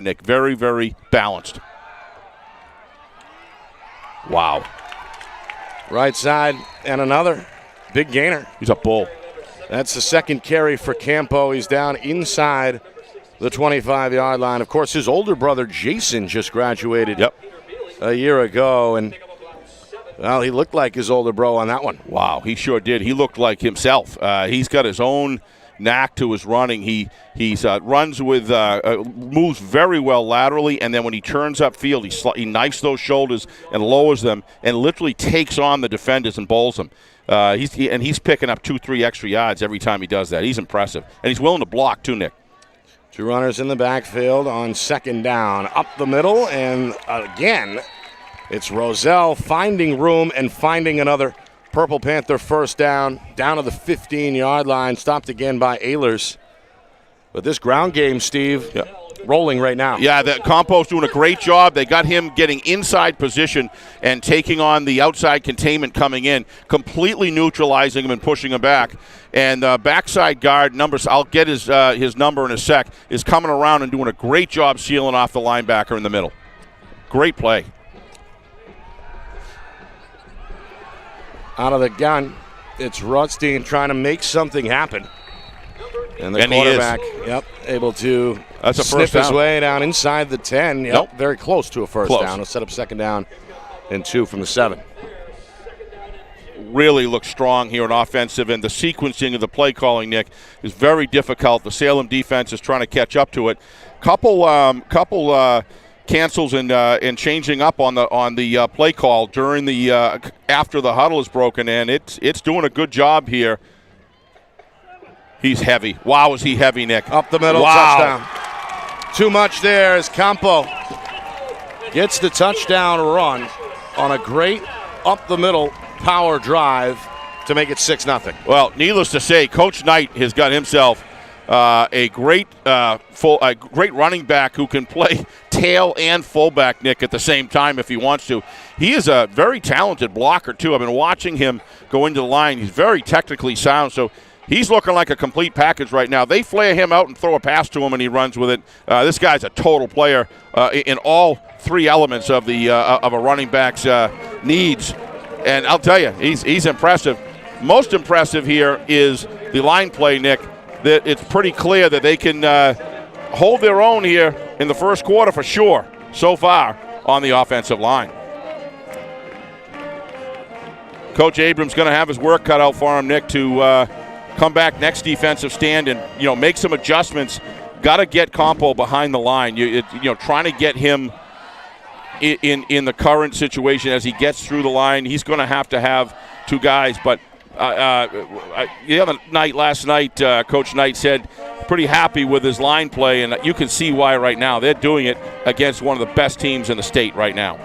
Nick. Very, very balanced. Wow. Right side and another big gainer. He's a bull. That's the second carry for Campo. He's down inside the 25-yard line. Of course, his older brother Jason just graduated a year ago, and well, he looked like his older bro on that one. Wow, he sure did. He looked like himself. He's got his own knack to his running. He runs with moves very well laterally, and then when he turns upfield, he knifes those shoulders and lowers them, and literally takes on the defenders and bowls them. He's picking up 2-3 extra yards every time he does that. He's impressive, and he's willing to block too, Nick. Two runners in the backfield on second down, up the middle, and again, it's Roselle finding room and finding another Purple Panther first down to the 15-yard line, stopped again by Ehlers. But this ground game, Steve, rolling right now. Yeah, the Campo's doing a great job. They got him getting inside position and taking on the outside containment coming in, completely neutralizing him and pushing him back. And backside guard numbers, I'll get his number in a sec, is coming around and doing a great job sealing off the linebacker in the middle. Great play. Out of the gun, it's Rutstein trying to make something happen. And the quarterback, able to sniff his way down inside the 10. Very close to a first down. He'll set up second down and 2 from the 7. Really looks strong here in offensive, and the sequencing of the play calling, Nick, is very difficult. The Salem defense is trying to catch up to it. Couple cancels and changing up on the play call during the after the huddle is broken, and it's doing a good job here. He's heavy. Wow, is he heavy, Nick? Up the middle, touchdown. Too much there as Campo gets the touchdown run on a great up the middle power drive to make it 6-0. Well, needless to say, Coach Knight has got himself a great running back who can play tail and fullback, Nick, at the same time if he wants to. He is a very talented blocker, too. I've been watching him go into the line. He's very technically sound, so he's looking like a complete package right now. They flare him out and throw a pass to him, and he runs with it. This guy's a total player in all three elements of a running back's needs. And I'll tell you, he's impressive. Most impressive here is the line play, Nick. That it's pretty clear that they can hold their own here in the first quarter for sure so far on the offensive line. Coach Abrams going to have his work cut out for him, Nick, to come back next defensive stand and make some adjustments. Got to get Campo behind the line. Trying to get him in the current situation as he gets through the line. He's going to have two guys, but the other night, last night, Coach Knight said pretty happy with his line play, and you can see why right now. They're doing it against one of the best teams in the state right now.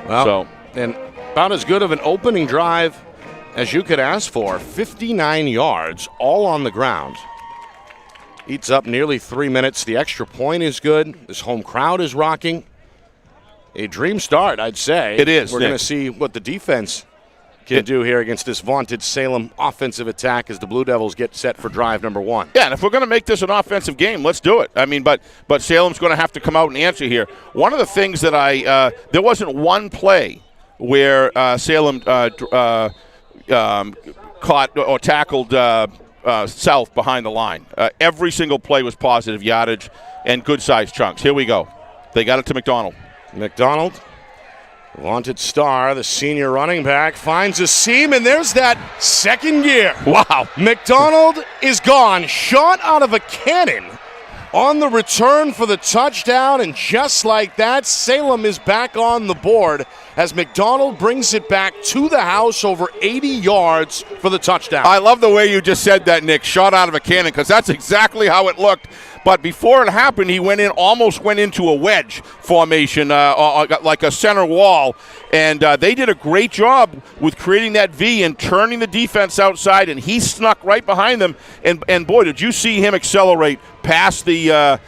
Well, and about as good of an opening drive as you could ask for. 59 yards, all on the ground. Eats up nearly 3 minutes. The extra point is good. This home crowd is rocking. A dream start, I'd say. It is. We're going to see what the defense can do here against this vaunted Salem offensive attack as the Blue Devils get set for drive number 1. Yeah, and if we're going to make this an offensive game, let's do it. I mean, but Salem's going to have to come out and answer here. One of the things that there wasn't one play where Salem caught or tackled South behind the line. Every single play was positive yardage and good-sized chunks. Here we go. They got it to McDonald. McDonald, vaunted star, the senior running back, finds a seam, and there's that second gear. Wow. McDonald is gone. Shot out of a cannon on the return for the touchdown, and just like that, Salem is back on the board as McDonald brings it back to the house over 80 yards for the touchdown. I love the way you just said that, Nick. Shot out of a cannon, because that's exactly how it looked. But before it happened, he almost went into a wedge formation, like a center wall. And they did a great job with creating that V and turning the defense outside, and he snuck right behind them. And boy, did you see him accelerate past the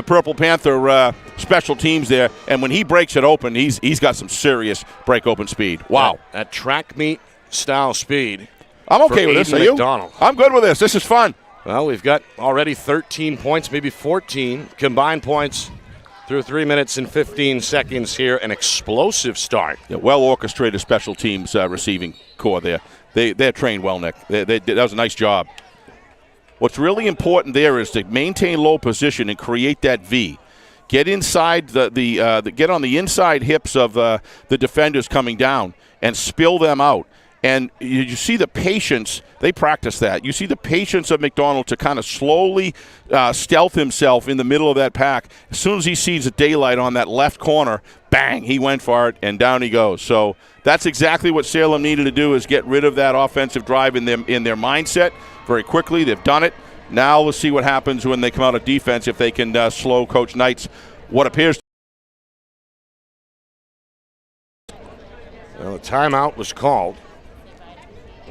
Purple Panther special teams there. And when he breaks it open, he's got some serious break open speed. Wow. That track meet style speed. I'm okay with this. Are you? McDonald. I'm good with this. This is fun. Well, we've got already 13 points, maybe 14 combined points through 3 minutes and 15 seconds here. An explosive start. Yeah, well-orchestrated special teams receiving core there. They're trained well, Nick. That was a nice job. What's really important there is to maintain low position and create that V. Get inside get on the inside hips of the defenders coming down and spill them out. And you see the patience. They practice that. You see the patience of McDonald to kind of slowly stealth himself in the middle of that pack. As soon as he sees the daylight on that left corner, bang, he went for it, and down he goes. So that's exactly what Salem needed to do, is get rid of that offensive drive in their mindset very quickly. They've done it. Now let's see what happens when they come out of defense, if they can slow Coach Knight's what appears. Well, a timeout was called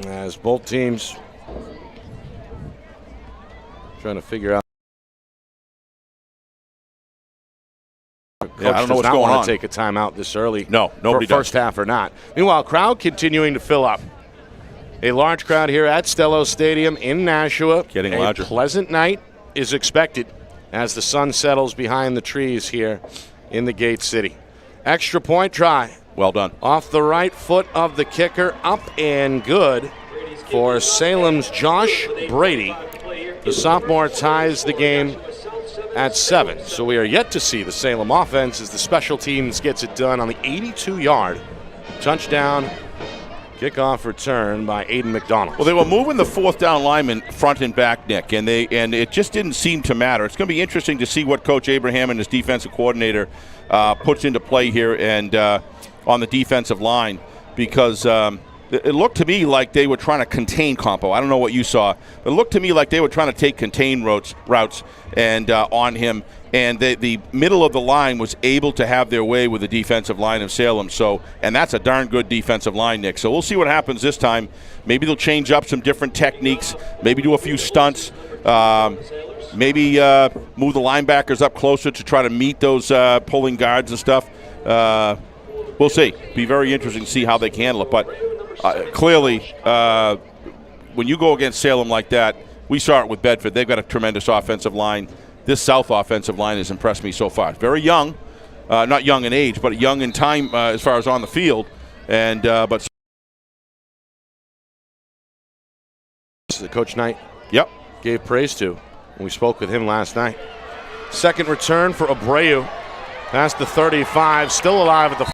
as both teams trying to figure out. Coach I don't know what's does not going want on. to take a timeout this early. No, nobody for first does. half or not. Meanwhile, crowd continuing to fill up. A large crowd here at Stello Stadium in Nashua. Getting larger. A pleasant night is expected as the sun settles behind the trees here in the Gate City. Extra point try. Well done. Off the right foot of the kicker, up and good for Salem's Josh Brady. The sophomore ties the game at 7. So we are yet to see the Salem offense as the special teams gets it done on the 82-yard touchdown kickoff return by Aiden McDonald. Well, they were moving the fourth down lineman front and back, Nick, and it just didn't seem to matter. It's going to be interesting to see what Coach Abraham and his defensive coordinator puts into play here and on the defensive line, because it looked to me like they were trying to contain Campo. I don't know what you saw, but it looked to me like they were trying to take contain routes and on him. And the middle of the line was able to have their way with the defensive line of Salem. And that's a darn good defensive line, Nick. So we'll see what happens this time. Maybe they'll change up some different techniques, maybe do a few stunts, maybe move the linebackers up closer to try to meet those pulling guards and stuff. We'll see. Be very interesting to see how they can handle it. But clearly, when you go against Salem like that, we saw it with Bedford. They've got a tremendous offensive line. This South offensive line has impressed me so far. Very young, not young in age, but young in time as far as on the field. And but the Coach Knight yep, gave praise to when we spoke with him last night. Second return for Abreu, past the 35, still alive at the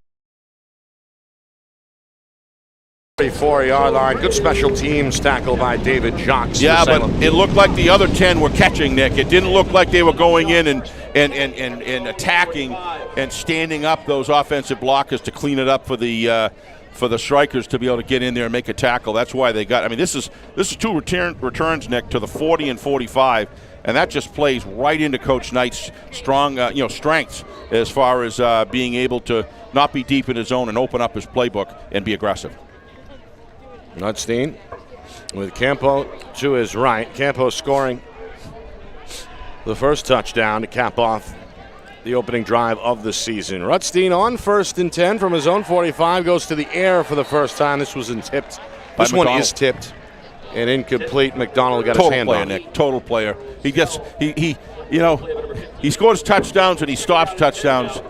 34-yard line. Good special teams tackle by David Jocks. Yeah, but it looked like the other 10 were catching, Nick. It didn't look like they were going in and attacking and standing up those offensive blockers to clean it up for the strikers to be able to get in there and make a tackle. That's why they got. I mean, this is two returns, Nick, to the 40 and 45, and that just plays right into Coach Knight's strong, strengths as far as being able to not be deep in his zone and open up his playbook and be aggressive. Nutstein with Campo to his right. Campo scoring the first touchdown to cap off the opening drive of the season. Rutstein on 1st and 10 from his own 45, goes to the air for the first time. This was tipped. This one is tipped and incomplete. McDonald got his hand on it. Nick. Total player. He scores touchdowns and he stops touchdowns.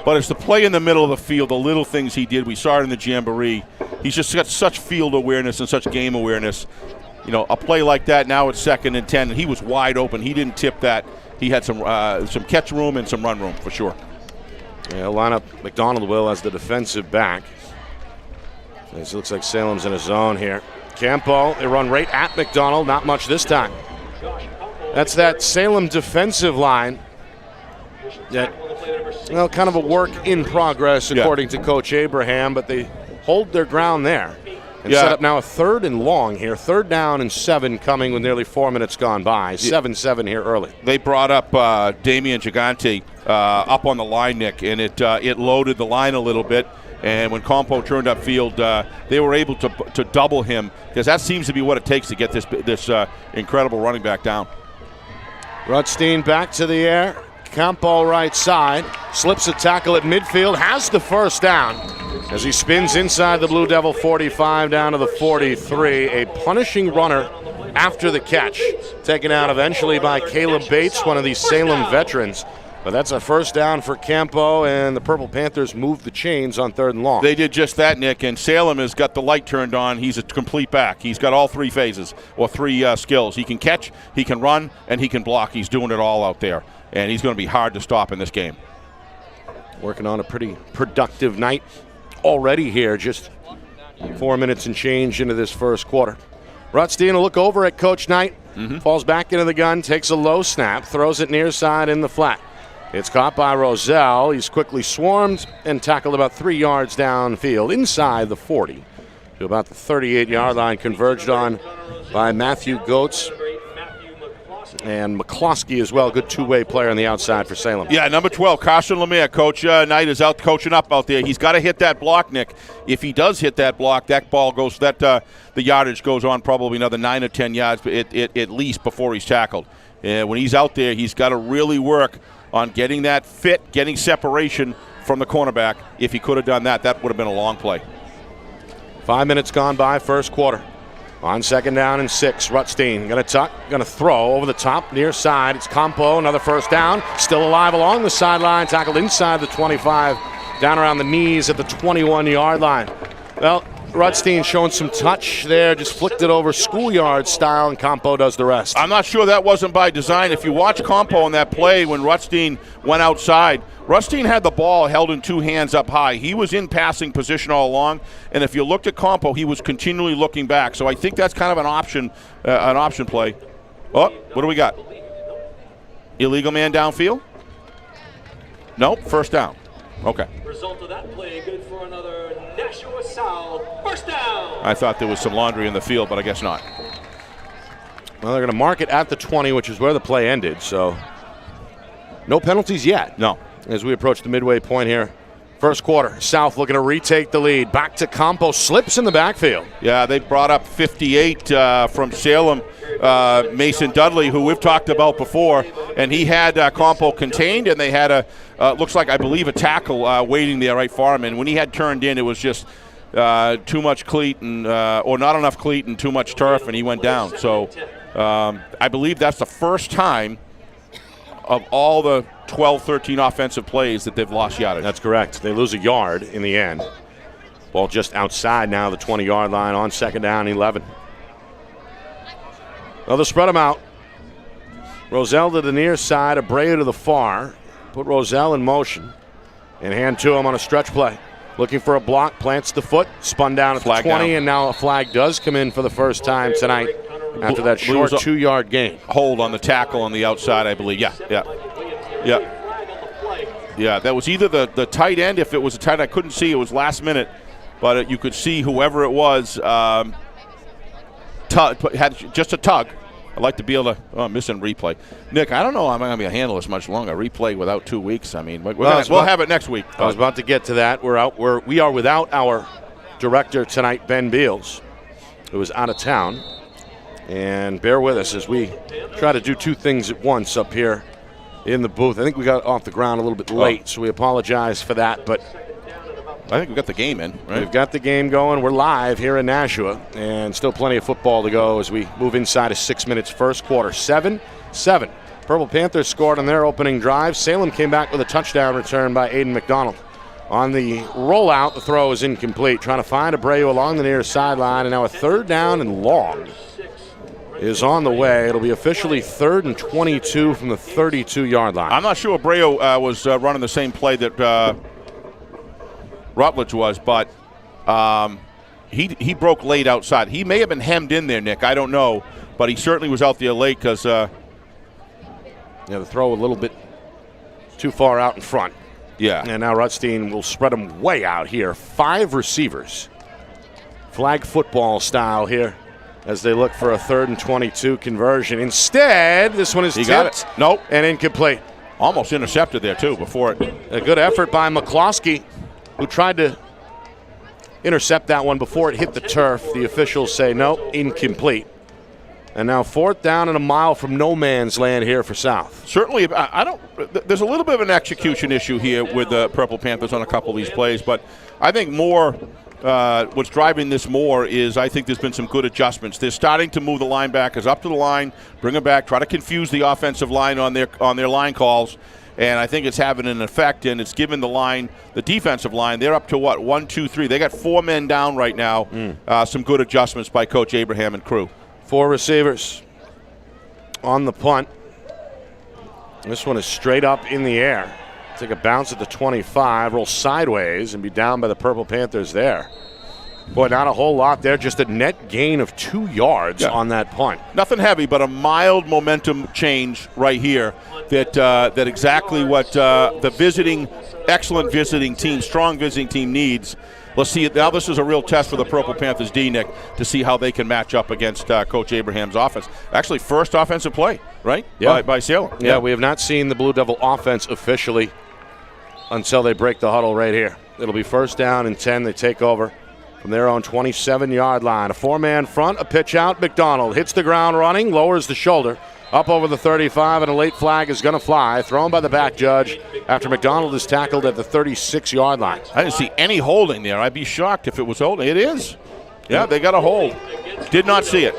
But it's the play in the middle of the field, the little things he did. We saw it in the Jamboree. He's just got such field awareness and such game awareness. A play like that, now it's 2nd and 10, and he was wide open. He didn't tip that. He had some catch room and some run room for sure. Yeah, line up McDonald will as the defensive back. It looks like Salem's in a zone here. Campo, they run right at McDonald. Not much this time. That's that Salem defensive line that, kind of a work in progress according to Coach Abraham, but they hold their ground there and set up now a 3rd and long here. 3rd down and 7 coming with nearly 4 minutes gone by. 7-7 here early. They brought up Damian Gigante up on the line, Nick, and it loaded the line a little bit. And when Campo turned upfield, they were able to double him, because that seems to be what it takes to get this incredible running back down. Rutstein back to the air. Campo right side, slips a tackle at midfield, has the first down as he spins inside the Blue Devil 45 down to the 43. A punishing runner after the catch. Taken out eventually by Caleb Bates, one of these Salem veterans. But that's a first down for Campo, and the Purple Panthers moved the chains on 3rd and long. They did just that, Nick, and Salem has got the light turned on. He's a complete back. He's got all 3 phases, or 3 skills. He can catch, he can run, and he can block. He's doing it all out there, and he's going to be hard to stop in this game. Working on a pretty productive night already here, just 4 minutes and change into this first quarter. Rutstein will look over at Coach Knight, falls back into the gun, takes a low snap, throws it near side in the flat. It's caught by Roselle. He's quickly swarmed and tackled about 3 yards downfield, inside the 40, to about the 38-yard line, converged on by Matthew Goetz and McCloskey as well. Good two-way player on the outside for Salem. Yeah, number 12, Carson Lemire. Coach Knight is out coaching up out there. He's got to hit that block, Nick. If he does hit that block, that ball goes, the yardage goes on probably another 9 or 10 yards at least before he's tackled. When he's out there, he's got to really work on getting that fit, getting separation from the cornerback. If he could have done that, that would have been a long play. 5 minutes gone by, first quarter. On 2nd down and 6, Rutstein going to tuck, going to throw over the top, near side. It's Campo, another first down. Still alive along the sideline, tackled inside the 25, down around the knees at the 21-yard line. Well, Rutstein showing some touch there, just flicked it over schoolyard style, and Campo does the rest. I'm not sure that wasn't by design. If you watch Campo on that play when Rutstein went outside, Rutstein had the ball held in 2 hands up high. He was in passing position all along, and if you looked at Campo, he was continually looking back. So I think that's kind of an option play. Oh, what do we got? Illegal man downfield? Nope, first down. Okay. Result of that play, good for another Nashua South first down. I thought there was some laundry in the field, but I guess not. Well, they're going to mark it at the 20, which is where the play ended, so no penalties yet. No. As we approach the midway point here. First quarter, South looking to retake the lead. Back to Campo, slips in the backfield. Yeah, they brought up 58 from Salem, Mason Dudley, who we've talked about before, and he had Campo contained, and they had looks like, I believe, a tackle waiting there right for him, and when he had turned in, it was just too much cleat and or not enough cleat and too much turf, and he went down. So I believe that's the first time of all the 12, 13 offensive plays that they've lost yardage. That's correct. They lose a yard in the end. Ball just outside now the 20-yard line on 2nd down, 11. Well, they'll spread them out. Roselle to the near side, Abreu to the far. Put Roselle in motion and hand to him on a stretch play. Looking for a block, plants the foot, spun down at the 20, and now a flag does come in for the first time tonight after that short 2-yard gain. Hold on the tackle on the outside, I believe. Yeah, that was either the tight end. If it was a tight end, I couldn't see. It was last minute. But you could see whoever it was had just a tug. I'd like to be able to I'm missing replay. Nick, I don't know I'm going to be able to handle this much longer. Replay without 2 weeks. I mean, we'll have it next week. I was about to get to that. We are without our director tonight, Ben Beals, who is out of town. And bear with us as we try to do 2 things at once up here in the booth. I think we got off the ground a little bit late, so we apologize for that. But I think we got the game in, right? We've got the game going. We're live here in Nashua, and still plenty of football to go as we move inside of 6 minutes first quarter. 7-7. Purple Panthers scored on their opening drive. Salem came back with a touchdown return by Aiden McDonald. On the rollout, the throw is incomplete. Trying to find Abreu along the near sideline, and now a 3rd down and long is on the way. It'll be officially 3rd and 22 from the 32-yard line. I'm not sure Abreu was running the same play that Rutledge was, but he broke late outside. He may have been hemmed in there, Nick. I don't know, but he certainly was out there late because the throw a little bit too far out in front. Yeah. And now Rutstein will spread them way out here. 5 receivers. Flag football style here as they look for a 3rd and 22 conversion. Instead, this one is tipped. Nope. And incomplete. Almost intercepted there, too, before it. A good effort by McCloskey, who tried to intercept that one before it hit the turf. The officials say no, incomplete. And now 4th down and a mile from no man's land here for South. Certainly, there's a little bit of an execution issue here with the Purple Panthers on a couple of these plays, but I think more what's driving this more is I think there's been some good adjustments. They're starting to move the linebackers up to the line, bring them back, try to confuse the offensive line on their line calls, and I think it's having an effect, and it's given the defensive line, they're up to what, 1, 2, 3. They got 4 men down right now. Some good adjustments by Coach Abraham and crew. 4 receivers on the punt. This one is straight up in the air. Take a bounce at the 25, roll sideways, and be down by the Purple Panthers there. Boy, not a whole lot there. Just a net gain of 2 yards on that punt. Nothing heavy, but a mild momentum change right here. That exactly what the excellent visiting team, strong visiting team needs. Let's see. Now this is a real test for the Purple Panthers D, Nick, to see how they can match up against Coach Abraham's offense. Actually, first offensive play, right? Yeah. By Salem. Yeah, we have not seen the Blue Devil offense officially until they break the huddle right here. It'll be first down and 10. They take over from their own 27-yard line. A 4-man front, a pitch out. McDonald hits the ground running, lowers the shoulder. Up over the 35, and a late flag is going to fly. Thrown by the back judge after McDonald is tackled at the 36-yard line. I didn't see any holding there. I'd be shocked if it was holding. It is. Yeah, they got a hold. Did not see it.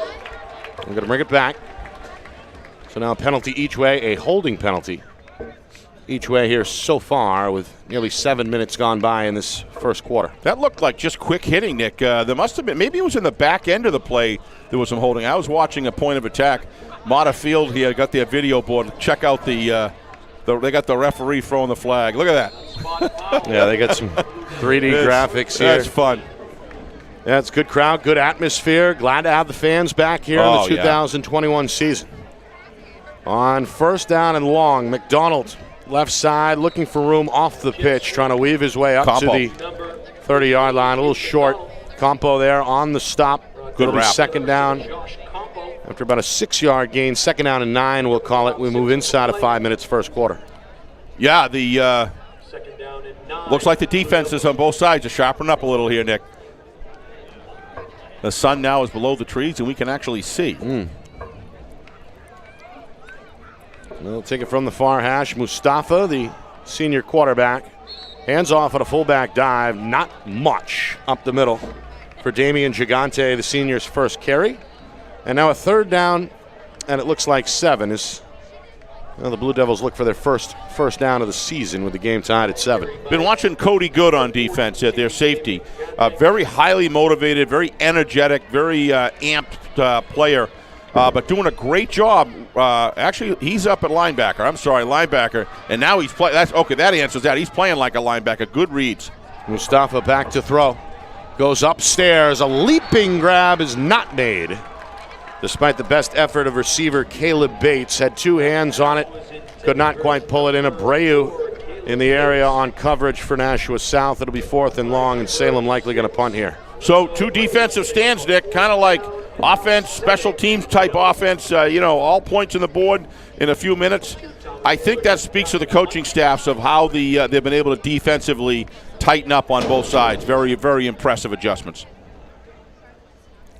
I'm going to bring it back. So now a penalty each way, a holding penalty each way here so far with nearly 7 minutes gone by in this first quarter. That looked like just quick hitting, Nick. There must have been, maybe it was in the back end of the play there was some holding. I was watching a point of attack. Mata Field here got their video board. Check out they got the referee throwing the flag. Look at that. Yeah, they got some 3D graphics here. That's fun. Yeah, it's a good crowd, good atmosphere. Glad to have the fans back here in the 2021 season. On first down and long, McDonald left side looking for room off the pitch, trying to weave his way up to the 30-yard line. A little short. Campo there on the stop. Good wrap. Second down. After about a 6-yard gain, second down and 9, we'll call it. We move inside of 5 minutes first quarter. Yeah, the looks like the defenses on both sides are sharpening up a little here, Nick. The sun now is below the trees, and we can actually see. They'll take it from the far hash. Mustafa, the senior quarterback, hands off at a fullback dive. Not much up the middle for Damian Gigante, the senior's first carry. And now a third down, and it looks like 7 is. Well, the Blue Devils look for their first down of the season with the game tied at 7. Been watching Cody Good on defense at their safety. Very highly motivated, very energetic, very amped player, but doing a great job. Actually, he's up at linebacker. And now he's playing. That answers that. He's playing like a linebacker. Good reads. Mustafa back to throw. Goes upstairs. A leaping grab is not made. Despite the best effort of receiver Caleb Bates, had 2 hands on it, could not quite pull it in. Abreu in the area on coverage for Nashua South. It'll be 4th and long, and Salem likely going to punt here. So 2 defensive stands, Nick, kind of like offense, special teams type offense, all points on the board in a few minutes. I think that speaks to the coaching staffs of how they've been able to defensively tighten up on both sides. Very, very impressive adjustments.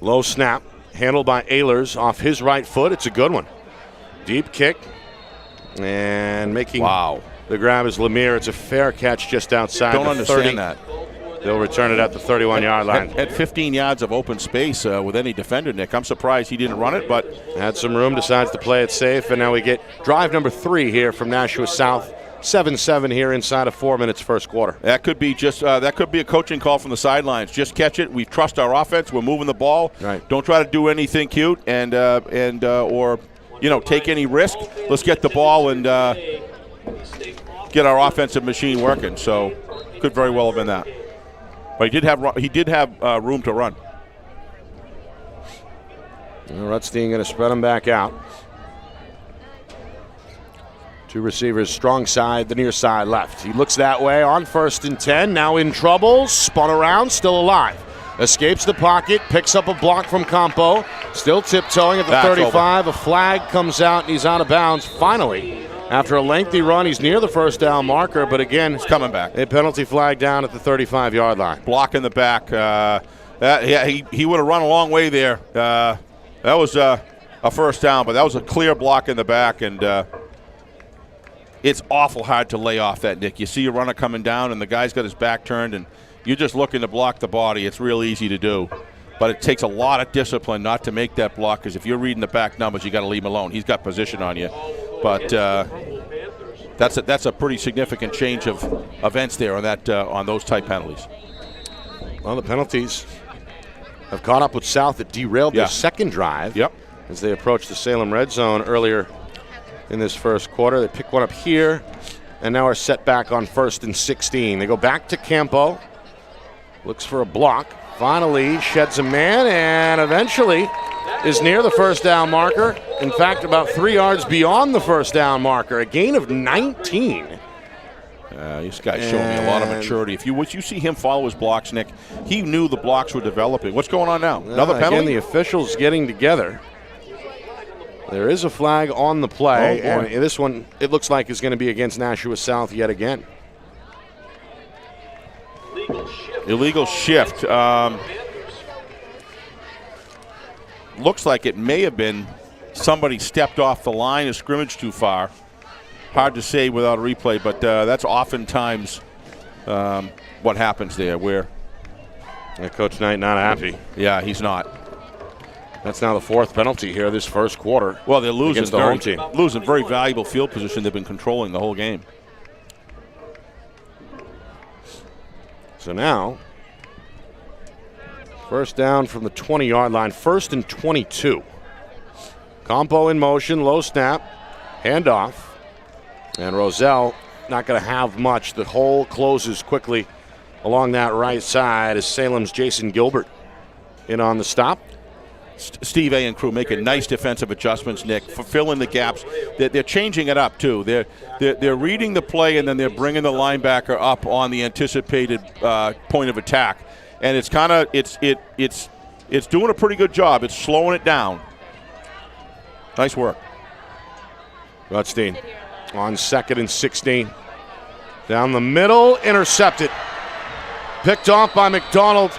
Low snap. Handled by Ehlers off his right foot. It's a good one. Deep kick. And making the grab is Lemire. It's a fair catch just outside Don't the understand 30. that. They'll return it at the 31-yard line. Had 15 yards of open space with any defender, Nick. I'm surprised he didn't run it, but had some room, decides to play it safe, and now we get drive number 3 here from Nashua South. 7-7 here inside of 4 minutes first quarter. That could be a coaching call from the sidelines. Just catch it. We trust our offense. We're moving the ball. Right. Don't try to do anything cute or take any risk. Let's get the ball and get our offensive machine working. So could very well have been that. But he did have room to run. Rutstein going to spread him back out. 2 receivers, strong side, the near side left. He looks that way on 1st and 10. Now in trouble, spun around, still alive. Escapes the pocket, picks up a block from Campo. Still tiptoeing at the 35. Over. A flag comes out and he's out of bounds. Finally, after a lengthy run, he's near the first down marker, but again, he's coming back. A penalty flag down at the 35-yard line. Block in the back. He would have run a long way there. That was a first down, but that was a clear block in the back, and it's awful hard to lay off that, Nick. You see a runner coming down, and the guy's got his back turned, and you're just looking to block the body. It's real easy to do. But it takes a lot of discipline not to make that block, because if you're reading the back numbers, you got to leave him alone. He's got position on you. But that's a pretty significant change of events there on those type penalties. Well, the penalties have caught up with South. That derailed their second drive. Yep. As they approached the Salem red zone earlier in this first quarter. They pick one up here and now are set back on 1st and 16. They go back to Campo. Looks for a block. Finally sheds a man and eventually is near the first down marker. In fact, about 3 yards beyond the first down marker. A gain of 19. This guy's showing me a lot of maturity. If you see him follow his blocks, Nick, he knew the blocks were developing. What's going on now? Another penalty? Again, the officials getting together. There is a flag on the play, and this one, it looks like, is going to be against Nashua South yet again. Illegal shift. Looks like it may have been somebody stepped off the line of scrimmage too far. Hard to say without a replay, but that's oftentimes what happens there. Where Coach Knight not happy. Yeah, he's not. That's now the 4th penalty here this first quarter. Well, they're losing against the home team. Losing very valuable field position. They've been controlling the whole game. So now, first down from the 20-yard line, 1st and 22. Campo in motion, low snap, handoff. And Roselle not going to have much. The hole closes quickly along that right side as Salem's Jason Gilbert in on the stop. Steve A. and crew making nice defensive adjustments, Nick, for filling the gaps. They're changing it up too. They're reading the play and then they're bringing the linebacker up on the anticipated point of attack, and it's doing a pretty good job. It's slowing it down. Nice work. Rutstein on 2nd and 16. Down the middle, intercepted. Picked off by McDonald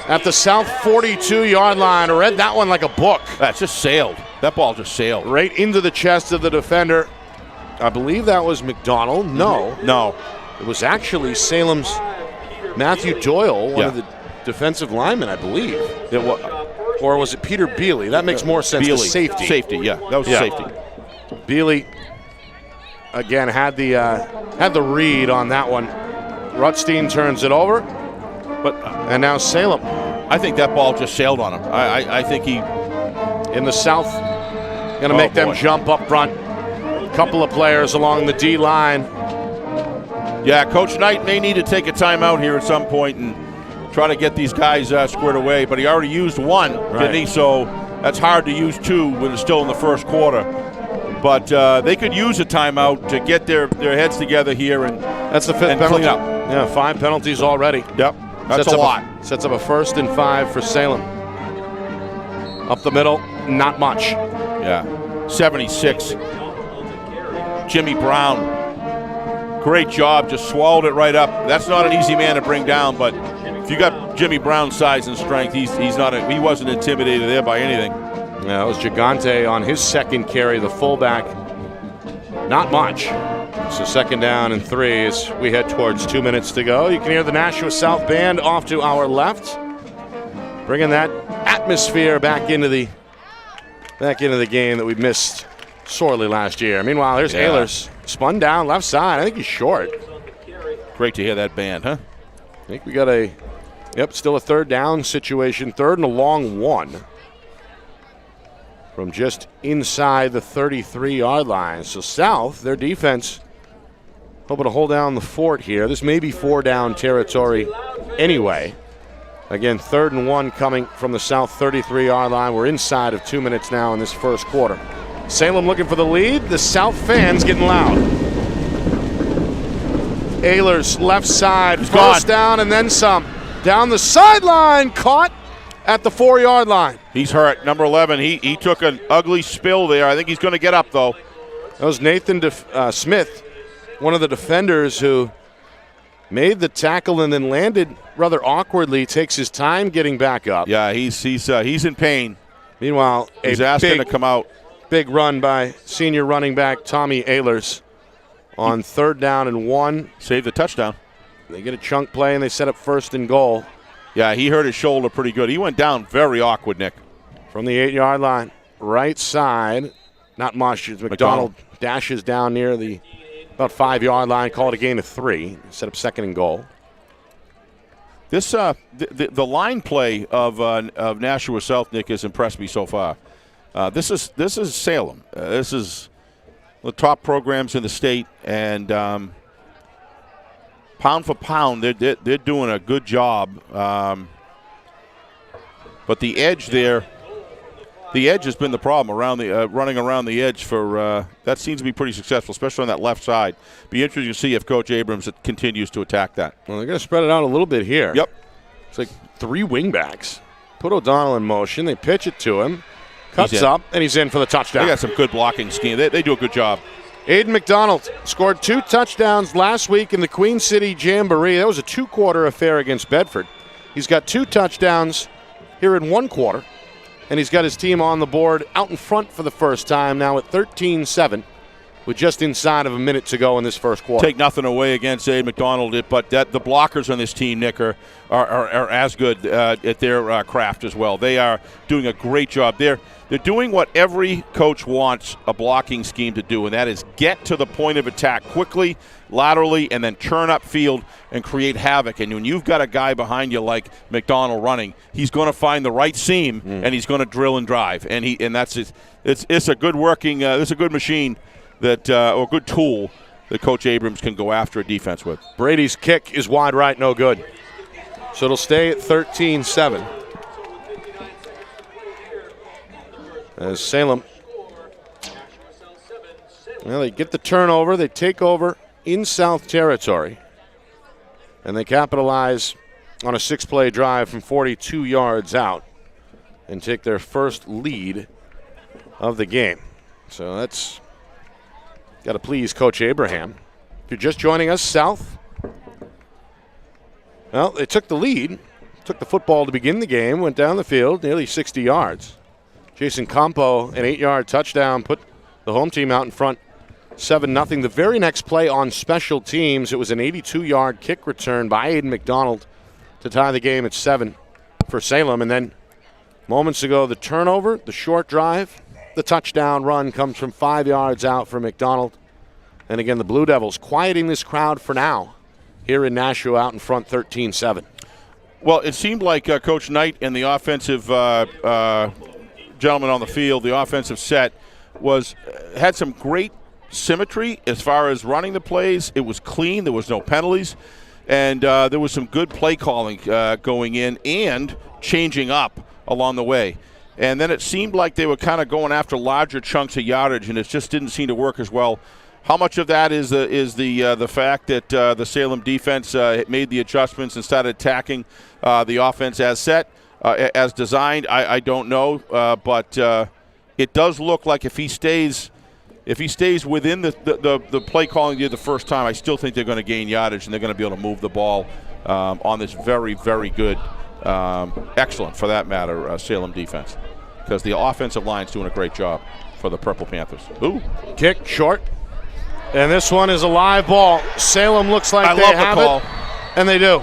at the South 42-yard line. Read that one like a book. That just sailed. That ball just sailed. Right into the chest of the defender. I believe that was McDonald. No. It was actually Salem's Matthew Doyle, one of the defensive linemen, I believe. Or was it Peter Bealey? That makes more sense. Bealey. The safety. Safety, yeah. That was safety. Bealey, again, had the read on that one. Rutstein turns it over. And now Salem. I think that ball just sailed on him. I think he... In the South, going to make them jump up front. Couple of players along the D line. Yeah, Coach Knight may need to take a timeout here at some point and try to get these guys squared away. But he already used one, didn't he? So that's hard to use two when it's still in the first quarter. But they could use a timeout to get their heads together here and that's the 5th penalty. Clean up. Yeah, 5 penalties already. Yep, that's a lot. Sets up a 1st and 5 for Salem. Up the middle, not much. Yeah, 76. Jimmy Brown, great job, just swallowed it right up. That's not an easy man to bring down, but if you got Jimmy Brown's size and strength, he wasn't intimidated there by anything. Yeah, it was Gigante on his second carry, the fullback. Not much. So 2nd down and 3 as we head towards 2 minutes to go. You can hear the Nashua South Band off to our left, bringing that atmosphere back into the game that we missed sorely last year. Meanwhile, here's Ehlers, spun down left side. I think he's short. Great to hear that band, huh? I think we got still a 3rd down situation, 3rd and a long one from just inside the 33-yard line. So South, their defense, hoping to hold down the fort here. This may be 4-down territory anyway. Again, 3rd and 1 coming from the South 33-yard line. We're inside of 2 minutes now in this first quarter. Salem looking for the lead. The South fans getting loud. Ehlers left side, first down and then some. Down the sideline, caught at the 4-yard line. He's hurt, number 11. He took an ugly spill there. I think he's going to get up, though. That was Nathan Smith, one of the defenders who made the tackle and then landed rather awkwardly, takes his time getting back up. Yeah, he's in pain. Meanwhile, he's asking to come out. Big run by senior running back Tommy Ehlers on 3rd down and 1. Saved the touchdown. They get a chunk play, and they set up 1st and goal. Yeah, he hurt his shoulder pretty good. He went down very awkward, Nick. From the 8-yard line, right side, not much. McDonald dashes down near the about 5-yard line, call it a gain of 3, set up 2nd and goal. This the line play of Nashua South, Nick, has impressed me so far. This is Salem. This is the top programs in the state, and pound for pound, they're doing a good job. But the edge there, the edge has been the problem around the running around the edge for that seems to be pretty successful, especially on that left side. Be interesting to see if Coach Abrams continues to attack that. Well, they're going to spread it out a little bit here. Yep. It's like 3 wingbacks. Put O'Donnell in motion. They pitch it to him. Cuts up, and he's in for the touchdown. They got some good blocking scheme. They do a good job. Aiden McDonald scored 2 touchdowns last week in the Queen City Jamboree. That was a 2-quarter affair against Bedford. He's got 2 touchdowns here in 1 quarter, and he's got his team on the board out in front for the first time now at 13-7 with just inside of a minute to go in this first quarter. Take nothing away against Aiden McDonald, but the blockers on this team, Nick, are as good at their craft as well. They are doing a great job. They're doing what every coach wants a blocking scheme to do, and that is get to the point of attack quickly, laterally, and then turn upfield and create havoc. And when you've got a guy behind you like McDonald running, he's going to find the right seam and he's going to drill and drive. And that's it. It's a good working. It's a good machine that or good tool that Coach Abrams can go after a defense with. Brady's kick is wide right, no good. So it'll stay at 13-7. As Salem, well, they get the turnover. They take over in South Territory. And they capitalize on a 6-play drive from 42 yards out and take their first lead of the game. So that's got to please Coach Abraham. If you're just joining us, South, well, they took the lead, took the football to begin the game, went down the field nearly 60 yards. Jason Campo, an 8-yard touchdown, put the home team out in front 7-0. The very next play on special teams, it was an 82-yard kick return by Aiden McDonald to tie the game at 7 for Salem. And then moments ago, the turnover, the short drive, the touchdown run comes from 5 yards out for McDonald. And again, the Blue Devils quieting this crowd for now here in Nashua out in front 13-7. Well, it seemed like Coach Knight and the offensive gentleman on the field, the offensive set, had some great symmetry as far as running the plays. It was clean. There was no penalties. And there was some good play calling going in and changing up along the way. And then it seemed like they were kind of going after larger chunks of yardage, and it just didn't seem to work as well. How much of that is the fact that the Salem defense made the adjustments and started attacking the offense as set, as designed? I don't know, but it does look like if he stays within the play calling he did the first time, I still think they're going to gain yardage and they're going to be able to move the ball on this very, very good, excellent for that matter, Salem defense, because the offensive line's doing a great job for the Purple Panthers. Ooh, kick short. And this one is a live ball. Salem looks like they have it, and they do.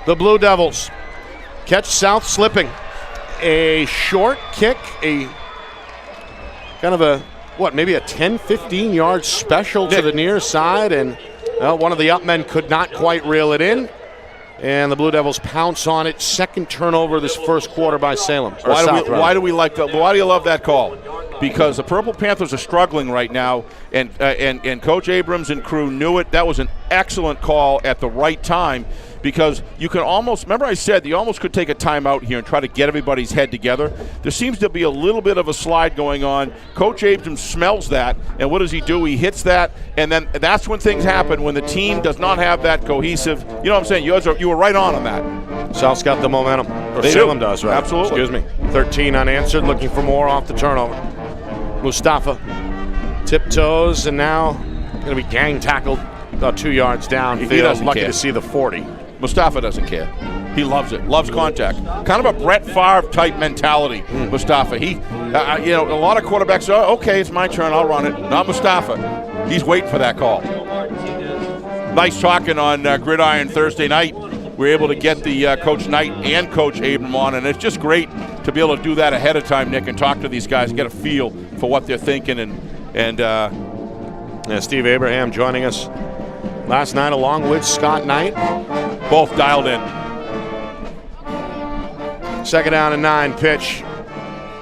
The Blue Devils catch South slipping. A short kick, a kind of a, maybe a 10, 15-yard special to the near side, and one of the up men could not quite reel it in. And the Blue Devils pounce on it. Second turnover this first quarter by Salem. Why do we like that? Why do you love that call? Because the Purple Panthers are struggling right now, and Coach Abrams and crew knew it. That was an excellent call at the right time, because you can almost, remember I said you almost could take a timeout here and try to get everybody's head together. There seems to be a little bit of a slide going on. Coach Abrams smells that, and what does he do? He hits that, and then that's when things happen, when the team does not have that cohesive, you know what I'm saying? You were right on that. South's got the momentum. Or Salem does, right? Absolutely. Excuse me. 13 unanswered, looking for more off the turnover. Mustafa tiptoes, and now going to be gang tackled about 2 yards downfield. Lucky to see the 40. Mustafa doesn't care. He loves it. Loves contact. Kind of a Brett Favre type mentality. Mustafa. He, a lot of quarterbacks. Oh, okay, it's my turn. I'll run it. Not Mustafa. He's waiting for that call. nice talking on Gridiron Thursday night. We were able to get the Coach Knight and Coach Abram on, and it's just great to be able to do that ahead of time, Nick, and talk to these guys, get a feel for what they're thinking. And Steve Abraham joining us last night along with Scott Knight. Both dialed in. 2nd down and 9 pitch.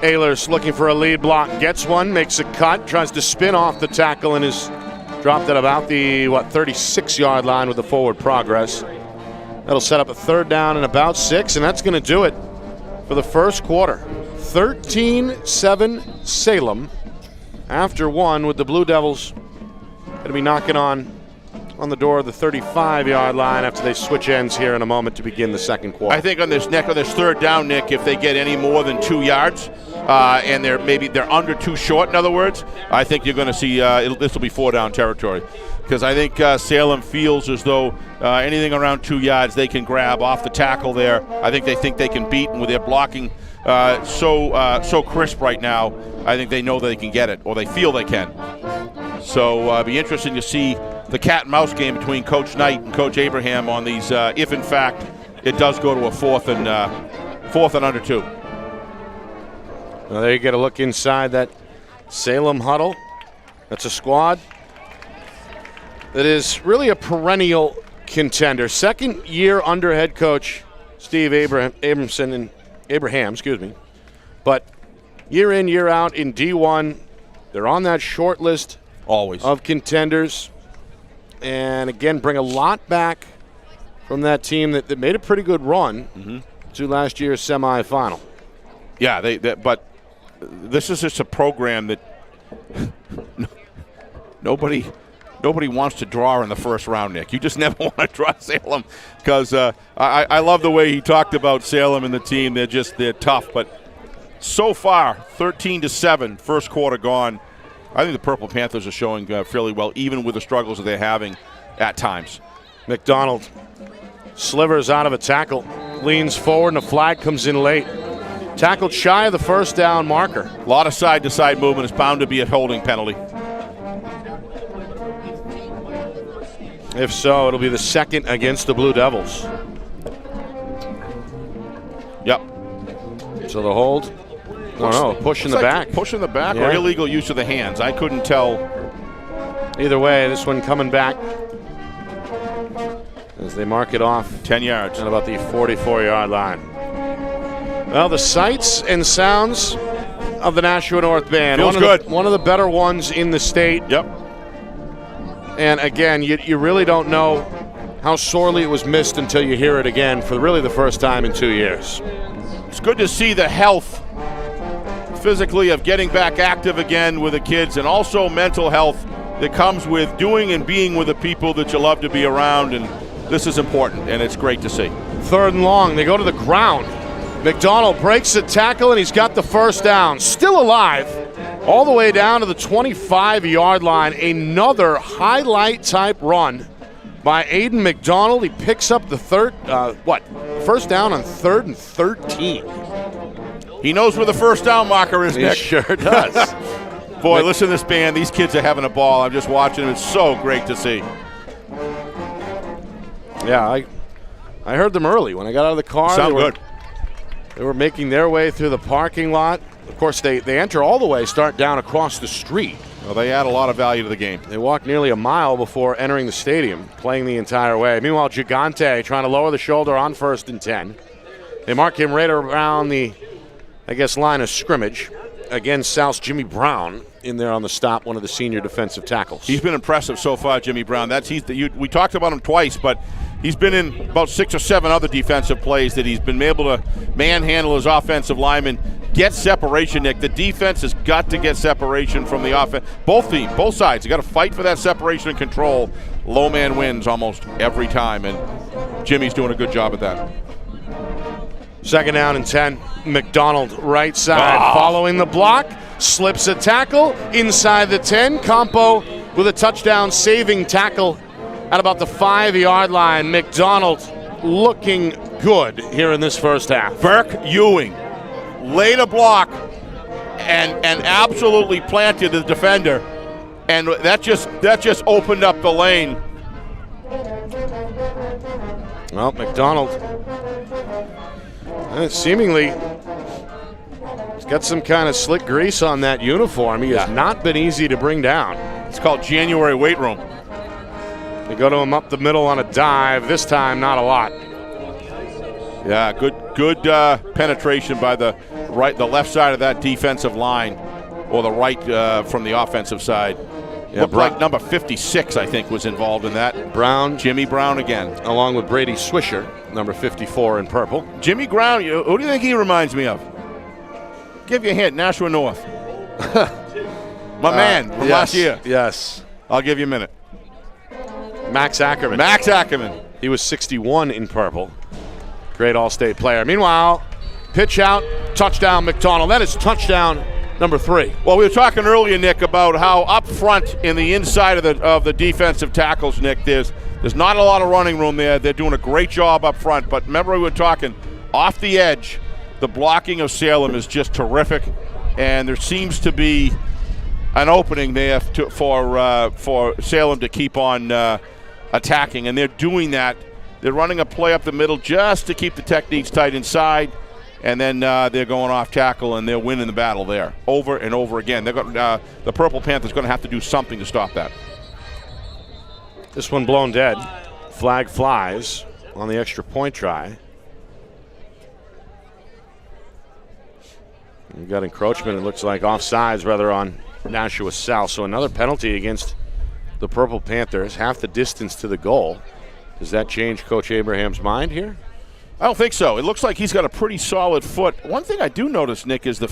Ehlers looking for a lead block, gets one, makes a cut, tries to spin off the tackle, and is dropped at about the 36-yard line with the forward progress. That'll set up a 3rd down and about 6, and that's going to do it for the first quarter. 13-7 Salem after 1, with the Blue Devils going to be knocking on the door of the 35-yard line after they switch ends here in a moment to begin the second quarter. I think on this 3rd down, Nick, if they get any more than 2 yards and they're under 2 short, in other words, I think you're going to see this will be 4-down territory, because I think Salem feels as though anything around 2 yards they can grab off the tackle there. I think they can beat, and with their blocking so crisp right now, I think they know that they can get it, or they feel they can. So it'll be interesting to see the cat and mouse game between Coach Knight and Coach Abraham on these, if in fact it does go to a 4th and under 2. Well, there you get a look inside that Salem huddle. That's a squad that is really a perennial contender. 2nd year under head coach Steve Abraham, but year in, year out in D1, they're on that short list always of contenders, and again bring a lot back from that team that made a pretty good run to last year's semifinal. Yeah, but this is just a program that nobody wants to draw in the first round, Nick. You just never want to draw Salem, because I love the way he talked about Salem and the team. They're tough, but so far 13-7, first quarter gone. I think the Purple Panthers are showing fairly well, even with the struggles that they're having at times. McDonald slivers out of a tackle, leans forward, and a flag comes in late. Tackled shy of the 1st down marker. A lot of side-to-side movement. Is bound to be a holding penalty. If so, it'll be the 2nd against the Blue Devils. Yep. So the hold. Push in the back. Push in the back, or illegal use of the hands. I couldn't tell. Either way, this one coming back as they mark it off 10 yards at about the 44-yard line. Well, the sights and sounds of the Nashua North Band. Feels good. One of the better ones in the state. Yep. And again, you really don't know how sorely it was missed until you hear it again for really the first time in 2 years. It's good to see the health physically of getting back active again with the kids, and also mental health that comes with doing and being with the people that you love to be around, and this is important, and it's great to see. 3rd and long, they go to the ground. McDonald breaks the tackle, and he's got the 1st down. Still alive, all the way down to the 25-yard line. Another highlight-type run by Aiden McDonald. He picks up the 1st down on 3rd and 13. He knows where the 1st down marker is, Nick. He sure does. Boy, listen to this band. These kids are having a ball. I'm just watching them. It's so great to see. Yeah, I heard them early when I got out of the car. Sound good. They were making their way through the parking lot. Of course, they enter all the way, start down across the street. Well, they add a lot of value to the game. They walk nearly a mile before entering the stadium, playing the entire way. Meanwhile, Gigante trying to lower the shoulder on 1st and 10. They mark him right around the, line of scrimmage. Again, South's Jimmy Brown in there on the stop, one of the senior defensive tackles. He's been impressive so far, Jimmy Brown. We talked about him twice, but he's been in about 6 or 7 other defensive plays that he's been able to manhandle his offensive lineman, get separation, Nick. The defense has got to get separation from the offense. Both sides. You got to fight for that separation and control. Low man wins almost every time, and Jimmy's doing a good job at that. 2nd down and 10. McDonald right side following the block. Slips a tackle inside the 10. Campo with a touchdown saving tackle at about the 5-yard line. McDonald looking good here in this first half. Burke Ewing laid a block and absolutely planted the defender, and that just opened up the lane Well, McDonald, seemingly, he's got some kind of slick grease on that uniform. He has not been easy to bring down. It's called January weight room. They go to him up the middle on a dive. This time, not a lot. Yeah, good penetration by the left side of that defensive line, or the right from the offensive side. Yeah, looked like number 56, I think, was involved in that. Brown. Jimmy Brown again. Along with Brady Swisher, number 54 in purple. Jimmy Brown, who do you think he reminds me of? Give you a hint, Nashua North. My man from last year. Yes. I'll give you a minute. Max Ackerman. Max Ackerman. He was 61 in purple. Great All-State player. Meanwhile, pitch out, touchdown McDonald. That is touchdown number 3. Well, we were talking earlier, Nick, about how up front in the inside of the defensive tackles, Nick, there's not a lot of running room there. They're doing a great job up front. But remember, we were talking off the edge, the blocking of Salem is just terrific, and there seems to be an opening there for Salem to keep on attacking, and they're doing that. They're running a play up the middle just to keep the techniques tight inside. And then they're going off tackle, and they're winning the battle there over and over again. They're going, the Purple Panthers going to have to do something to stop that. This one blown dead. Flag flies on the extra point try. We've got encroachment, it looks like offsides rather on Nashua South. So another penalty against the Purple Panthers, half the distance to the goal. Does that change Coach Abraham's mind here? I don't think so. It looks like he's got a pretty solid foot. One thing I do notice, Nick, is the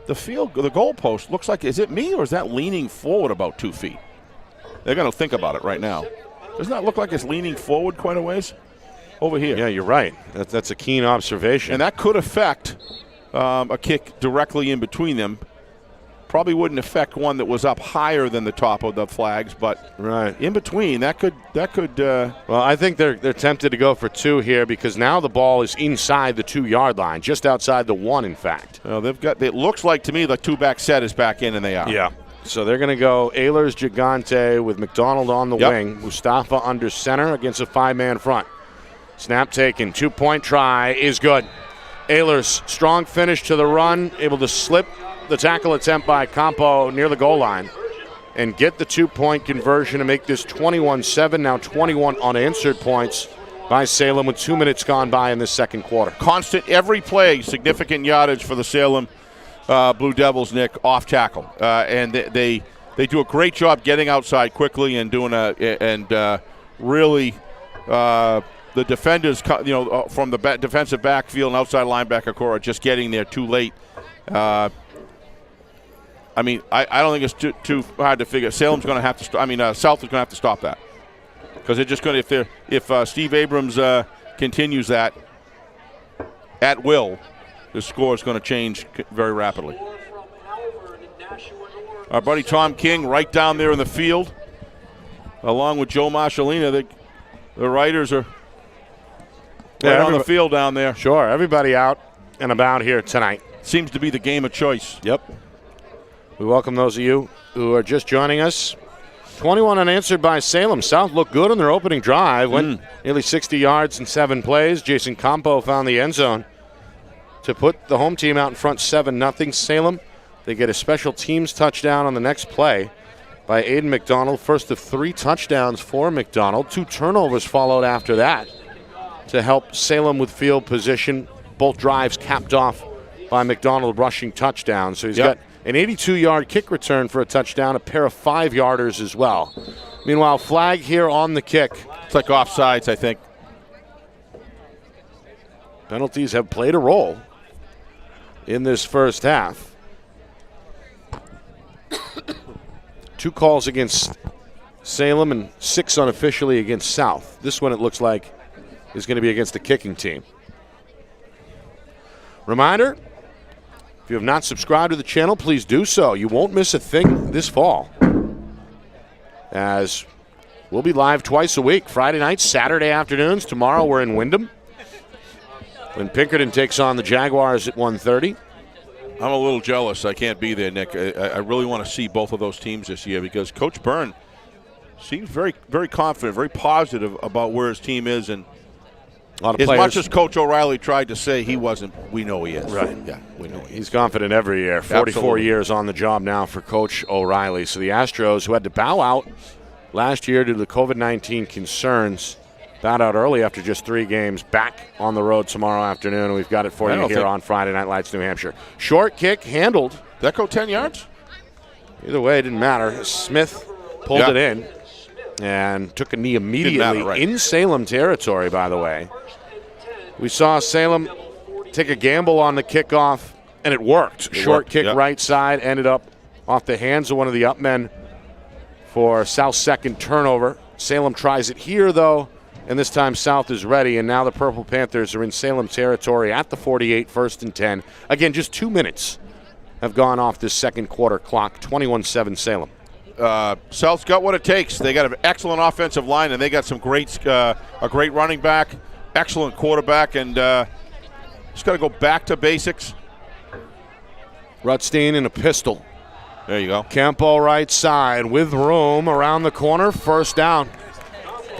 goalpost looks like, is it me or is that leaning forward about 2 feet? They're going to think about it right now. Doesn't that look like it's leaning forward quite a ways? Over here. Yeah, you're right. That's a keen observation. And that could affect a kick directly in between them. Probably wouldn't affect one that was up higher than the top of the flags, but right in between, that could. Well, I think they're tempted to go for 2 here because now the ball is inside the 2-yard line, just outside the 1, in fact. Well, they've got. It looks like to me the 2-back set is back in, and they are. Yeah. So they're going to go Ehlers, Gigante with McDonald on the wing, Mustafa under center against a 5-man front. Snap taken, 2-point try is good. Ehlers, strong finish to the run, able to slip the tackle attempt by Campo near the goal line and get the 2-point conversion to make this 21-7, now 21 unanswered points by Salem with 2 minutes gone by in this second quarter. Constant, every play, significant yardage for the Salem Blue Devils, Nick, off tackle. And they do a great job getting outside quickly and doing really the defenders, from the defensive backfield and outside linebacker core are just getting there too late. I mean, I don't think it's too hard to figure. Salem's going to have to. South is going to have to stop that because they're just going to. If Steve Abrams continues that at will, the score is going to change very rapidly. Our buddy Tom King, right down there in the field, along with Joe Marshallina. The writers are on the field down there. Sure, everybody out and about here tonight. Seems to be the game of choice. Yep. We welcome those of you who are just joining us. 21 unanswered by Salem. South looked good on their opening drive. Went nearly 60 yards in 7 plays. Jason Campo found the end zone to put the home team out in front 7-0. Salem, they get a special teams touchdown on the next play by Aiden McDonald. First of 3 touchdowns for McDonald. 2 turnovers followed after that to help Salem with field position. Both drives capped off by McDonald rushing touchdowns. So he's got an 82-yard kick return for a touchdown, a pair of 5-yarders as well. Meanwhile, flag here on the kick. It's like offsides, I think. Penalties have played a role in this first half. 2 calls against Salem and 6 unofficially against South. This one, it looks like, is going to be against the kicking team. Reminder, if you have not subscribed to the channel, please do so. You won't miss a thing this fall, as we'll be live twice a week, Friday nights, Saturday afternoons. Tomorrow we're in Wyndham when Pinkerton takes on the Jaguars at 1:30. I'm a little jealous I can't be there, Nick. I really want to see both of those teams this year because Coach Byrne, Seems very, very confident, very positive about where his team is. And a lot of as players. much as Coach O'Reilly tried to say he wasn't, we know he is. Right. Yeah, we know he is. He's confident every year. 44 Absolutely. years on the job now for Coach O'Reilly. So the Astros, who had to bow out last year due to the COVID-19 concerns, bowed out early after just 3 games, back on the road tomorrow afternoon. And we've got it for you here on Friday Night Lights, New Hampshire. Short kick handled. Did that go 10 yards? Either way, it didn't matter. Smith pulled it in and took a knee immediately in Salem territory, by the way. We saw Salem take a gamble on the kickoff, and it worked. Short kick right side, ended up off the hands of one of the up men for South's second turnover. Salem tries it here, though, and this time South is ready, and now the Purple Panthers are in Salem territory at the 48, 1st and 10. Again, just 2 minutes have gone off this second quarter clock, 21-7 Salem. South's got what it takes. They got an excellent offensive line, and they got some a great running back, excellent quarterback, and just got to go back to basics. Rutstein in a pistol. There you go. Campo right side with room around the corner, 1st down.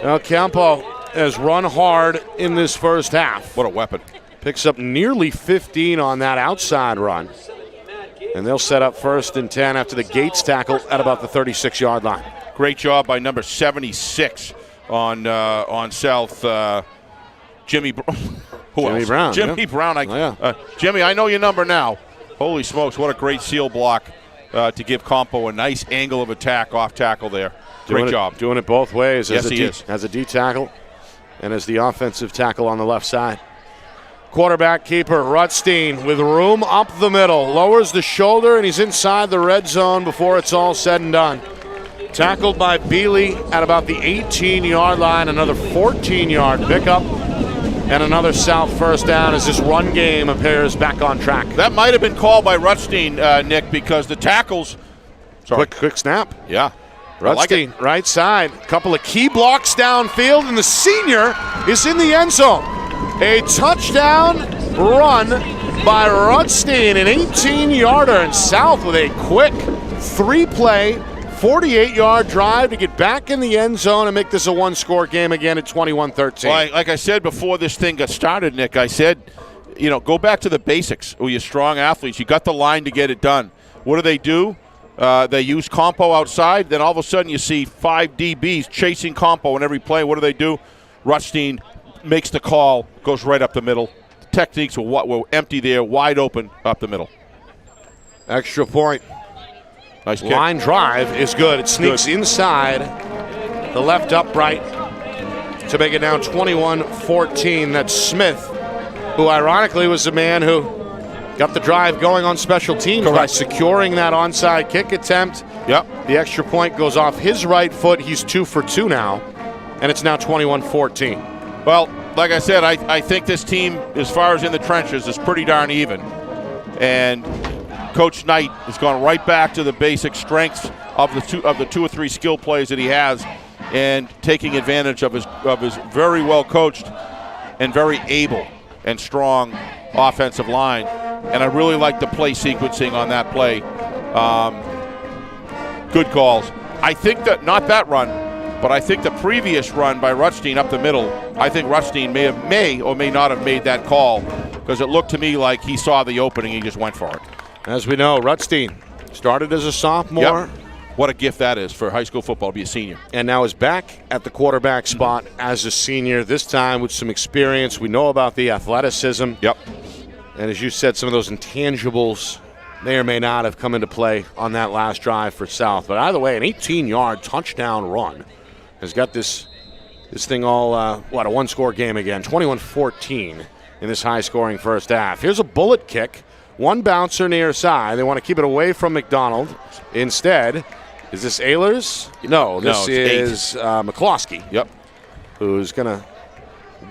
Now Campo has run hard in this first half. What a weapon. Picks up nearly 15 on that outside run. And they'll set up 1st and 10 after the Gates tackle at about the 36-yard line. Great job by number 76 on South, Jimmy Brown. Jimmy Brown. Jimmy, I know your number now. Holy smokes, what a great seal block to give Campo a nice angle of attack off tackle there. Great job. Doing it both ways. Yes, he is. As a D tackle and as the offensive tackle on the left side. Quarterback keeper Rutstein with room up the middle. Lowers the shoulder, and he's inside the red zone before it's all said and done. Tackled by Bealey at about the 18-yard line. Another 14-yard pickup. And another South 1st down as this run game appears back on track. That might have been called by Rutstein, Nick, because the tackles. Quick snap. Yeah. Rutstein, right side. Couple of key blocks downfield, and the senior is in the end zone. A touchdown run by Rutstein, an 18-yarder, and South with a quick 3-play, 48-yard drive to get back in the end zone and make this a 1-score game again at 21-13. Well, like I said before this thing got started, Nick, I said, go back to the basics. Oh, you're strong athletes. You got the line to get it done. What do? They use Campo outside. Then all of a sudden you see 5 DBs chasing Campo in every play. What do? Rutstein makes the call, goes right up the middle. The techniques were empty there, wide open up the middle. Extra point. Nice kick. Line drive is good. It sneaks inside the left upright to make it now 21-14. That's Smith, who ironically was the man who got the drive going on special teams by securing that onside kick attempt. Yep. The extra point goes off his right foot. He's 2 for 2 now, and it's now 21-14. Well, like I said, I think this team, as far as in the trenches, is pretty darn even. And Coach Knight has gone right back to the basic strengths of the 2 or 3 skill plays that he has, and taking advantage of his very well coached and very able and strong offensive line. And I really like the play sequencing on that play. Good calls. I think that not that run, but I think the previous run by Rutstein up the middle, I think Rutstein may or may not have made that call, because it looked to me like he saw the opening and he just went for it. As we know, Rutstein started as a sophomore. Yep. What a gift that is for high school football to be a senior. And now is back at the quarterback spot as a senior, this time with some experience. We know about the athleticism. Yep. And as you said, some of those intangibles may or may not have come into play on that last drive for South. But either way, an 18-yard touchdown run has got this thing all, a 1-score game again. 21-14 in this high-scoring first half. Here's a bullet kick. One bouncer near side. They want to keep it away from McDonald. Instead, is this Ehlers? No, this is McCloskey. Yep. Who's going to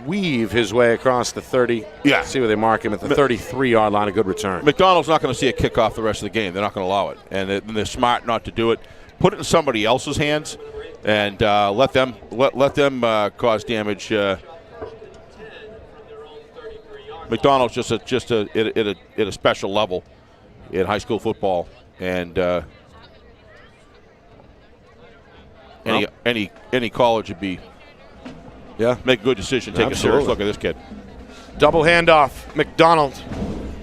weave his way across the 30. Yeah. See where they mark him at the 33-yard line. A good return. McDonald's not going to see a kickoff the rest of the game. They're not going to allow it. And they're smart not to do it. Put it in somebody else's hands and let them cause damage. McDonald's just at a special level in high school football, and any college would be make a good decision, take a serious look at this kid. Double handoff. McDonald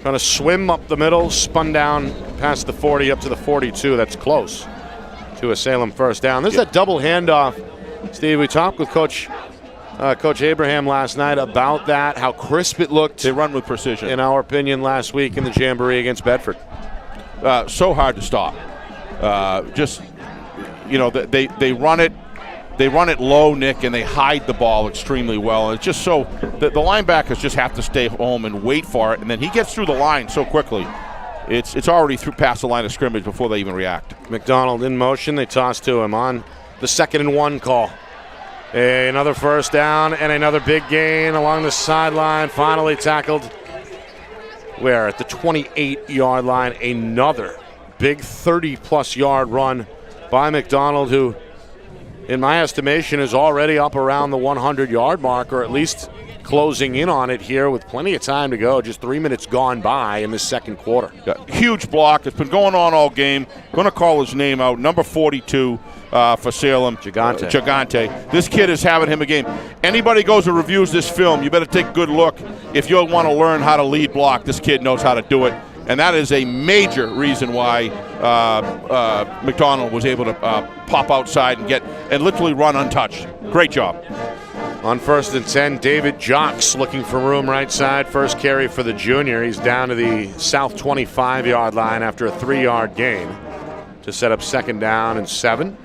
trying to swim up the middle, spun down past the 40 up to the 42. That's close to a Salem first down. There's that double handoff. Steve, we talked with Coach Abraham last night about that, how crisp it looked. They run with precision. In our opinion, last week in the Jamboree against Bedford. So hard to stop. They run it. They run it low, Nick, and they hide the ball extremely well. It's just so the linebackers just have to stay home and wait for it, and then he gets through the line so quickly. It's already through past the line of scrimmage before they even react. McDonald in motion. They toss to him on the 2nd and 1 call. Another first down and another big gain along the sideline. Finally tackled where at the 28-yard line. Another big 30-plus yard run by McDonald, who in my estimation is already up around the 100-yard mark, or at least closing in on it here with plenty of time to go. Just 3 minutes gone by in this second quarter. Huge block. It's been going on all game. Going to call his name out. Number 42 for Salem. Gigante. This kid is having him a game. Anybody goes and reviews this film, you better take a good look. If you want to learn how to lead block, this kid knows how to do it. And that is a major reason why McDonald was able to pop outside and literally run untouched. Great job. On 1st and 10, David Jocks looking for room right side. First carry for the junior. He's down to the south 25-yard line after a 3-yard gain to set up 2nd down and 7.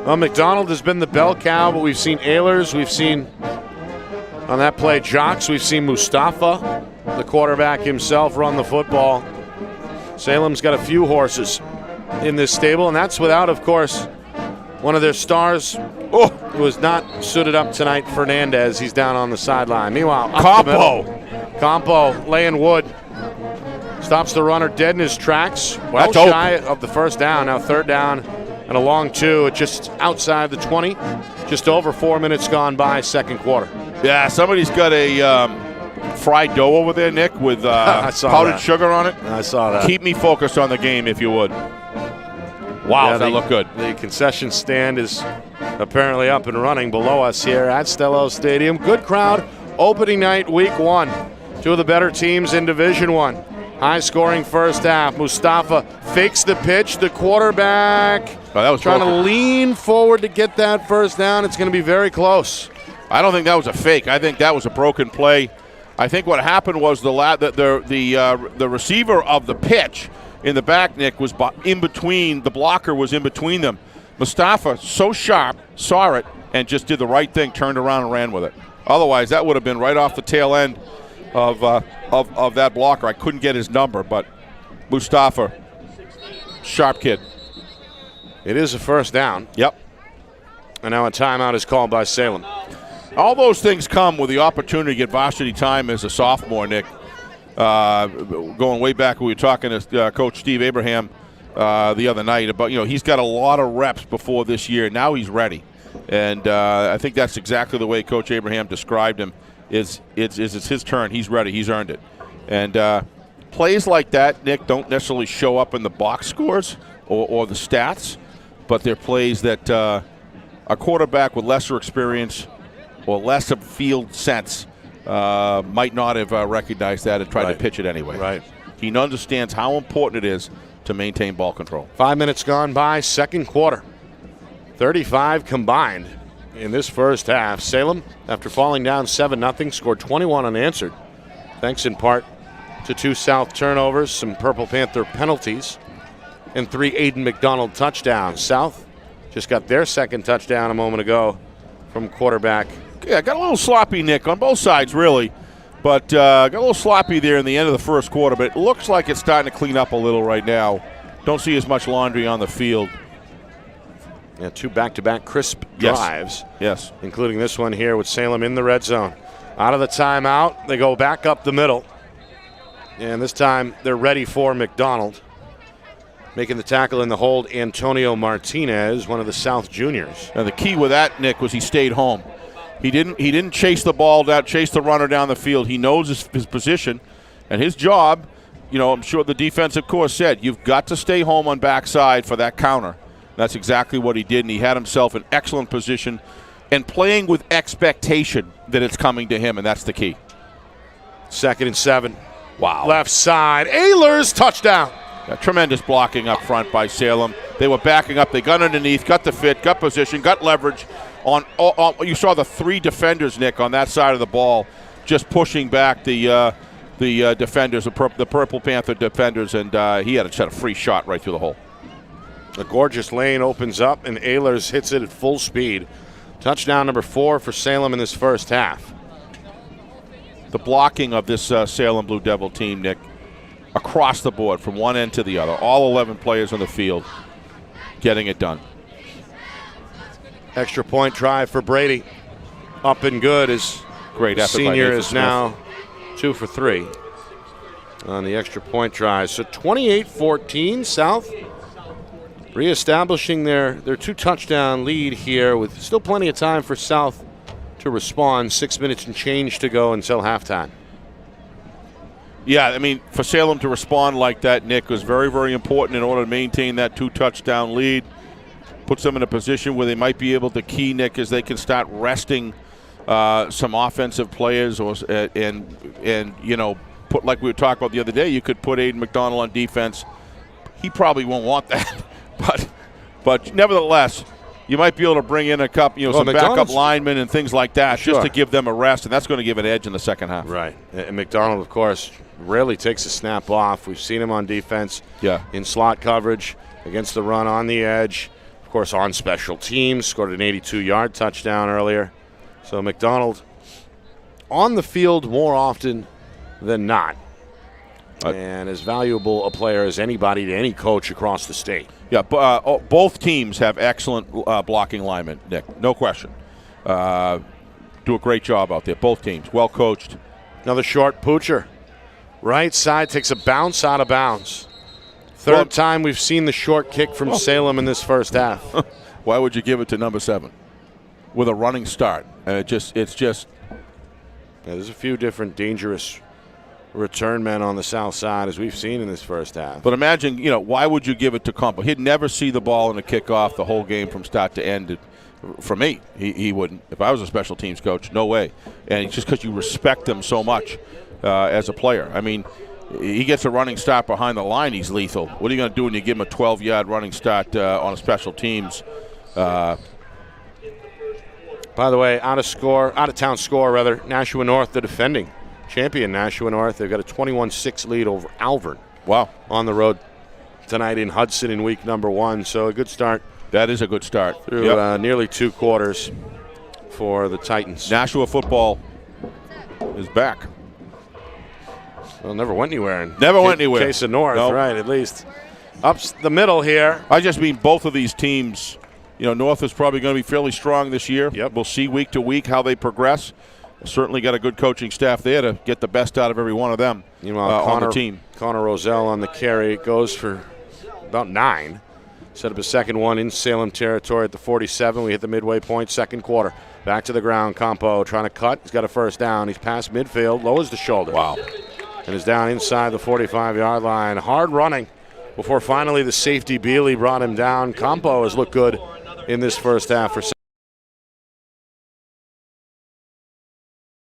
Well, McDonald has been the bell cow, but we've seen Ehlers. We've seen on that play Jocks. We've seen Mustafa, the quarterback himself, run the football. Salem's got a few horses in this stable, and that's without, of course, one of their stars who was not suited up tonight, Fernandez. He's down on the sideline. Meanwhile, Campo laying wood. Stops the runner dead in his tracks. Well shy of the first down. Now 3rd down and a long 2. Just outside the 20. Just over 4 minutes gone by, second quarter. Yeah, somebody's got a fried dough over there, Nick, with powdered sugar on it. I saw that. Keep me focused on the game, if you would. Wow, that looked good. The concession stand is apparently up and running below us here at Stello Stadium. Good crowd. Opening night, week 1. Two of the better teams in Division 1. High-scoring first half. Mustafa fakes the pitch. The quarterback trying to lean forward to get that first down. It's going to be very close. I don't think that was a fake. I think that was a broken play. I think what happened was the receiver of the pitch in the back, Nick, was in between. The blocker was in between them. Mustafa, so sharp, saw it and just did the right thing, turned around and ran with it. Otherwise, that would have been right off the tail end of that blocker. I couldn't get his number, but Mustafa, sharp kid. It is a first down. Yep. And now a timeout is called by Salem. All those things come with the opportunity to get varsity time as a sophomore, Nick. Going way back, we were talking to Coach Steve Abraham the other night about, he's got a lot of reps before this year. Now he's ready. And I think that's exactly the way Coach Abraham described him. It's his turn. He's ready. He's earned it. And plays like that, Nick, don't necessarily show up in the box scores or the stats, but they're plays that a quarterback with lesser experience or less of field sense might not have recognized that and tried to pitch it anyway. Right. He understands how important it is to maintain ball control. 5 minutes gone by, second quarter. 35 combined in this first half. Salem, after falling down 7-0, scored 21 unanswered, thanks in part to 2 South turnovers, some Purple Panther penalties, and 3 Aiden McDonald touchdowns. South just got their second touchdown a moment ago from quarterback. Yeah, got a little sloppy, Nick, on both sides, really. But got a little sloppy there in the end of the first quarter. But it looks like it's starting to clean up a little right now. Don't see as much laundry on the field. Yeah, 2 back-to-back crisp drives. Yes. Including this one here with Salem in the red zone. Out of the timeout, they go back up the middle. And this time they're ready for McDonald. Making the tackle in the hold, Antonio Martinez, one of the South juniors. And the key with that, Nick, was he stayed home. He didn't chase the ball down, chase the runner down the field. He knows his position and his job. I'm sure the defensive course said, you've got to stay home on backside for that counter. That's exactly what he did, and he had himself in excellent position and playing with expectation that it's coming to him, and that's the key. 2nd and 7. Wow. Left side. Ehlers, touchdown. Tremendous blocking up front by Salem. They were backing up. They got underneath, got the fit, got position, got leverage. You saw the 3 defenders, Nick, on that side of the ball, just pushing back the defenders, the Purple Panther defenders, and he had a free shot right through the hole. A gorgeous lane opens up, and Ehlers hits it at full speed. Touchdown number 4 for Salem in this first half. The blocking of this Salem Blue Devil team, Nick, across the board from one end to the other. All 11 players on the field getting it done. Extra point try for Brady. Up and good as great effort senior by Nathan is Smith. now 2 for 3 on the extra point try. So 28-14, South reestablishing their 2-touchdown lead here with still plenty of time for South to respond. 6 minutes and change to go until halftime. Yeah, I mean, for Salem to respond like that, Nick, was very, very important in order to maintain that 2-touchdown lead. Puts them in a position where they might be able to key, Nick, as they can start resting some offensive players, and you know, put, like we were talking about the other day, you could put Aiden McDonald on defense. He probably won't want that, but nevertheless, you might be able to bring in a couple, some backup linemen and things like that, just to give them a rest, and that's going to give an edge in the second half. Right, and McDonald, of course, rarely takes a snap off. We've seen him on defense, in slot coverage, against the run on the edge. Of course, on special teams, scored an 82-yard touchdown earlier. So McDonald on the field more often than not, and as valuable a player as anybody to any coach across the state. Yeah, both teams have excellent blocking linemen, Nick, no question. Do a great job out there, both teams, well coached. Another short poocher. Right side takes a bounce out of bounds. Third time we've seen the short kick from Salem in this first half. Why would you give it to number 7 with a running start? It's just. There's a few different dangerous return men on the south side as we've seen in this first half. But imagine, why would you give it to Campo? He'd never see the ball in a kickoff the whole game from start to end. For me, he wouldn't. If I was a special teams coach, no way. And it's just because you respect him so much as a player. I mean, he gets a running start behind the line, he's lethal. What are you going to do when you give him a 12-yard running start on a special teams? By the way, out of town score, Nashua North, the defending champion Nashua North. They've got a 21-6 lead over Alvern. Wow. On the road tonight in Hudson in week number 1. So a good start. That is a good start. Through nearly 2 quarters for the Titans. Nashua football is back. Well, never went anywhere. Never went anywhere. Case of North, right, at least. Up the middle here. I just mean both of these teams, North is probably going to be fairly strong this year. Yep. We'll see week to week how they progress. Certainly got a good coaching staff there to get the best out of every one of them on the team. Connor Roselle on the carry goes for about 9. Set up a second one in Salem territory at the 47. We hit the midway point, second quarter. Back to the ground, Campo trying to cut. He's got a first down. He's past midfield, lowers the shoulder. Wow. And is down inside the 45-yard line. Hard running before finally the safety, Bealey, brought him down. Campo has looked good in this first half for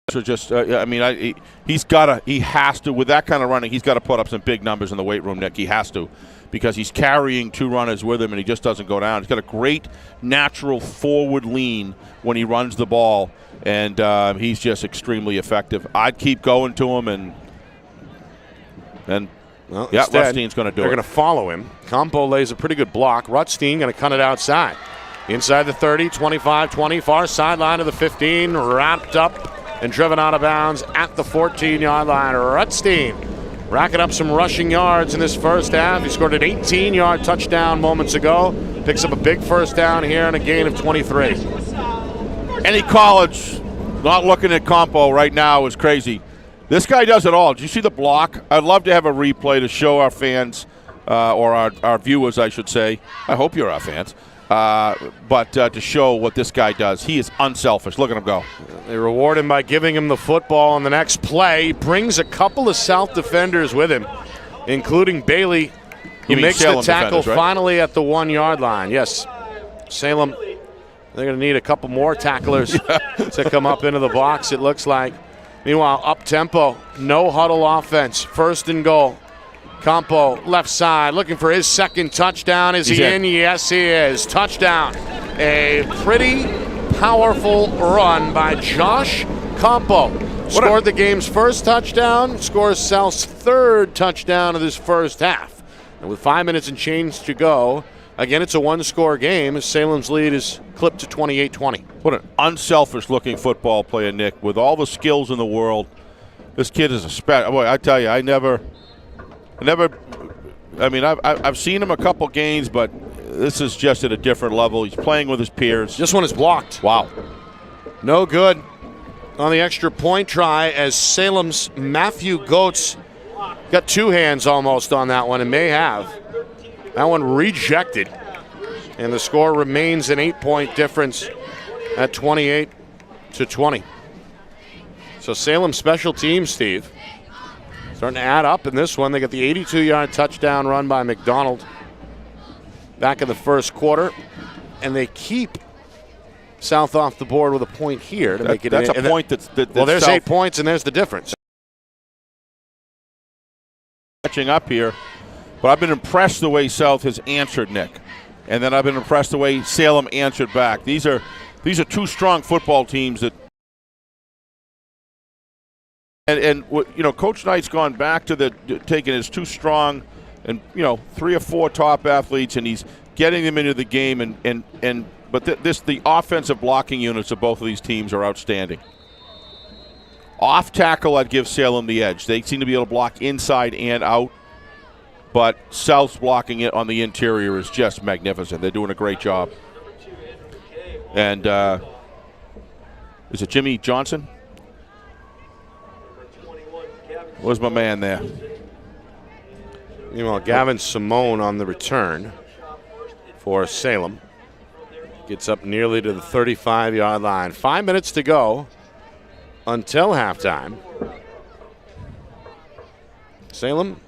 So just, he has to, with that kind of running, he's got to put up some big numbers in the weight room, Nick. He has to, because he's carrying 2 runners with him and he just doesn't go down. He's got a great natural forward lean when he runs the ball, and he's just extremely effective. I'd keep going to him, and Rutstein's going to do it. They're going to follow him. Campo lays a pretty good block. Rutstein going to cut it outside. Inside the 30, 25, 20, far sideline of the 15, wrapped up and driven out of bounds at the 14-yard line. Rutstein racking up some rushing yards in this first half. He scored an 18-yard touchdown moments ago. Picks up a big first down here and a gain of 23. Any college not looking at Campo right now is crazy. This guy does it all. Did you see the block? I'd love to have a replay to show our fans, or our viewers, I should say. I hope you're our fans. But to show what this guy does. He is unselfish. Look at him go. They reward him by giving him the football on the next play. He brings a couple of South defenders with him, including Bailey, who makes the Salem tackle defenders, right? finally at the 1 yard line. Yes, Salem, they're going to need a couple more tacklers to come up into the box, it looks like. Meanwhile, up-tempo, no huddle offense, 1st and goal. Campo, left side, looking for his 2nd touchdown. Is he in? Yes, he is. Touchdown. A pretty powerful run by Josh Campo. Scored the game's 1st touchdown, scores South's 3rd touchdown of this first half. And with 5 minutes and change to go, again, it's a 1-score game as Salem's lead is clipped to 28-20. What an unselfish-looking football player, Nick, with all the skills in the world. This kid is a special. Boy, I tell you, I've seen him a couple games, but this is just at a different level. He's playing with his peers. This one is blocked. Wow. No good on the extra point try as Salem's Matthew Goetz got 2 hands almost on that one and may have. That one rejected. And the score remains an 8-point difference at 28-20. So Salem special teams, Steve, starting to add up in this one. They got the 82-yard touchdown run by McDonald back in the first quarter. And they keep South off the board with a point here to make it. That's a point that's well, there's South 8 points, and there's the difference. Catching up here. But I've been impressed the way South has answered, Nick. And then I've been impressed the way Salem answered back. These are 2 strong football teams that. And Coach Knight's gone back to taking his 2 strong and 3 or 4 top athletes, and he's getting them into the game. But the offensive blocking units of both of these teams are outstanding. Off tackle, I'd give Salem the edge. They seem to be able to block inside and out. But South's blocking it on the interior is just magnificent. They're doing a great job. And is it Jimmy Johnson? Where's my man there? Meanwhile, Gavin Simone on the return for Salem. Gets up nearly to the 35-yard line. 5 minutes to go until halftime. Salem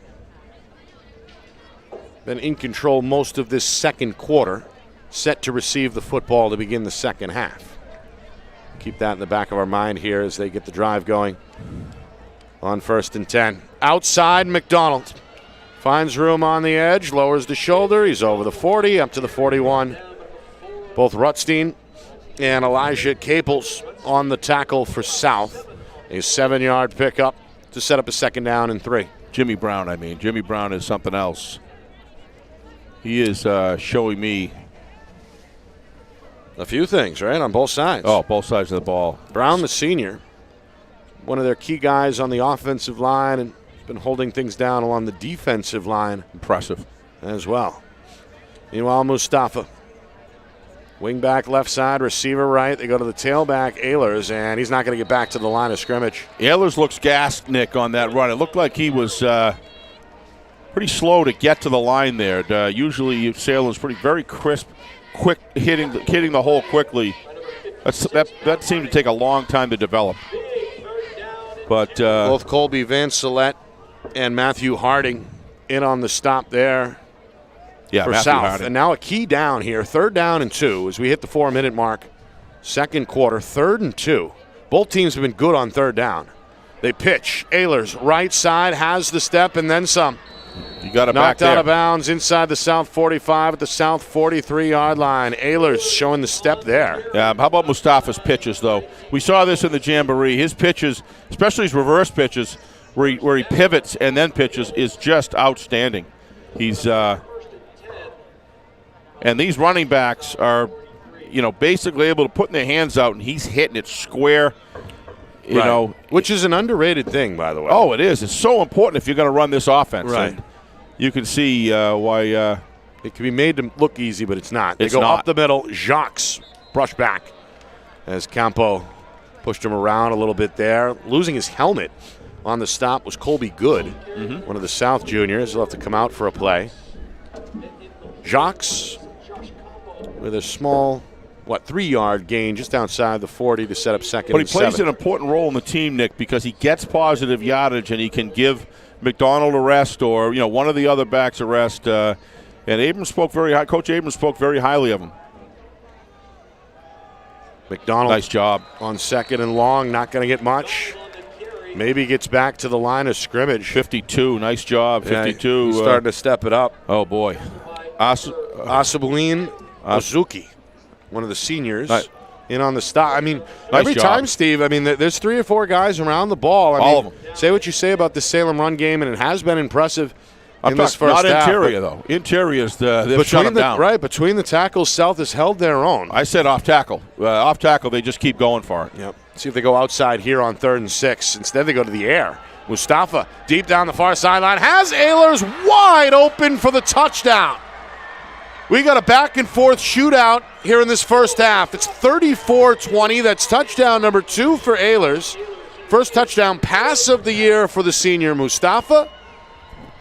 been in control most of this second quarter, set to receive the football to begin the second half. Keep that in the back of our mind here as they get the drive going on 1st and 10. Outside, McDonald finds room on the edge, lowers the shoulder. He's over the 40, up to the 41. Both Rutstein and Elijah Caples on the tackle for South. A 7-yard pickup to set up a 2nd down and 3. Jimmy Brown is something else. He is showing me a few things, right, on both sides. Oh, both sides of the ball. Brown, the senior, one of their key guys on the offensive line, and been holding things down along the defensive line. Impressive. As well. Meanwhile, Mustafa, wing back left side, receiver right. They go to the tailback, Ehlers, and he's not going to get back to the line of scrimmage. Ehlers looks gassed, Nick, on that run. It looked like he was pretty slow to get to the line there. Usually Salem's very crisp, quick, hitting the hole quickly. That seemed to take a long time to develop. But both Colby Van Salette and Matthew Harding in on the stop there for Matthew South. Harding. And now a key down here, 3rd down and 2 as we hit the 4-minute mark. Second quarter, 3rd and 2. Both teams have been good on 3rd down. They pitch. Ehlers, right side, has the step and then some. You got it knocked back out there. of bounds inside the South 45 at the South 43-yard line. Ehlers showing the step there. Yeah, how about Mustafa's pitches, though? We saw this in the Jamboree. His pitches, especially his reverse pitches, where he pivots and then pitches, is just outstanding. He's and these running backs are, basically able to put their hands out, and he's hitting it square. You know, which is an underrated thing, by the way. Oh, it is. It's so important if you're going to run this offense. Right. And you can see why. It can be made to look easy, but it's not. They It's go not. up the middle. Jacques brush back as Campo pushed him around a little bit there. Losing his helmet on the stop was Colby Good, one of the South juniors. He'll have to come out for a play. Jacques with a small 3-yard gain just outside the 40 to set up 2nd But he and plays 7. an important role in the team, Nick, because he gets positive yardage and he can give McDonald arrest or one of the other backs arrest. And Abrams spoke Coach Abrams spoke very highly of him. McDonald, nice job on 2nd and long. Not going to get much. Maybe gets back to the line of scrimmage. 52, nice job. 52. He's starting to step it up. Oh boy, Asabulin Ozuki, one of the seniors. In on the stop. I mean, nice every job. time, Steve, there's 3 or 4 guys around the ball. All of them. Say what you say about the Salem run game, and it has been impressive in this first not half. Not interior, though. Interior is they've shut them down. Right, between the tackles, South has held their own. I said off tackle. Off tackle, they just keep going for it. Yep. See if they go outside here on 3rd and 6. Instead, they go to the air. Mustafa, deep down the far sideline, has Ehlers wide open for the touchdown. We got a back-and-forth shootout here in this first half. It's 34-20. That's touchdown number 2 for Ehlers. First touchdown pass of the year for the senior Mustafa.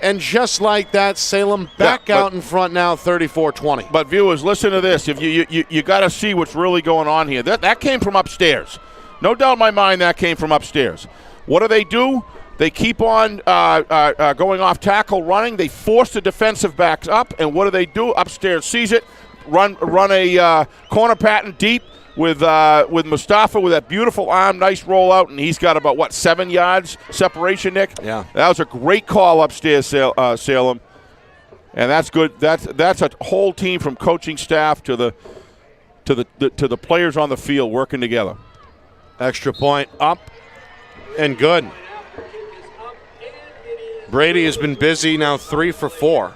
And just like that, Salem back out in front now, 34-20. But viewers, listen to this. If you got to see what's really going on here. That came from upstairs. No doubt in my mind that came from upstairs. What do? They keep on going off tackle, running. They force the defensive backs up, and what do? Upstairs sees it, run a corner pattern deep with Mustafa with that beautiful arm, nice rollout, and he's got about 7 yards separation, Nick. Yeah, that was a great call upstairs, Salem, and that's good. That's a whole team from coaching staff to the players on the field working together. Extra point up and good. Brady has been busy now, 3 for 4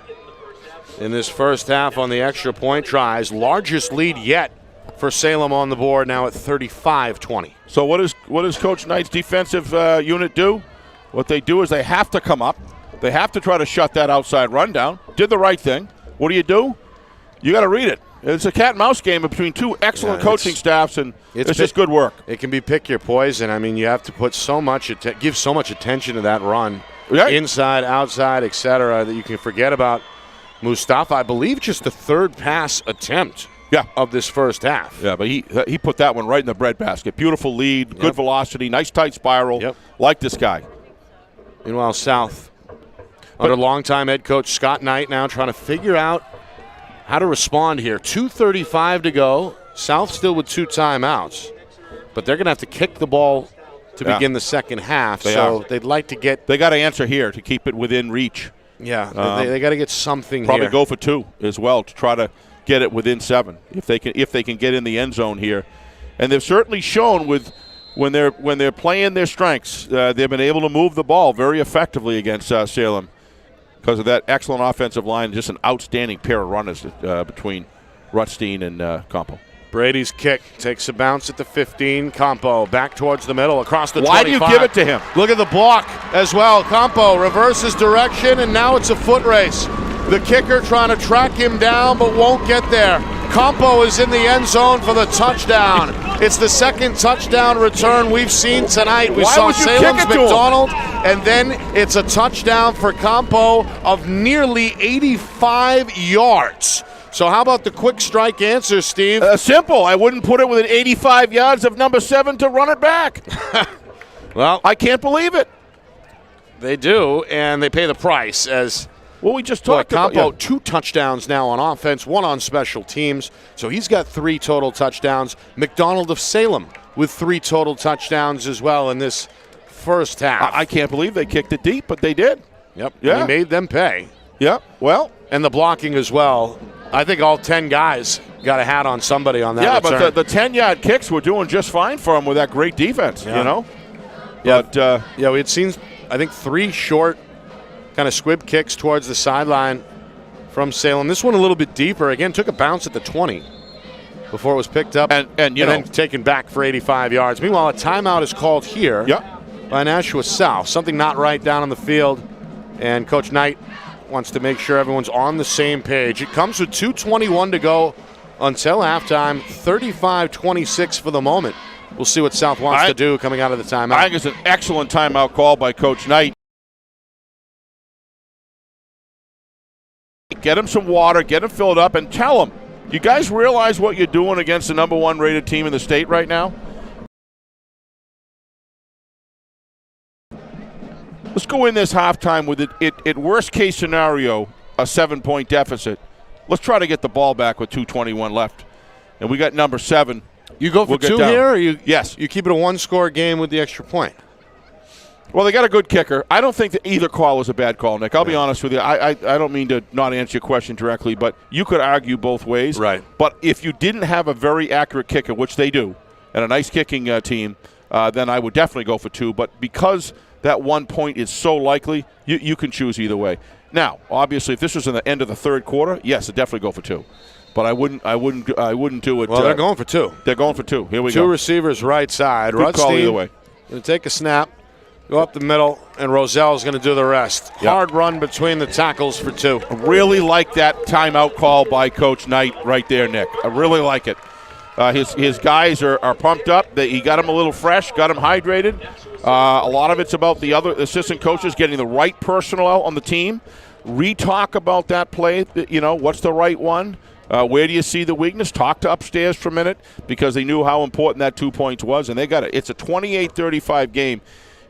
in this first half on the extra point tries. Largest lead yet for Salem on the board now at 35-20. So what does Coach Knight's defensive unit do? What they do is they have to come up. They have to try to shut that outside run down. Did the right thing. What do? You got to read it. It's a cat and mouse game between 2 excellent coaching staffs, and it's just good work. It can be pick your poison. You have to put give so much attention to that run. Right. Inside, outside, etc., that you can forget about Mustafa. I believe just the 3rd pass attempt of this first half. Yeah, but he put that one right in the breadbasket. Beautiful lead, good velocity, nice tight spiral. Yep. Like this guy. Meanwhile, South, under longtime head coach Scott Knight now trying to figure out how to respond here. 2:35 to go. South still with 2 timeouts, but they're going to have to kick the ball to begin the second half. They'd like to get. They got to answer here to keep it within reach. Yeah, they got to get something. Probably go for 2 as well to try to get it within 7 if they can get in the end zone here. And they've certainly shown when they're playing their strengths, they've been able to move the ball very effectively against Salem because of that excellent offensive line. Just an outstanding pair of runners between Rutstein and Campo. Brady's kick takes a bounce at the 15. Campo back towards the middle, across the 25. Why do you give it to him? Look at the block as well. Campo reverses direction, and now it's a foot race. The kicker trying to track him down, but won't get there. Campo is in the end zone for the touchdown. It's the 2nd touchdown return we've seen tonight. We saw Salem's McDonald, and then it's a touchdown for Campo of nearly 85 yards. So how about the quick strike answer, Steve? Simple. I wouldn't put it within 85 yards of number 7 to run it back. Well, I can't believe it. They do, and they pay the price as we just talked about. Campo, 2 touchdowns now on offense, 1 on special teams. So he's got 3 total touchdowns. McDonald of Salem with 3 total touchdowns as well in this first half. I can't believe they kicked it deep, but they did. Yep. Yeah. He made them pay. Yep. Well. And the blocking as well. I think all 10 guys got a hat on somebody on that return. But the 10-yard kicks were doing just fine for him with that great defense, Yeah, But, we had seen, I think, 3 short kind of squib kicks towards the sideline from Salem. This one a little bit deeper. Again, took a bounce at the 20 before it was picked up and then taken back for 85 yards. Meanwhile, a timeout is called here by Nashua South. Something not right down on the field, and Coach Knight wants to make sure everyone's on the same page. It comes with 2:21 to go until halftime, 35-26 for the moment. We'll see what South wants to do coming out of the timeout. I think it's an excellent timeout call by Coach Knight. Get him some water, get him filled up, and tell him, you guys realize what you're doing against the number 1 rated team in the state right now? Let's go in this halftime with it worst case scenario, a 7-point deficit. Let's try to get the ball back with 2:21 left. And we got number 7. You go for We'll get 2 down. here, or you keep it a 1-score game with the extra point? Well, they got a good kicker. I don't think that either call was a bad call, Nick. I'll be honest with you. I don't mean to not answer your question directly, but you could argue both ways. Right. But if you didn't have a very accurate kicker, which they do, and a nice kicking team, then I would definitely go for 2. But because that 1 point is so likely, you can choose either way. Now, obviously, if this was in the end of the third quarter, yes, I'd definitely go for 2. But I wouldn't do it. Well, they're going for 2. They're going for 2. Here we go. 2 receivers right side. Good call either Rutstein way. going to take a snap, go up the middle, and Rozell's going to do the rest. Yep. Hard run between the tackles for 2. I really like that timeout call by Coach Knight right there, Nick. I really like it. His guys are pumped up. He got them a little fresh, got them hydrated. A lot of it's about the other assistant coaches getting the right personnel on the team. Re-talk about that play. What's the right one? Where do you see the weakness? Talk to upstairs for a minute because they knew how important that 2 points was, and they got it. It's a 28-35 game.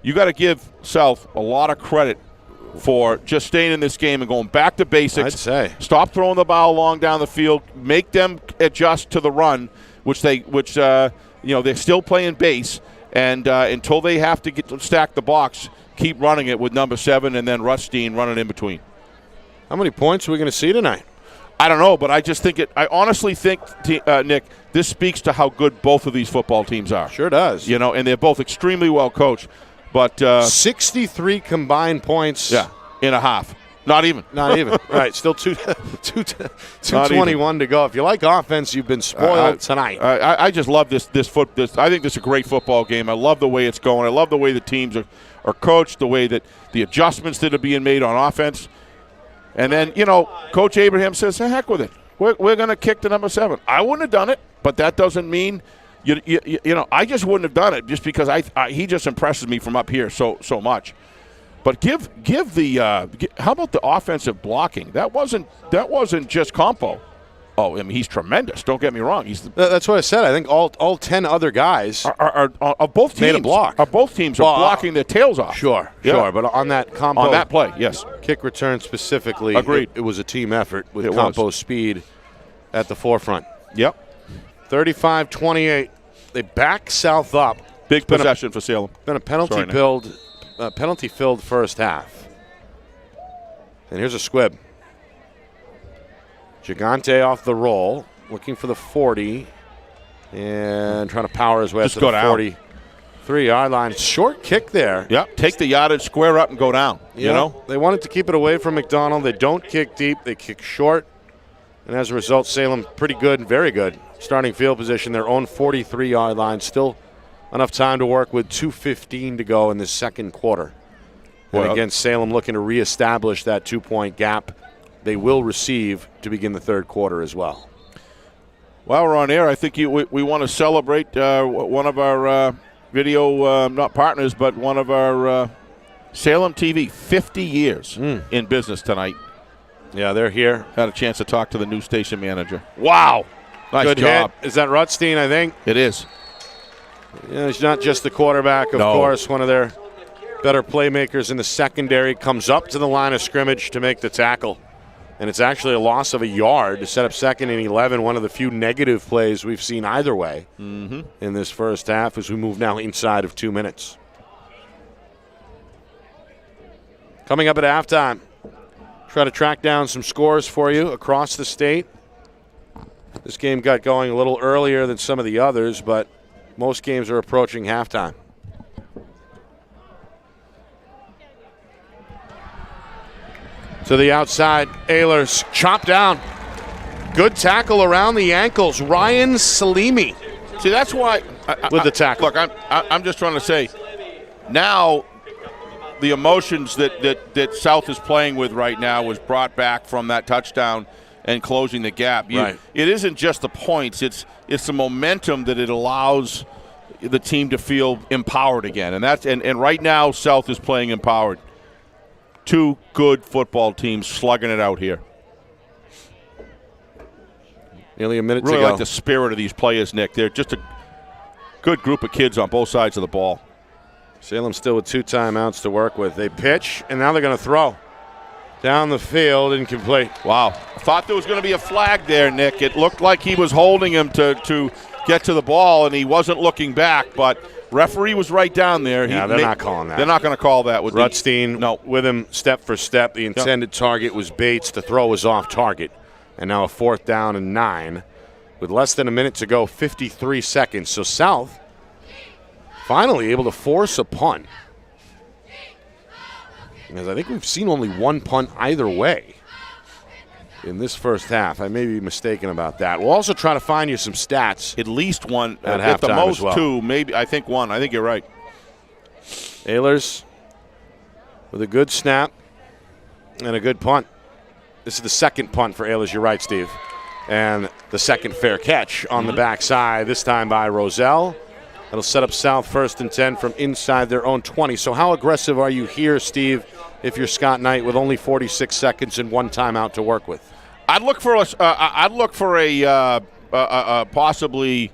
You got to give South a lot of credit for just staying in this game and going back to basics. I'd say. Stop throwing the ball long down the field. Make them adjust to the run, which they're still playing base, and until they have to stack the box, keep running it with number 7 and then Rutstein running in between. How many points are we going to see tonight? I don't know, but I just think I honestly think, Nick, this speaks to how good both of these football teams are. Sure does. And they're both extremely well coached. But 63 combined points. Yeah, in a half. Not even. Not even. Right, still 2:21 to go. If you like offense, you've been spoiled tonight. I just love this. I think this is a great football game. I love the way it's going. I love the way the teams are coached, the way that the adjustments that are being made on offense. And then, Coach Abraham says, heck with it. We're going to kick to number 7. I wouldn't have done it, but that doesn't mean, I just wouldn't have done it just because he just impresses me from up here so much. But give how about the offensive blocking? That wasn't just Compo. Oh, I mean, he's tremendous. Don't get me wrong. That's what I said. I think all 10 other guys are both teams made a block. Both teams are blocking their tails off. Sure. But on that Compo, on that play, yes, kick return specifically, agreed. It was a team effort with Compo's speed at the forefront. Yep. 35-28. They back South up. Big possession for Salem. Been a penalty-filled first half. And here's a squib. Gigante off the roll, looking for the 40, and trying to power his way up to the 43-yard line. Short kick there. Yep, take the yardage, square up, and go down. They wanted to keep it away from McDonald. They don't kick deep. They kick short. And as a result, Salem pretty good, very good. Starting field position, their own 43-yard line. Still enough time to work with 2:15 to go in the second quarter. And again, Salem looking to reestablish that 2-point gap. They will receive to begin the third quarter as well. While we're on air, I think we want to celebrate one of our video, not partners, but one of our Salem TV, 50 years in business tonight. Yeah, they're here. Had a chance to talk to the new station manager. Wow. Nice Good job. Hit. Is that Rutstein, I think? It is. Yeah, he's not just the quarterback, of course. One of their better playmakers in the secondary comes up to the line of scrimmage to make the tackle. And it's actually a loss of a yard to set up 2nd and 11, one of the few negative plays we've seen either way in this first half as we move now inside of 2 minutes. Coming up at halftime, try to track down some scores for you across the state. This game got going a little earlier than some of the others, but most games are approaching halftime. To the outside, Ehlers chopped down. Good tackle around the ankles. Ryan Salemi. See, that's why with the tackle. Look, I'm just trying to say, now the emotions that South is playing with right now was brought back from that touchdown and closing the gap. Right. It isn't just the points; it's the momentum that it allows the team to feel empowered again, and right now South is playing empowered. 2 good football teams slugging it out here. Nearly a minute to go. Really like the spirit of these players, Nick. They're just a good group of kids on both sides of the ball. Salem still with 2 timeouts to work with. They pitch, and now they're going to throw. Down the field, incomplete. Wow. I thought there was going to be a flag there, Nick. It looked like he was holding him to get to the ball, and he wasn't looking back, but referee was right down there. Yeah, they're not calling that. They're not going to call that. Rutstein with him step for step. The intended target was Bates. The throw was off target. And now a 4th down and 9. With less than a minute to go, 53 seconds. So South finally able to force a punt. Because I think we've seen only one punt either way in this first half. I may be mistaken about that. We'll also try to find you some stats. At least one. At the most as well. 2, maybe. I think 1. I think you're right. Ehlers with a good snap and a good punt. This is the second punt for Ehlers. You're right, Steve. And the second fair catch on the backside, this time by Roselle. That'll set up South 1st and 10 from inside their own 20. So how aggressive are you here, Steve, if you're Scott Knight with only 46 seconds and 1 timeout to work with? I'd look for a possibly.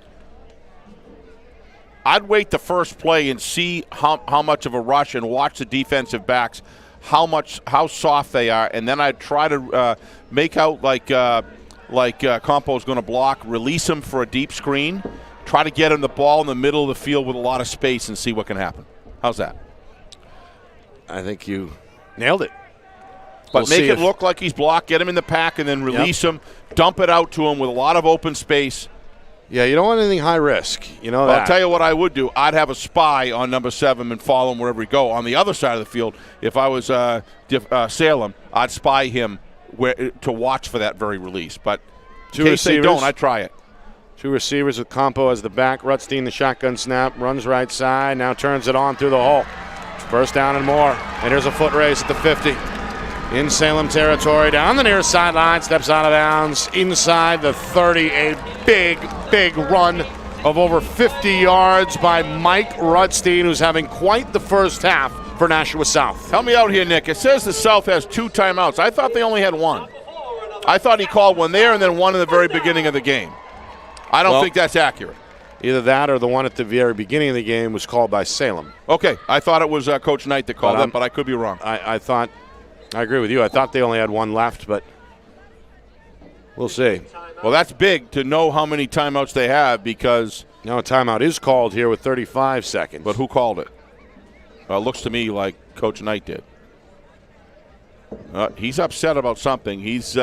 I'd wait the first play and see how much of a rush and watch the defensive backs, how soft they are, and then I'd try to make out like Campo's going to block, release him for a deep screen. Try to get him the ball in the middle of the field with a lot of space and see what can happen. How's that? I think you nailed it. But make it look like he's blocked, get him in the pack, and then release him, dump it out to him with a lot of open space. Yeah, you don't want anything high risk. You know that. I'll tell you what I would do. I'd have a spy on number 7 and follow him wherever he go. On the other side of the field, if I was Salem, I'd spy him to watch for that very release. But in case they don't, I'd try it. 2 receivers with Campo as the back. Rutstein, the shotgun snap, runs right side, now turns it on through the hole. 1st down and more. And here's a foot race at the 50. In Salem territory, down the near sideline, steps out of bounds. Inside the 30, a big run of over 50 yards by Mike Rutstein, who's having quite the first half for Nashua South. Help me out here, Nick. It says the South has 2 timeouts. I thought they only had 1. I thought he called one there and then one in the very beginning of the game. I don't think that's accurate. Either that or the one at the very beginning of the game was called by Salem. Okay, I thought it was Coach Knight that called that, but I could be wrong. I agree with you. I thought they only had 1 left, but we'll see. Well, that's big to know how many timeouts they have because – now a timeout is called here with 35 seconds. But who called it? Looks to me like Coach Knight did. He's upset about something. He's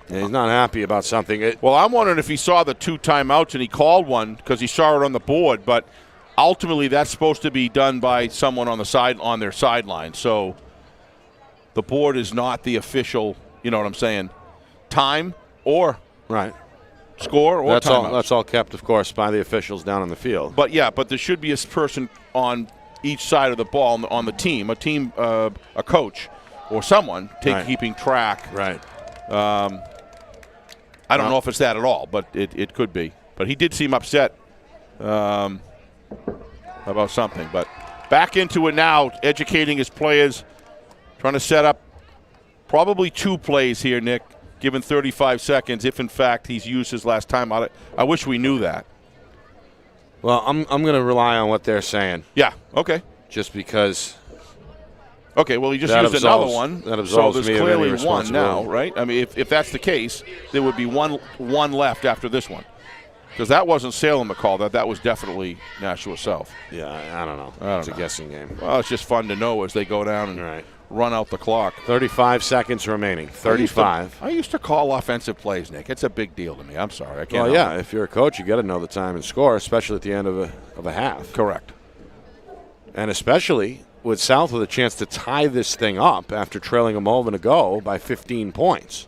he's not happy about something. Well, I'm wondering if he saw the 2 timeouts and he called one because he saw it on the board, but ultimately that's supposed to be done by someone on their sideline. So the board is not the official, you know what I'm saying, time or score or timeouts. That's all kept, of course, by the officials down on the field. But there should be a person on each side of the ball on the team, a coach or someone keeping track. Right. I don't know if it's that at all, but it could be. But he did seem upset about something. But back into it now, educating his players, trying to set up probably 2 plays here, Nick, given 35 seconds, if in fact he's used his last time out. I wish we knew that. Well, I'm going to rely on what they're saying. Yeah, okay. Just because. Okay, well, he just used another one. That absolves so there's clearly 1 now, right? I mean, if that's the case, there would be one left after this one. Because that wasn't Salem that called that. That was definitely Nashua South. Yeah, I don't know. It's a guessing game. Well, it's just fun to know as they go down and run out the clock. 35 seconds remaining. 35. I used to call offensive plays, Nick. It's a big deal to me. I'm sorry. I can't. Well, yeah, if you're a coach, you got to know the time and score, especially at the end of a half. Correct. And especially with South with a chance to tie this thing up after trailing a moment ago by 15 points.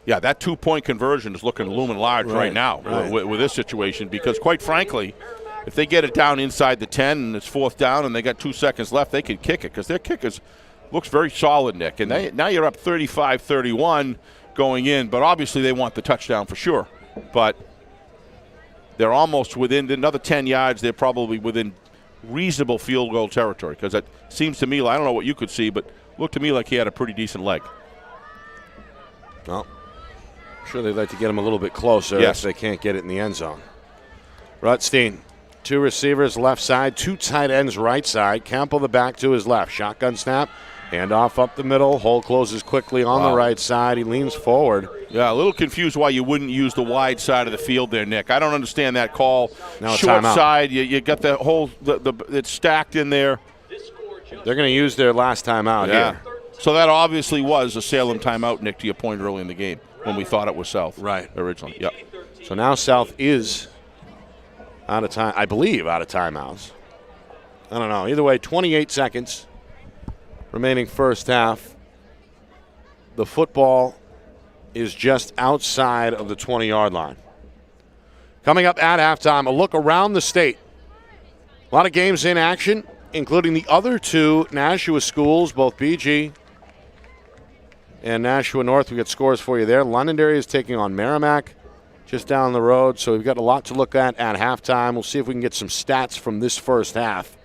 Yeah, that 2-point conversion is looking looming large right now with this situation because, quite frankly, if they get it down inside the 10 and it's 4th down and they got 2 seconds left, they could kick it because their kick looks very solid, Nick. And now you're up 35-31 going in, but obviously they want the touchdown for sure. But they're almost within another 10 yards. They're probably within reasonable field goal territory because it seems to me, I don't know what you could see, but looked to me like he had a pretty decent leg. Well, I'm sure they'd like to get him a little bit closer if they can't get it in the end zone. Rutstein 2 receivers left side, 2 tight ends right side. Campbell the back to his left. Shotgun snap, handoff up the middle. Hole closes quickly on the right side. He leans forward. Yeah, a little confused why you wouldn't use the wide side of the field there, Nick. I don't understand that call. Now short side, you got the whole it's stacked in there. They're going to use their last timeout here. So that obviously was a Salem timeout, Nick, to your point early in the game when we thought it was South. Right. Originally, yep. So now South is out of time, I believe, out of timeouts. I don't know. Either way, 28 seconds remaining first half. The football is just outside of the 20-yard line. Coming up at halftime, a look around the state. A lot of games in action, including the other 2 Nashua schools, both BG and Nashua North. We got scores for you there. Londonderry is taking on Merrimack just down the road, so we've got a lot to look at halftime. We'll see if we can get some stats from this first half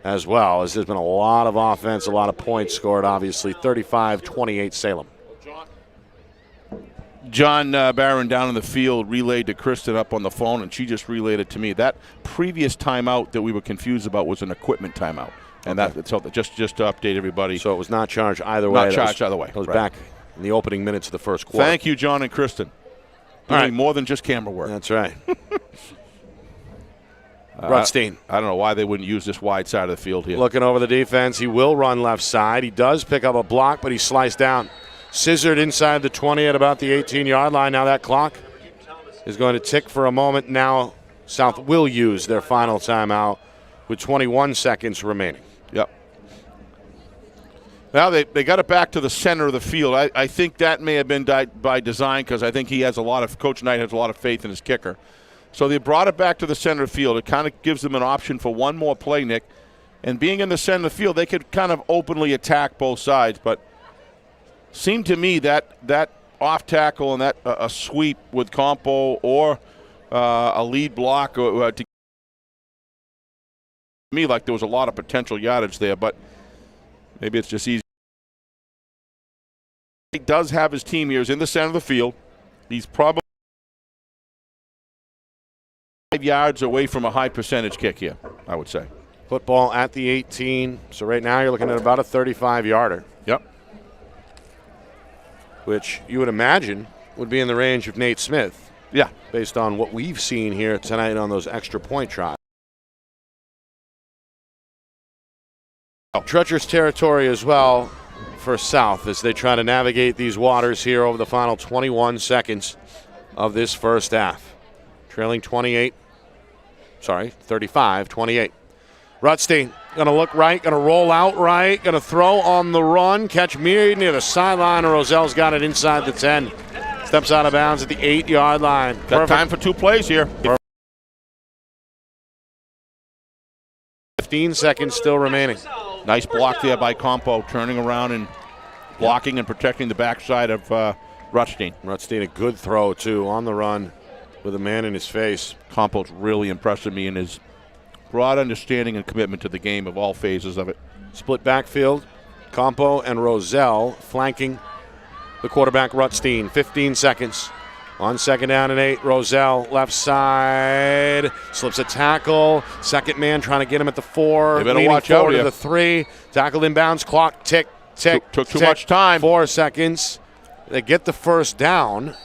as well, as there's been a lot of offense, a lot of points scored, obviously. 35-28 Salem. John Barron down in the field relayed to Kristen up on the phone, and she just relayed it to me. That previous timeout that we were confused about was an equipment timeout. And that's just to update everybody. So it was not charged either way. Not charged either way. It was back in the opening minutes of the first quarter. Thank you, John and Kristen. All right. More than just camera work. That's right. Rutstein. I don't know why they wouldn't use this wide side of the field here. Looking over the defense, he will run left side. He does pick up a block, but he's sliced down. Scissored inside the 20 at about the 18-yard line. Now that clock is going to tick for a moment. Now South will use their final timeout with 21 seconds remaining. Yep. Now they got it back to the center of the field. I think that may have been by design, because I think Coach Knight has a lot of faith in his kicker. So they brought it back to the center of the field. It kind of gives them an option for one more play, Nick. And being in the center of the field, they could kind of openly attack both sides. But seemed to me that off tackle and that a sweep with Compo or a lead block to me like there was a lot of potential yardage there, but maybe it's just easy. He does have his team here. He's in the center of the field. He's probably 5 yards away from a high percentage kick here, I would say. Football at the 18. So right now you're looking at about a 35-yarder. Yep. Which you would imagine would be in the range of Nate Smith. Yeah. Based on what we've seen here tonight on those extra point tries. Treacherous territory as well for South as they try to navigate these waters here over the final 21 seconds of this first half. Trailing 35-28. Rutstein going to look right, going to roll out right, going to throw on the run, catch near the sideline. Rozell's got it inside the 10. Steps out of bounds at the 8-yard line. Got time for 2 plays here. 15 seconds still remaining. Nice block there by Compo, turning around and blocking and protecting the backside of Rutstein. Rutstein, a good throw, too, on the run with a man in his face. Compo's really impressed me in his broad understanding and commitment to the game of all phases of it. Split backfield. Compo and Roselle flanking the quarterback Rutstein. 15 seconds. On 2nd down and 8, Roselle left side, slips a tackle. Second man trying to get him at the 4. They better watch out to the 3. Tackled inbounds. Clock tick. Took too much time. 4 seconds. They get the first down.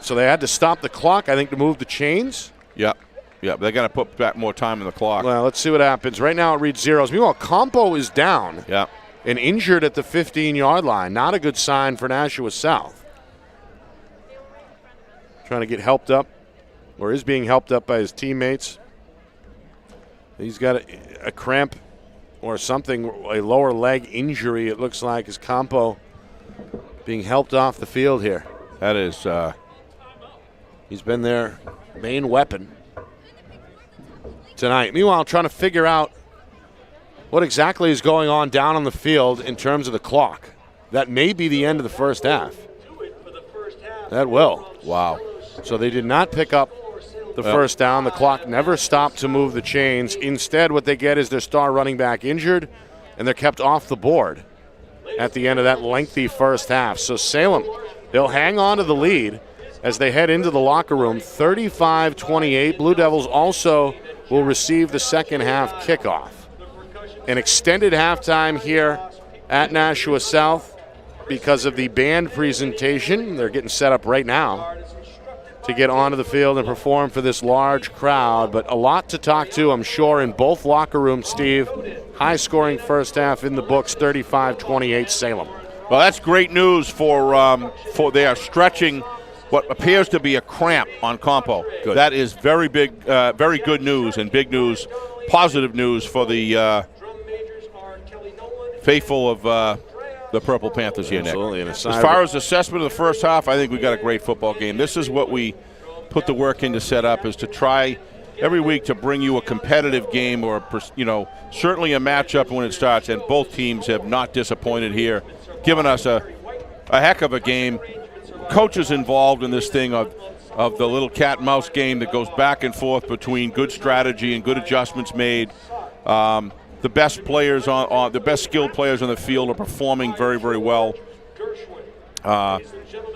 So they had to stop the clock, I think, to move the chains. Yep. They got to put back more time in the clock. Well, let's see what happens. Right now it reads zeros. Meanwhile, Compo is down. Yeah. And injured at the 15-yard line. Not a good sign for Nashua South. Trying to get helped up, or is being helped up by his teammates. He's got a cramp or something, a lower leg injury, it looks like, as Compo being helped off the field here. That is. He's been their main weapon tonight. Meanwhile, trying to figure out what exactly is going on down on the field in terms of the clock. That may be the end of the first half. That will. Wow. So they did not pick up the first down. The clock never stopped to move the chains. Instead, what they get is their star running back injured, and they're kept off the board at the end of that lengthy first half. So Salem, they'll hang on to the lead as they head into the locker room. 35-28. Blue Devils also will receive the second half kickoff. An extended halftime here at Nashua South because of the band presentation. They're getting set up right now to get onto the field and perform for this large crowd. But a lot to talk to, I'm sure, in both locker rooms, Steve. High-scoring first half in the books, 35-28 Salem. Well, that's great news for they are stretching what appears to be a cramp on Compo. Good. That is very big, very good news and big news, positive news for the faithful of the Purple Panthers here, Nick. Absolutely. And as far as assessment of the first half, I think we got a great football game. This is what we put the work in to set up, is to try every week to bring you a competitive game, or certainly a matchup when it starts. And both teams have not disappointed here, given us a heck of a game. Coaches involved in this thing of the little cat and mouse game that goes back and forth between good strategy and good adjustments made. The best players the best skilled players on the field are performing very, very well.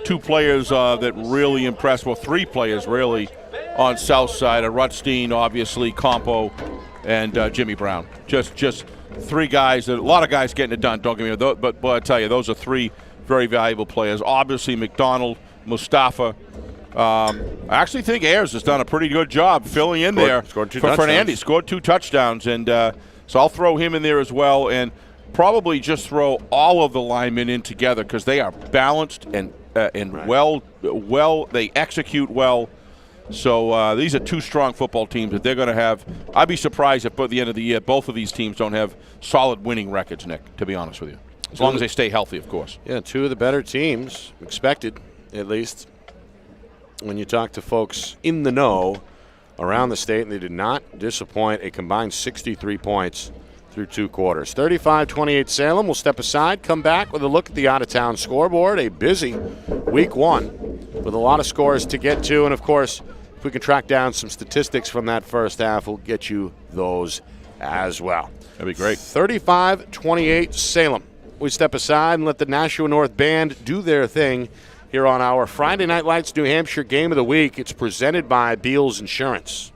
Two players that really impressed, well, three players really on South Side: Rutstein, obviously, Compo, and Jimmy Brown. Just three guys. A lot of guys getting it done. Don't get me wrong, but I tell you, those are three very valuable players. Obviously, McDonald, Mustafa. I actually think Ayers has done a pretty good job filling in there for Fernandes. Scored 2 touchdowns, and so I'll throw him in there as well, and probably just throw all of the linemen in together because they are balanced and right. well. They execute well. So these are two strong football teams that they're going to have. I'd be surprised if by the end of the year both of these teams don't have solid winning records, Nick, to be honest with you. As long as they stay healthy, of course. Yeah, two of the better teams, expected at least, when you talk to folks in the know around the state, and they did not disappoint. A combined 63 points through 2 quarters. 35-28 Salem. We'll step aside, come back with a look at the out-of-town scoreboard. A busy week 1 with a lot of scores to get to, and of course, if we can track down some statistics from that first half, we'll get you those as well. That'd be great. 35-28 Salem. We step aside and let the Nashua North Band do their thing here on our Friday Night Lights New Hampshire Game of the Week. It's presented by Beals Insurance.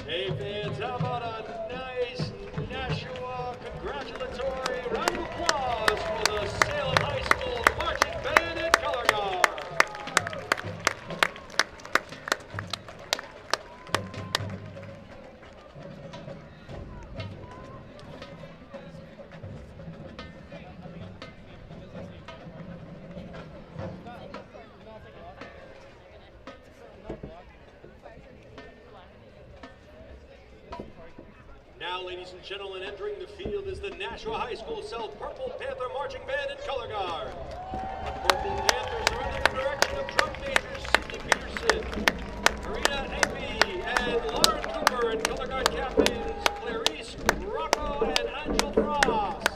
Hey fans, how about a nice Nashua congratulatory round of applause for the Salem High School Marching Band and Color Guard. Now, ladies and gentlemen, entering the field is the Nashua High School South Purple Panther Marching Band and Color Guard. The Purple Panthers are under the direction of drum majors Sidney Peterson, Marina Ampe, and Lauren Cooper, and color guard captains Clarice Rocco and Angel Frost.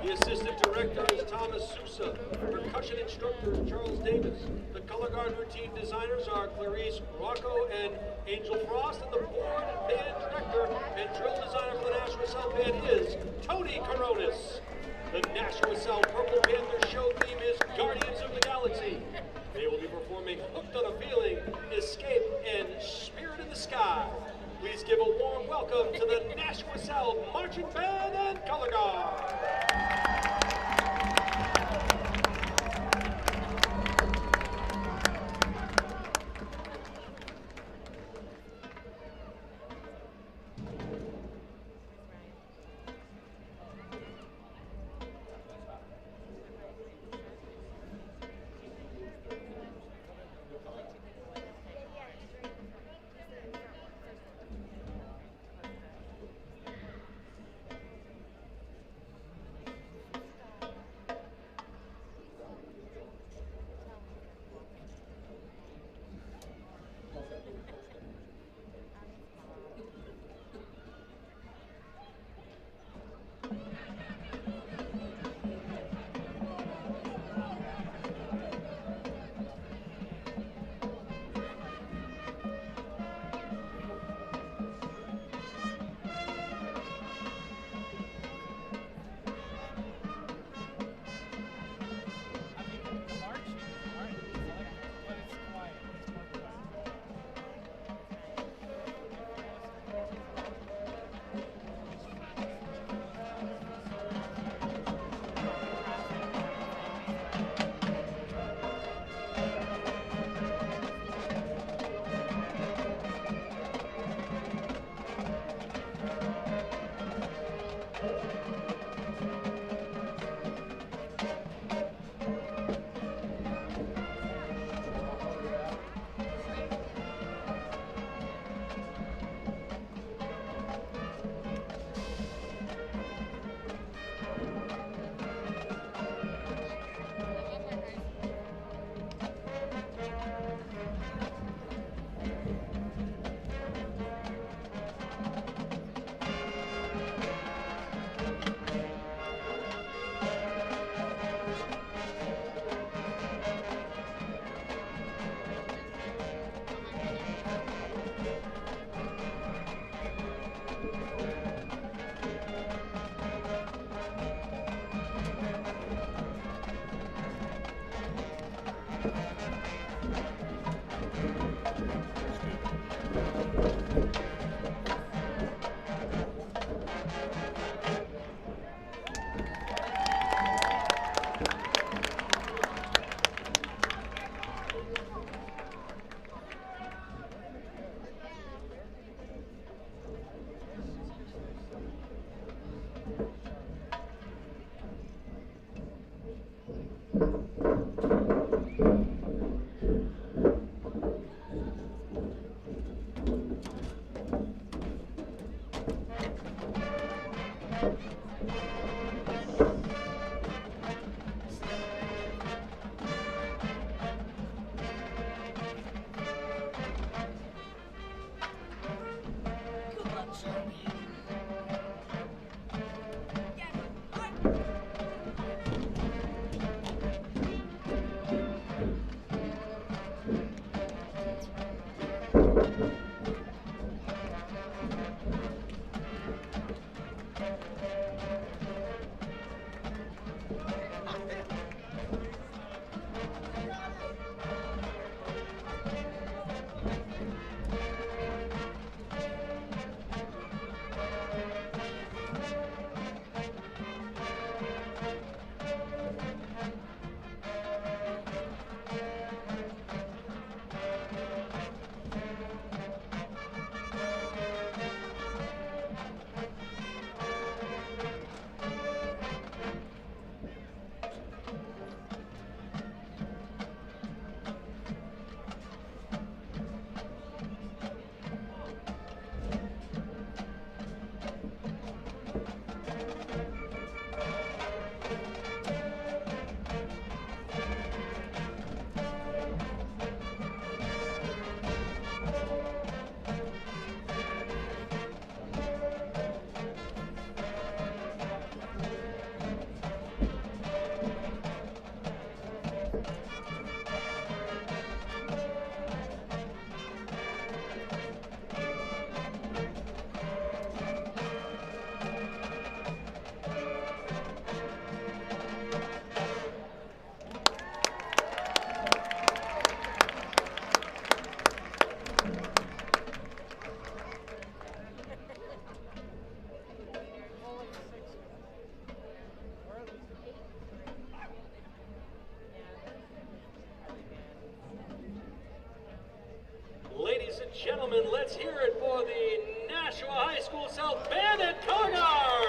The assistant director is Thomas Sousa. Percussion instructor is Charles Davis. The color guard routine designers are Clarice Rocco and Angel Frost, and the board band director and drill designer for the Nashua South Band is Tony Coronis. The Nashua South Purple Panther show theme is Guardians of the Galaxy. They will be performing Hooked on a Feeling, Escape, and Spirit in the Sky. Please give a warm welcome to the Nashua South Marching Band and Color Guard. gentlemen, let's hear it for the Nashua High School South Band and Color Guard.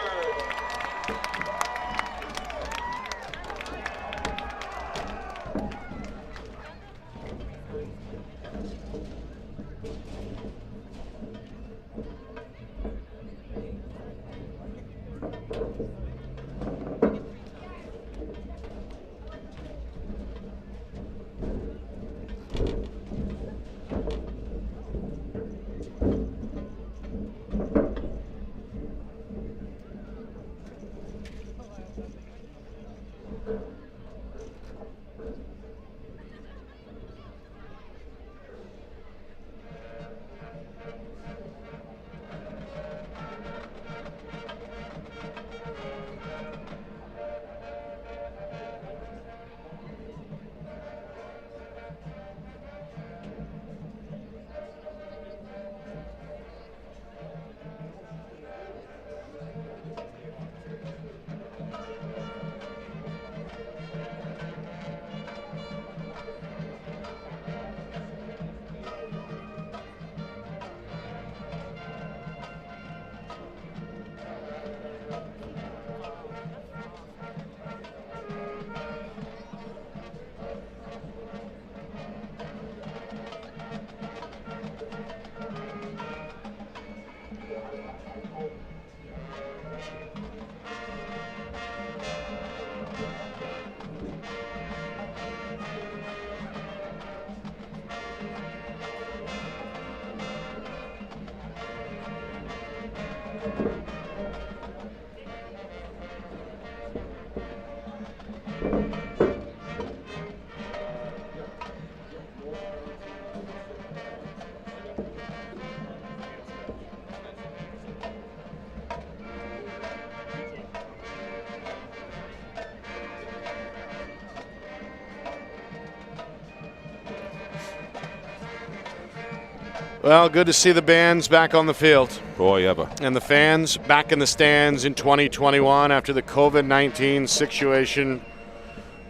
Well, good to see the bands back on the field. Boy, ever. And the fans back in the stands in 2021 after the COVID-19 situation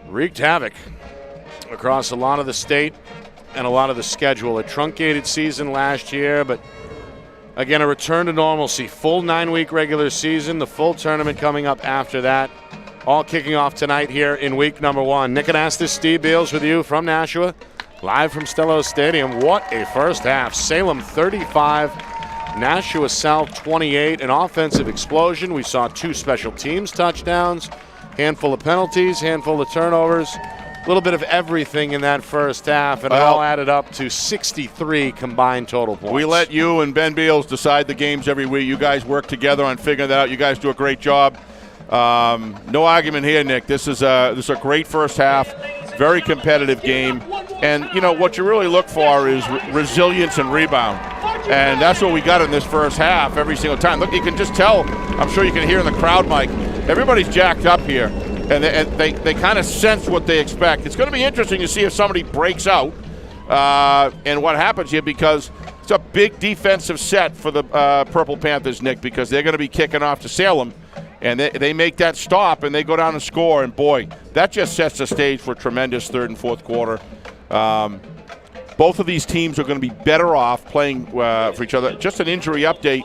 wreaked havoc across a lot of the state and a lot of the schedule. A truncated season last year, but again, a return to normalcy. Full 9-week regular season, the full tournament coming up after that. All kicking off tonight here in week number 1. Nick Anastas, Steve Beals with you from Nashua. Live from Stello Stadium. What a first half. Salem 35, Nashua South 28. An offensive explosion. We saw 2 special teams touchdowns, handful of penalties, handful of turnovers. A little bit of everything in that first half, and it all added up to 63 combined total points. We let you and Ben Beals decide the games every week. You guys work together on figuring that out. You guys do a great job. No argument here, Nick. This is a great first half. Very competitive game. And, you know, what you really look for is resilience and rebound. And that's what we got in this first half every single time. Look, you can just tell, I'm sure you can hear in the crowd, Mike, everybody's jacked up here. And they kind of sense what they expect. It's going to be interesting to see if somebody breaks out and what happens here, because it's a big defensive set for the Purple Panthers, Nick, because they're going to be kicking off to Salem. And they make that stop, and they go down and score. And, boy, that just sets the stage for a tremendous third and fourth quarter. Both of these teams are going to be better off playing for each other. Just an injury update.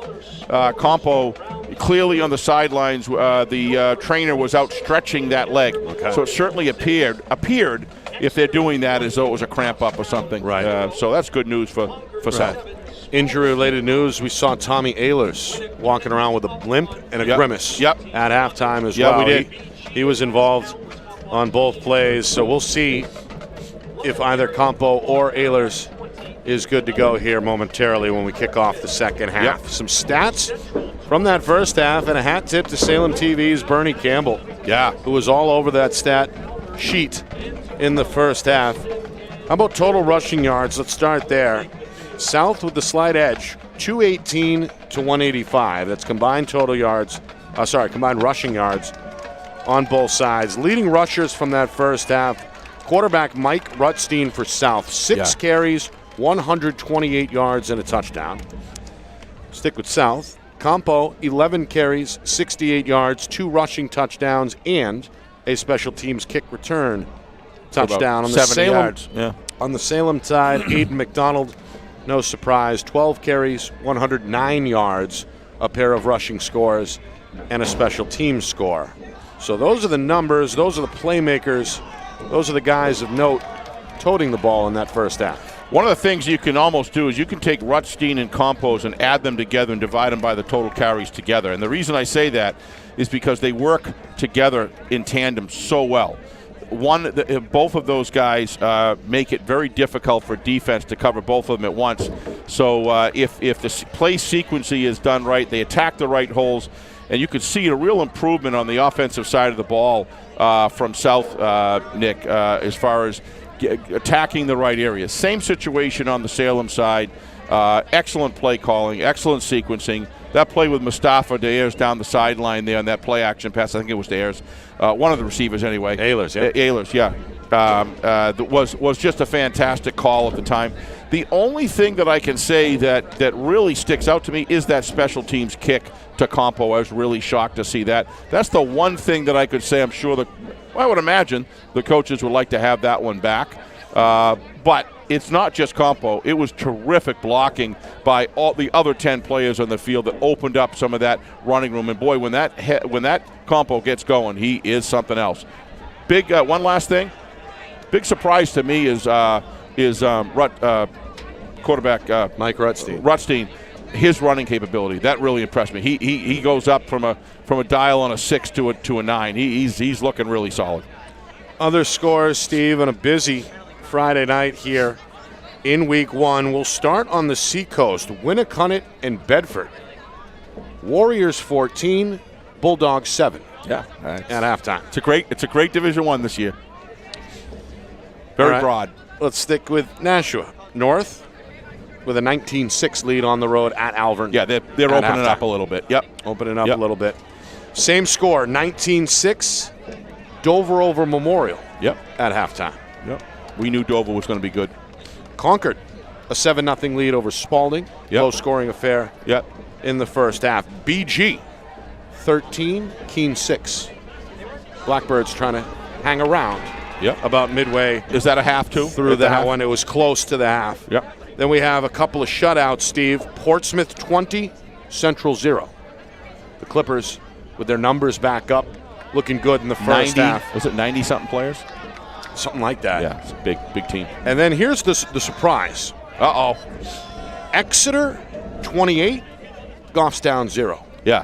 Campo clearly on the sidelines. The trainer was out stretching that leg. Okay. So it certainly appeared, if they're doing that, as though it was a cramp up or something. Right. So that's good news for South. Injury-related news, we saw Tommy Ehlers walking around with a limp and a grimace at halftime as well. Yeah, we did. He was involved on both plays, so we'll see if either Campo or Ehlers is good to go here momentarily when we kick off the second half. Yep. Some stats from that first half, and a hat tip to Salem TV's Bernie Campbell, who was all over that stat sheet in the first half. How about total rushing yards? Let's start there. South with the slight edge, 218 to 185. That's combined total yards. Combined rushing yards on both sides. Leading rushers from that first half, quarterback Mike Rutstein for South. 6 carries, 128 yards, and a touchdown. Stick with South. Campo, 11 carries, 68 yards, 2 rushing touchdowns, and a special teams kick return touchdown. On the 70 Salem yards. On the Salem side, Aiden McDonald, no surprise. 12 carries, 109 yards, a pair of rushing scores, and a special teams score. So those are the numbers. Those are the playmakers. Those are the guys of note toting the ball in that first half. One of the things you can almost do is you can take Rutstein and Campos and add them together and divide them by the total carries together. And the reason I say that is because they work together in tandem so well. Both of those guys make it very difficult for defense to cover both of them at once. So if the play sequencing is done right, they attack the right holes, and you can see a real improvement on the offensive side of the ball from South, Nick, as far as attacking the right areas. Same situation on the Salem side. Excellent play calling, excellent sequencing. That play with Mustafa Ayers down the sideline there on that play action pass, I think it was to Ayers, one of the receivers anyway. Ayers, yeah. Ayers, yeah. Was just a fantastic call at the time. The only thing that I can say that really sticks out to me is that special teams kick to Campo. I was really shocked to see that. That's the one thing that I could say I'm sure that, I would imagine the coaches would like to have that one back. But it's not just Campo. It was terrific blocking by all the other 10 players on the field that opened up some of that running room. And boy, when that Campo gets going, he is something else. Big one last thing. Big surprise to me is quarterback Mike Rutstein. Rutstein, his running capability, that really impressed me. He goes up from a dial on a 6 to a 9. He's looking really solid. Other scores, Steve, on a busy Friday night here in Week 1. We'll start on the Seacoast. Winnicott and Bedford. Warriors 14, Bulldogs 7. Yeah, at halftime. It's a great Division I this year. Very right. broad. Let's stick with Nashua North with a 19-6 lead on the road at Alvern. Yeah, they're opening it up a little bit. Yep. Opening up a little bit. Same score, 19-6, Dover over Memorial. Yep. At halftime. Yep. We knew Dover was going to be good. Concord, a 7-0 lead over Spalding. Yep. Low-scoring affair. Yep. In the first half. BG, 13, Keene 6. Blackbirds trying to hang around. Yep. About midway. Is that a half too? Through that one. It was close to the half. Yep. Then we have a couple of shutouts, Steve. Portsmouth 20, Central 0. The Clippers, with their numbers back up, looking good in the first half. Was it 90-something players? Something like that. Yeah, it's a big team. And then here's the surprise. Uh-oh. Exeter 28, Goffstown 0. Yeah.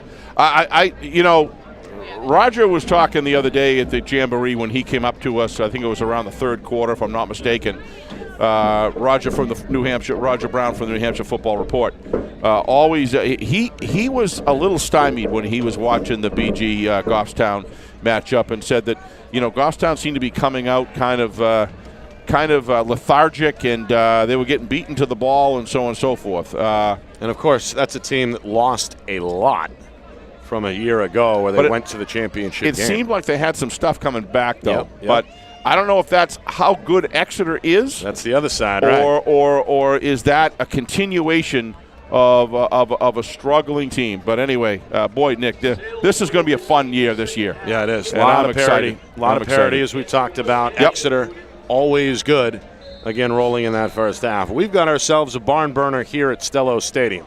Roger was talking the other day at the Jamboree when he came up to us. I think it was around the third quarter, if I'm not mistaken. Roger Brown from the New Hampshire Football Report. He was a little stymied when he was watching the BG Goffstown matchup and said that Goffstown seemed to be coming out kind of lethargic, and they were getting beaten to the ball and so on and so forth. And of course, that's a team that lost a lot from a year ago where they went to the championship game. It seemed like they had some stuff coming back, though. Yep. But I don't know if that's how good Exeter is. That's the other side, right? Right. Or is that a continuation of a struggling team? But anyway, boy, Nick, this is going to be a fun year this year. Yeah, it is. A lot of parity. A lot of parity, as we talked about. Yep. Exeter, always good. Again, rolling in that first half. We've got ourselves a barn burner here at Stello Stadium.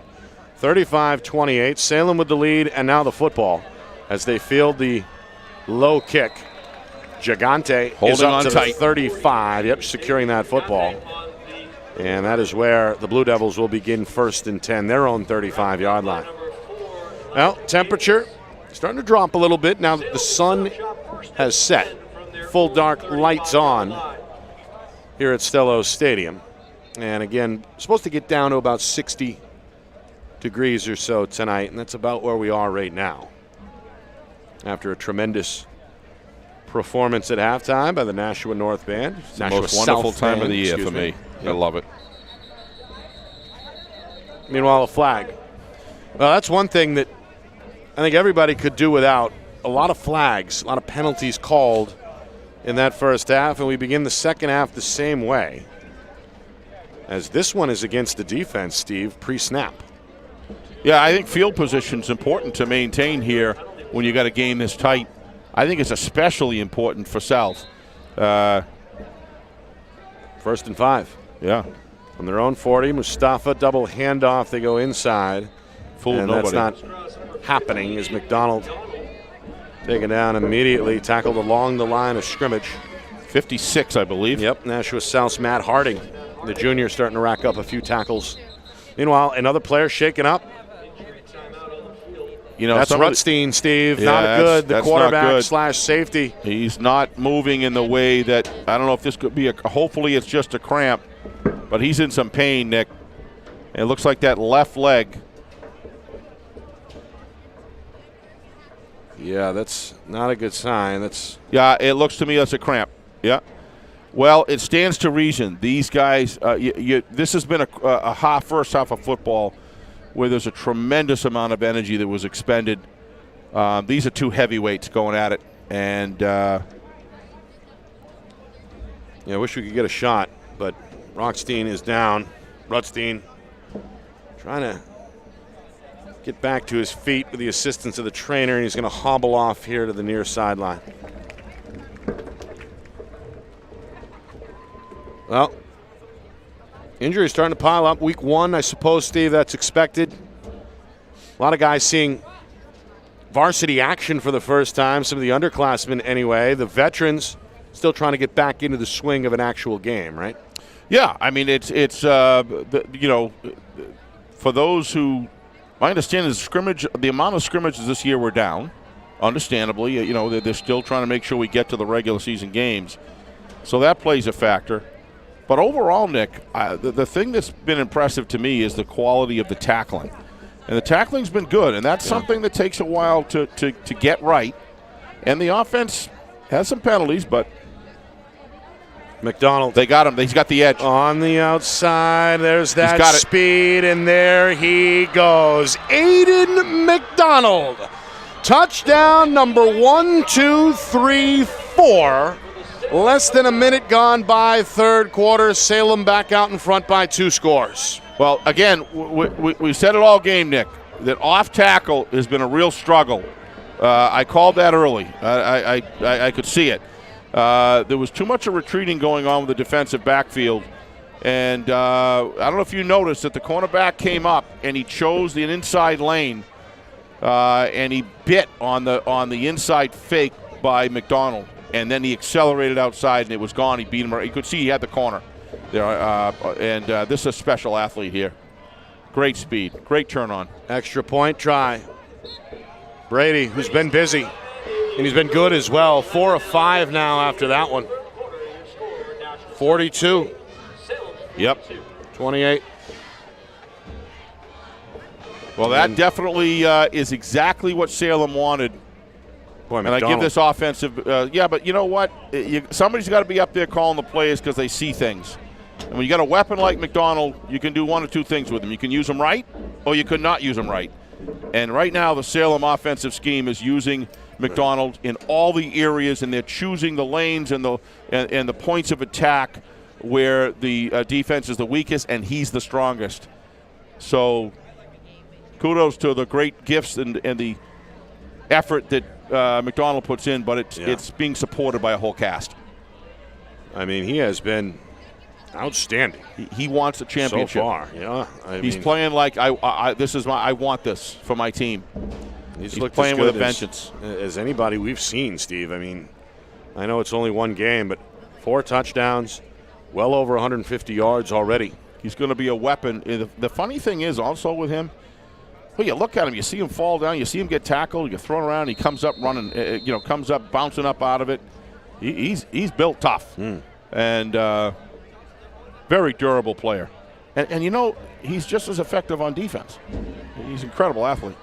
35-28, Salem with the lead, and now the football as they field the low kick. Gigante holding is up on to tight. The 35, securing that football. And that is where the Blue Devils will begin 1st and 10, their own 35-yard line. Well, temperature starting to drop a little bit now that the sun has set. Full dark lights on here at Stello Stadium. And again, supposed to get down to about 60 degrees or so tonight, and that's about where we are right now. After a tremendous performance at halftime by the Nashua North Band. It's the most wonderful time of the year for me. Yep. I love it. Meanwhile, a flag. Well, that's one thing that I think everybody could do without. A lot of flags, a lot of penalties called in that first half, and we begin the second half the same way. As this one is against the defense, Steve, pre-snap. Yeah, I think field position is important to maintain here when you got a game this tight. I think it's especially important for South. 1st and 5. Yeah. From their own 40, Mustafa, double handoff. They go inside. Fooled That's nobody. not happening as McDonald taken down immediately, tackled along the line of scrimmage. 56, I believe. Yep, Nashua South's Matt Harding, the junior, starting to rack up a few tackles. Meanwhile, another player shaken up. You know, That's Rutstein, Steve. Yeah, not good. The that's quarterback not / safety. He's not moving in the way that, I don't know if this could be hopefully it's just a cramp, but he's in some pain, Nick. It looks like that left leg. Yeah, that's not a good sign. Yeah, it looks to me that's a cramp. Yeah. Well, it stands to reason. These guys, this has been a first half of football where there's a tremendous amount of energy that was expended. These are two heavyweights going at it. And, I wish we could get a shot, but Rockstein is down. Rutstein trying to get back to his feet with the assistance of the trainer, and he's going to hobble off here to the near sideline. Well, injuries starting to pile up. Week 1, I suppose, Steve, that's expected. A lot of guys seeing varsity action for the first time, some of the underclassmen anyway. The veterans still trying to get back into the swing of an actual game, right? yeah, I mean, it's for those who, my understanding is the amount of scrimmages this year were down, understandably. They're still trying to make sure we get to the regular season games. So that plays a factor. But overall, Nick, the thing that's been impressive to me is the quality of the tackling. And the tackling's been good, and that's something that takes a while to get right. And the offense has some penalties, but McDonald. they got him. He's got the edge. On the outside, there's that got it. speed, and there he goes. Aiden McDonald. Touchdown number 1, 2, 3, 4. Less than a minute gone by, third quarter. Salem back out in front by 2 scores. Well, again, we said it all game, Nick, that off tackle has been a real struggle. I called that early. I could see it. There was too much of retreating going on with the defensive backfield. And I don't know if you noticed that the cornerback came up and he chose the inside lane, and he bit on the inside fake by McDonald. And then he accelerated outside and it was gone. He beat him. You could see he had the corner there. And this is a special athlete here. Great speed. Great turn on. Extra point try. Brady, who's been busy, and he's been good as well. 4 of 5 now after that one. 42. Yep. 28. Well, that definitely is exactly what Salem wanted. Boy, and I give this offensive, but you know what? Somebody's got to be up there calling the plays because they see things. And when you got a weapon like McDonald, you can do one or two things with him. You can use him right, or you could not use him right. And right now, the Salem offensive scheme is using McDonald in all the areas, and they're choosing the lanes and the points of attack where the defense is the weakest and he's the strongest. So kudos to the great gifts and the effort that McDonald puts in, but it's being supported by a whole cast. I mean, he has been outstanding. He wants a championship. So far, yeah. He's playing like I want this for my team. He's playing with a vengeance. As anybody we've seen, Steve. I mean, I know it's only one game, but 4 touchdowns, well over 150 yards already. He's going to be a weapon. The funny thing is also with him, well, you look at him, you see him fall down, you see him get tackled, you get thrown around, he comes up running, comes up bouncing up out of it. He's built tough and very durable player. And he's just as effective on defense. He's an incredible athlete.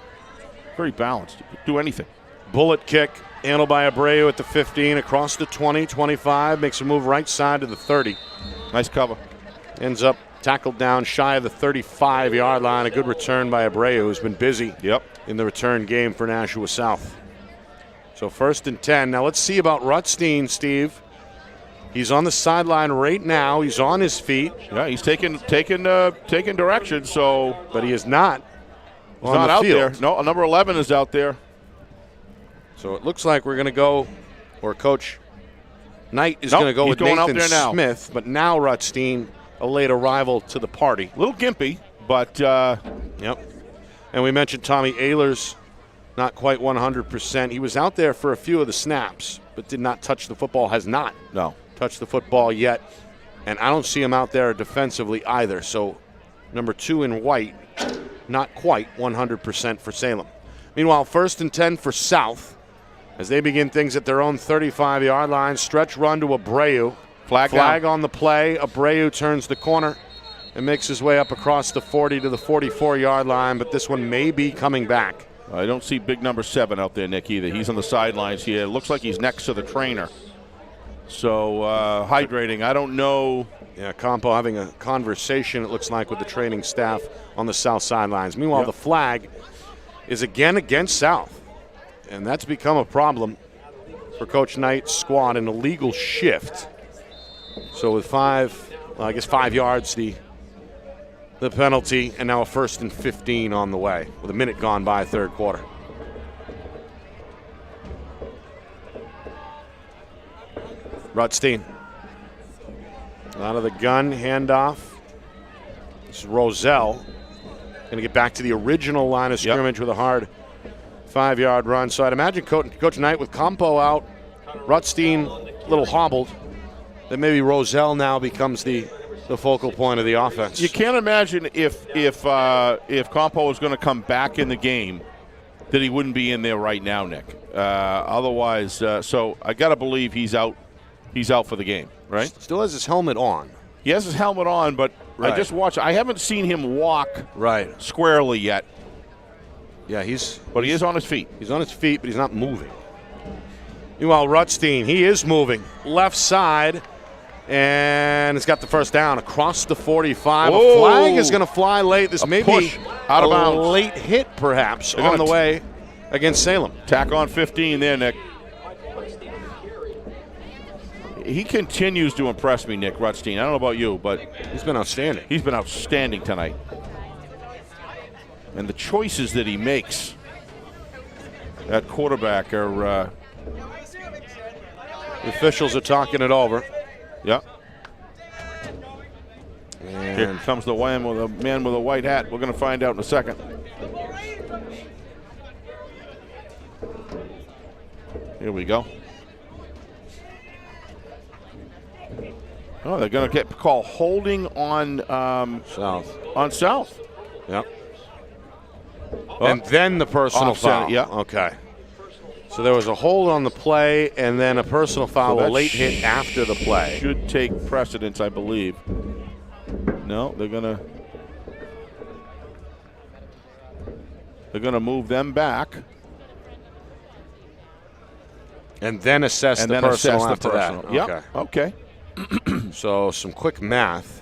Very balanced. He can do anything. Bullet kick, handled by Abreu at the 15, across the 20, 25, makes a move right side to the 30. Nice cover. Ends up tackled down shy of the 35-yard line. A good return by Abreu, who's been busy in the return game for Nashua South. So 1st and 10. Now let's see about Rutstein, Steve. He's on the sideline right now. He's on his feet. Yeah, he's taking direction. So, but he is not. He's not out there. No, number 11 is out there. So it looks like we're going to go, or Coach Knight is going to go with Nathan Smith. But now Rutstein a late arrival to the party. A little gimpy, but Yep. And we mentioned Tommy Ehlers, not quite 100%. He was out there for a few of the snaps, but did not touch the football, has not touched the football yet. And I don't see him out there defensively either. So number 2 in white, not quite 100% for Salem. Meanwhile, 1st and 10 for South as they begin things at their own 35-yard line. Stretch run to Abreu. Flag on the play. Abreu turns the corner and makes his way up across the 40 to the 44-yard line, but this one may be coming back. I don't see big number 7 out there, Nick, either. He's on the sidelines here. It looks like he's next to the trainer. So hydrating. I don't know. Yeah, Campo having a conversation, it looks like, with the training staff on the South sidelines. Meanwhile, the flag is again against South, and that's become a problem for Coach Knight's squad, an illegal shift. So with 5 yards, the penalty, and now a 1st and 15 on the way with a minute gone by, third quarter. Rutstein out of the gun, handoff. This is Roselle. Going to get back to the original line of scrimmage with a hard 5-yard run. So I'd imagine Coach Knight with Campo out, Rutstein a little hobbled, that maybe Roselle now becomes the focal point of the offense. You can't imagine if Campo was going to come back in the game that he wouldn't be in there right now, Nick. Otherwise, so I got to believe he's out. He's out for the game, right? Still has his helmet on. He has his helmet on, but I just watched. I haven't seen him walk squarely yet. Yeah, but he is on his feet. He's on his feet, but he's not moving. Meanwhile, Rutstein, he is moving. Left side, and it's got the first down across the 45. A flag is going to fly late. This may be out of bounds. Late hit, perhaps, on the way against Salem. Tack on 15 there, Nick. He continues to impress me, Nick Rutstein. I don't know about you, but he's been outstanding. He's been outstanding tonight. And the choices that he makes at quarterback are the officials are talking it over. Yeah. And here comes the man with a white hat. We're going to find out in a second. Here we go. Oh, they're going to get called holding on South. On South. Yep. And then the personal foul. Yeah. Okay. So there was a hold on the play and then a personal foul, a late hit after the play. Should take precedence, I believe. No, they're going to move them back. And then assess the personal after that. Yep. Okay. So some quick math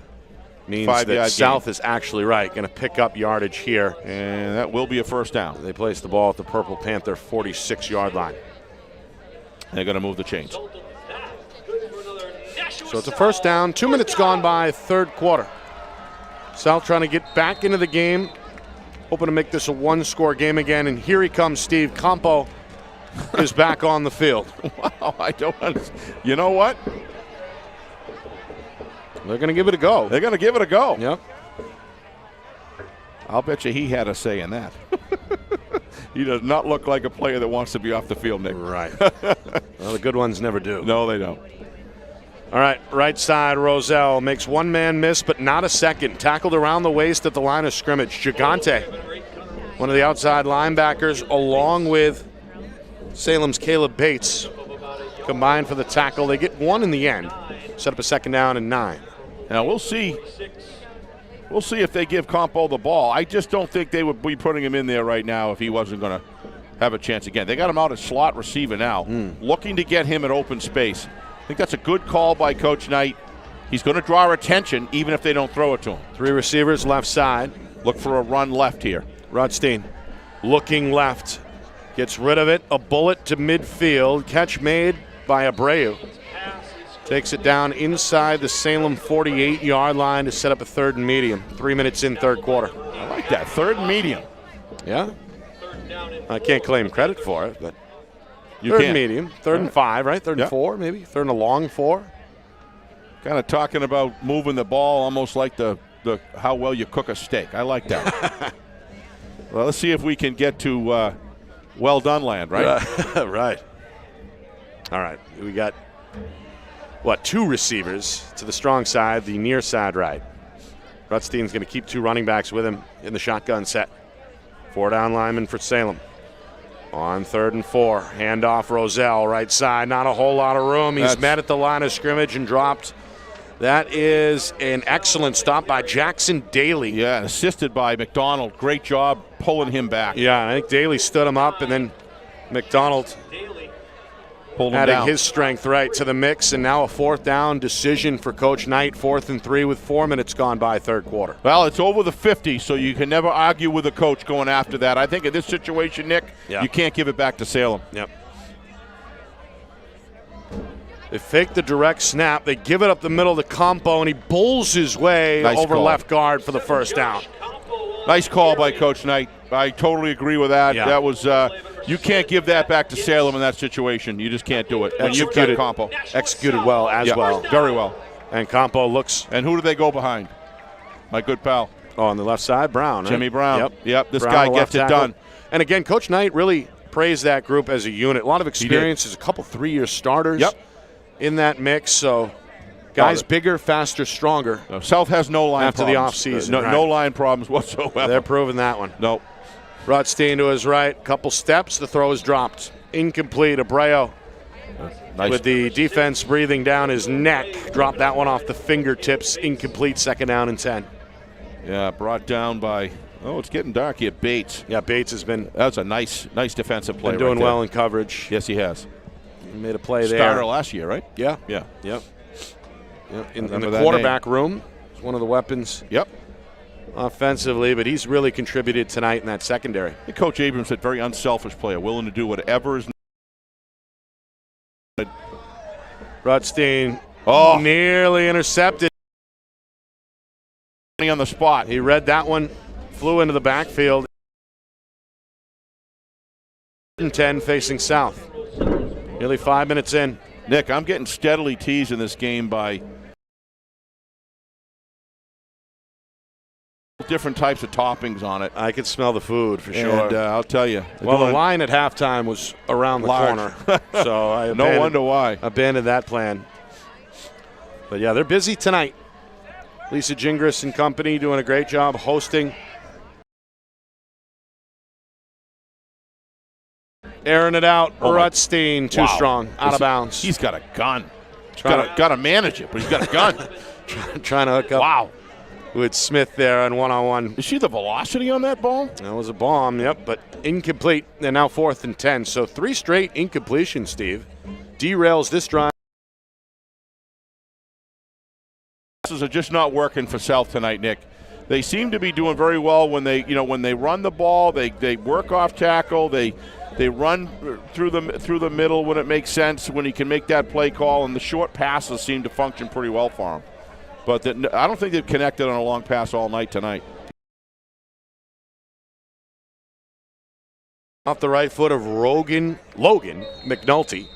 means that South is actually going to pick up yardage here. And that will be a first down. They place the ball at the Purple Panther 46-yard line. They're going to move the chains. So it's a first down. 2 minutes gone by, third quarter. South trying to get back into the game, hoping to make this a one-score game again. And here he comes, Steve. Campo is back on the field. Wow, I don't understand. You know what? They're going to give it a go. They're going to give it a go. Yep. I'll bet you he had a say in that. He does not look like a player that wants to be off the field, Nick. Right. Well, the good ones never do. No, they don't. All right, right side, Roselle makes one man miss, but not a second. Tackled around the waist at the line of scrimmage. Gigante, one of the outside linebackers, along with Salem's Caleb Bates, combined for the tackle. They get one in the end. Set up a second down and 9. Now we'll see. We'll see if they give Campo the ball. I just don't think they would be putting him in there right now if he wasn't going to have a chance again. They got him out at slot receiver now, looking to get him in open space. I think that's a good call by Coach Knight. He's going to draw attention even if they don't throw it to him. 3 receivers left side. Look for a run left here. Rutstein looking left. Gets rid of it. A bullet to midfield. Catch made by Abreu. Takes it down inside the Salem 48-yard line to set up a 3rd and medium. 3 minutes in, third quarter. I like that. 3rd and medium. Yeah. I can't claim credit for it, but third and medium. 3rd and 5, right? 3rd and 4, maybe. 3rd and a long 4. Kind of talking about moving the ball almost like the how well you cook a steak. I like that. Well, let's see if we can get to well done land, right? Right. All right. We got, two receivers to the strong side, the near side right. Rutstein's going to keep 2 running backs with him in the shotgun set. 4 down linemen for Salem. On 3rd and 4, handoff Roselle, right side. Not a whole lot of room. He's met at the line of scrimmage and dropped. That is an excellent stop by Jackson Daly. Yeah, assisted by McDonald. Great job pulling him back. Yeah, I think Daly stood him up, and then McDonald pulled him adding down. his strength right to the mix, and now a 4th down decision for Coach Knight. 4th and 3 with 4 minutes gone by, 3rd quarter. Well, it's over the 50, so you can never argue with a coach going after that. I think in this situation, Nick, you can't give it back to Salem. Yep. They fake the direct snap. They give it up the middle to Campo, and he bowls his way over left guard for the 1st down. Nice call by Coach Knight. I totally agree with that. Yeah. That was you can't give that back to Salem in that situation. You just can't do it. When you've got Campo. Executed well as well. Very well. And Campo looks. And who do they go behind? My good pal. Oh, on the left side, Brown. Right? Jimmy Brown. Yep. This Brown, guy gets it done. And again, Coach Knight really praised that group as a unit. A lot of experience. There's a couple 3-year starters in that mix. So guys bigger, faster, stronger. No, South has no line after problems. the offseason. No line problems whatsoever. They're proving that one. Nope. Rutstein to his right. Couple steps. The throw is dropped. Incomplete. Abreu with the defense breathing down his neck. Dropped that one off the fingertips. Incomplete. 2nd down and 10. Yeah, brought down by, it's getting dark here, Bates. Yeah, Bates has been. That's a nice defensive play. Been doing right well in coverage. Yes, he has. He made a play there. Starter last year, right? Yeah. Yeah. Yep. In the quarterback room, it's one of the weapons. Yep. Offensively, but he's really contributed tonight in that secondary. Coach Abrams said very unselfish player, willing to do whatever is needed. Rutstein nearly intercepted. On the spot. He read that one, flew into the backfield. 10 facing south. Nearly 5 minutes in. Nick, I'm getting steadily teased in this game by different types of toppings on it. I could smell the food for sure. And I'll tell you. Well, the line at halftime was around the corner. So I no wonder why. Abandoned that plan. But yeah, they're busy tonight. Lisa Gingras and company doing a great job hosting. Airing it out. Rutstein, too strong, out of bounds. He's got a gun. Got to manage it, but he's got a gun. Trying to hook up with Smith there on one-on-one. Is she the velocity on that ball? That was a bomb, yep, but incomplete. They're now 4th and 10. So 3 straight incompletions, Steve. Derails this drive. Are just not working for South tonight, Nick. They seem to be doing very well when they run the ball. They work off tackle. They run through the middle when it makes sense, when he can make that play call, and the short passes seem to function pretty well for him. But I don't think they've connected on a long pass all night tonight. Off the right foot of Logan McNulty.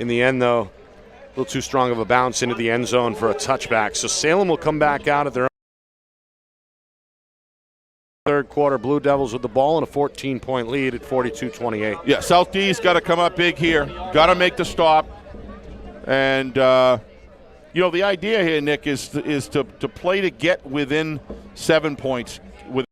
In the end, though, a little too strong of a bounce into the end zone for a touchback. So Salem will come back out at their own 3rd quarter. Blue Devils with the ball and a 14-point lead at 42-28. Yeah, South D's got to come up big here. Got to make the stop. And, the idea here, Nick, is to play to get within 7 points with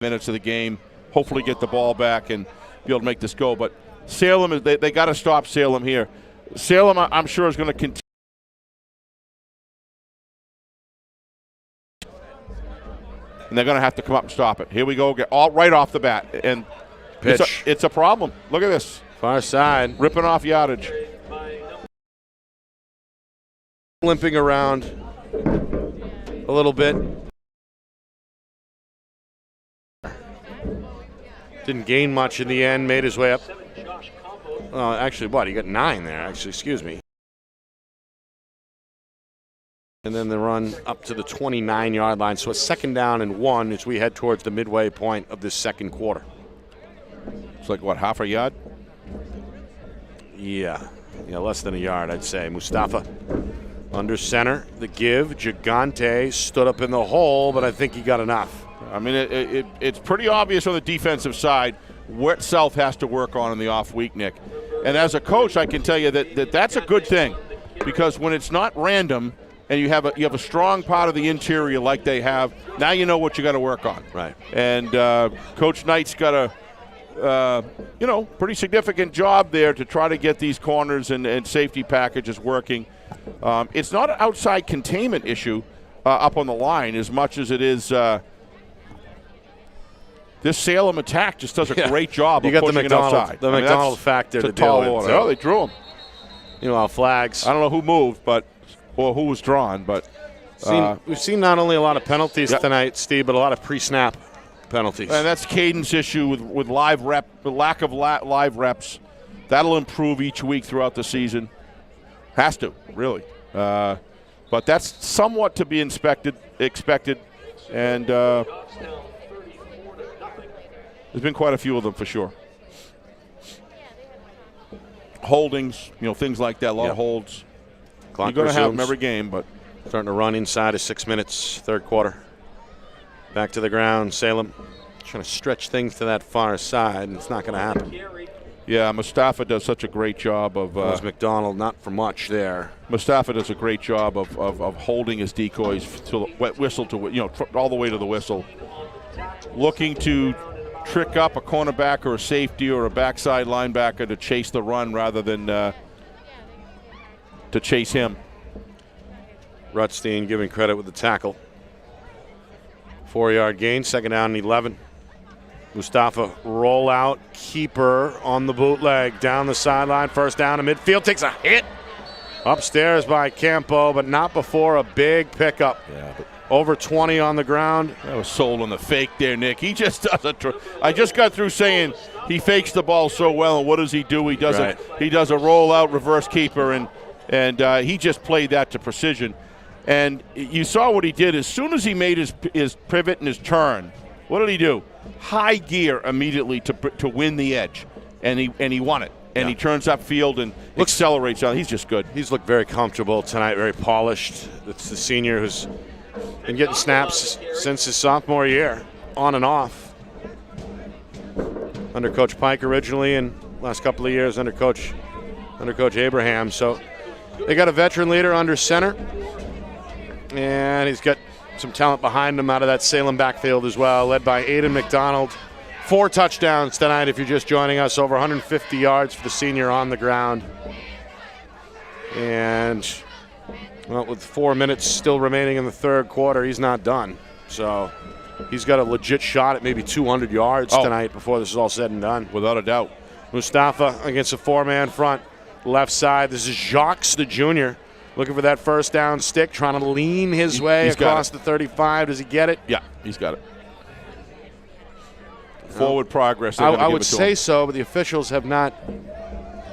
minutes of the game. Hopefully get the ball back and be able to make this go. But Salem, they got to stop Salem here. Salem, I'm sure, is going to continue. And they're going to have to come up and stop it. Here we go, right off the bat. And pitch. It's a problem. Look at this. Far side. Ripping off yardage. Limping around a little bit. Didn't gain much in the end. Made his way up. Actually, he got 9 there, excuse me. And then the run up to the 29-yard line. So a 2nd down and 1 as we head towards the midway point of this 2nd quarter. It's like, half a yard? Yeah. Yeah, less than a yard, I'd say. Mustafa under center. The give. Gigante stood up in the hole, but I think he got enough. I mean, it's pretty obvious on the defensive side what South has to work on in the off week, Nick. And as a coach, I can tell you that's a good thing, because when it's not random and you have a strong part of the interior like they have, now you know what you got to work on. Right. And Coach Knight's got a pretty significant job there to try to get these corners and safety packages working. It's not an outside containment issue up on the line as much as it is. This Salem attack just does a great job of pushing it outside. The McDonald factor to tall deal with. order. Oh, they drew him. Flags. I don't know who moved, or who was drawn, but we've seen not only a lot of penalties tonight, Steve, but a lot of pre-snap penalties. And that's Caden's issue with live rep, the lack of live reps. That'll improve each week throughout the season. Has to, really. But that's somewhat to be expected, and there's been quite a few of them for sure. Holdings, things like that, a lot of holds. Clock You're going to have them resumes. every game, but Starting to run inside of 6 minutes, third quarter. Back to the ground, Salem trying to stretch things to that far side, and it's not going to happen. yeah, Mustafa does such a great job of. Was McDonald not for much there. Mustafa does a great job of holding his decoys to the whistle all the way to the whistle, looking to trick up a cornerback or a safety or a backside linebacker to chase the run rather than to chase him. Rutstein giving credit with the tackle. 4-yard gain, second down and 11. Mustafa rollout, keeper on the bootleg, down the sideline, first down to midfield, takes a hit. Upstairs by Campo, but not before a big pickup. Yeah, but over 20 on the ground. That was sold on the fake there, Nick. He just does I just got through saying he fakes the ball so well, and what does he do? He does he does a rollout reverse keeper, and he just played that to precision. And you saw what he did as soon as he made his pivot and his turn. What did he do? High gear immediately to win the edge, and he won it. And he turns upfield and accelerates on. He's just good. He's looked very comfortable tonight, very polished. It's the senior who's been getting snaps since his sophomore year, on and off. Under Coach Pike originally, and last couple of years under Coach Abraham. So they got a veteran leader under center, and he's got some talent behind him out of that Salem backfield as well, led by Aiden McDonald. 4 touchdowns tonight if you're just joining us, over 150 yards for the senior on the ground. And, well, with 4 minutes still remaining in the third quarter, he's not done. So he's got a legit shot at maybe 200 yards tonight before this is all said and done. Without a doubt. Mustafa against a 4-man front, left side. This is Jacques, the junior, looking for that first down stick, trying to lean his way across the 35. Does he get it? Yeah, he's got it. Forward progress. I would say so, but the officials have not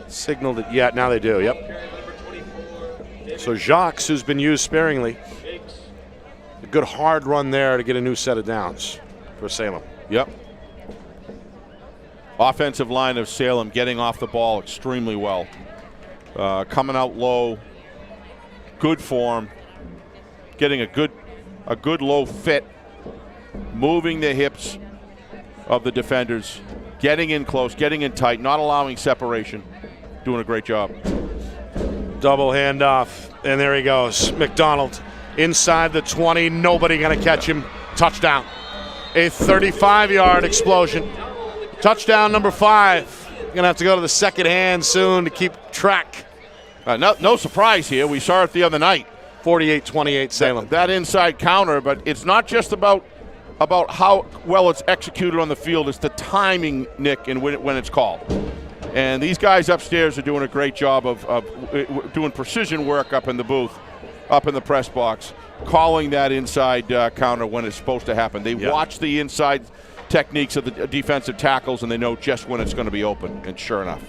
signaled it yet. Now they do, yep. So Jacques, who's been used sparingly, a good hard run there to get a new set of downs for Salem. Yep. Offensive line of Salem getting off the ball extremely well. Coming out low, good form, getting a good low fit, moving the hips of the defenders, getting in close, getting in tight, not allowing separation. Doing a great job. Double handoff, and there he goes. McDonald inside the 20, nobody going to catch him. Touchdown. A 35-yard explosion. Touchdown number 5. Going to have to go to the second hand soon to keep track. No surprise here. We saw it the other night. 48-28 Salem. That inside counter, but it's not just about how well it's executed on the field. It's the timing, Nick, and when it's called. And these guys upstairs are doing a great job of doing precision work up in the booth, up in the press box, calling that inside counter when it's supposed to happen. They watch the inside techniques of the defensive tackles, and they know just when it's going to be open, and sure enough.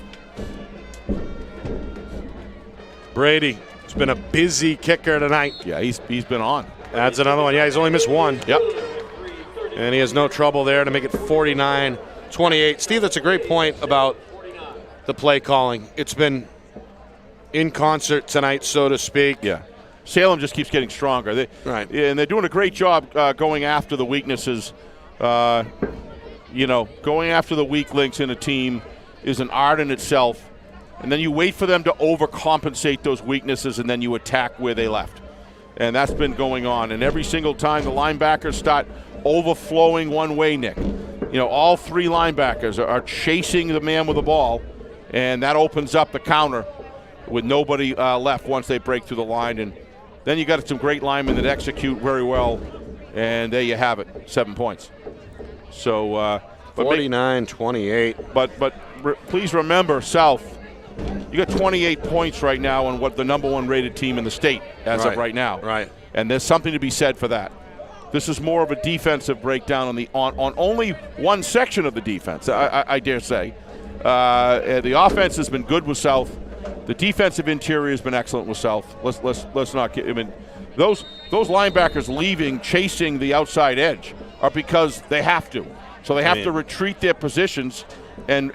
Brady has been a busy kicker tonight. Yeah, he's been on. Adds another one. Yeah, he's only missed one. Yep. And he has no trouble there to make it 49-28. Steve, that's a great point about the play calling. It's been in concert tonight, so to speak. Yeah. Salem just keeps getting stronger. Right. And they're doing a great job going after the weaknesses. Going after the weak links in a team is an art in itself. And then you wait for them to overcompensate those weaknesses, and then you attack where they left. And that's been going on. And every single time the linebackers start overflowing one way, Nick, all three linebackers are chasing the man with the ball, and that opens up the counter with nobody left once they break through the line. And then you got some great linemen that execute very well, and there you have it, 7 points. So 49-28. But please remember, South, you got 28 points right now on what the number 1 rated team in the state as of right now. Right. And there's something to be said for that. This is more of a defensive breakdown on only one section of the defense, I dare say. The offense has been good with South. The defensive interior has been excellent with South. Let's not get. I mean, those linebackers leaving, chasing the outside edge, are because they have to. So they have to retreat their positions and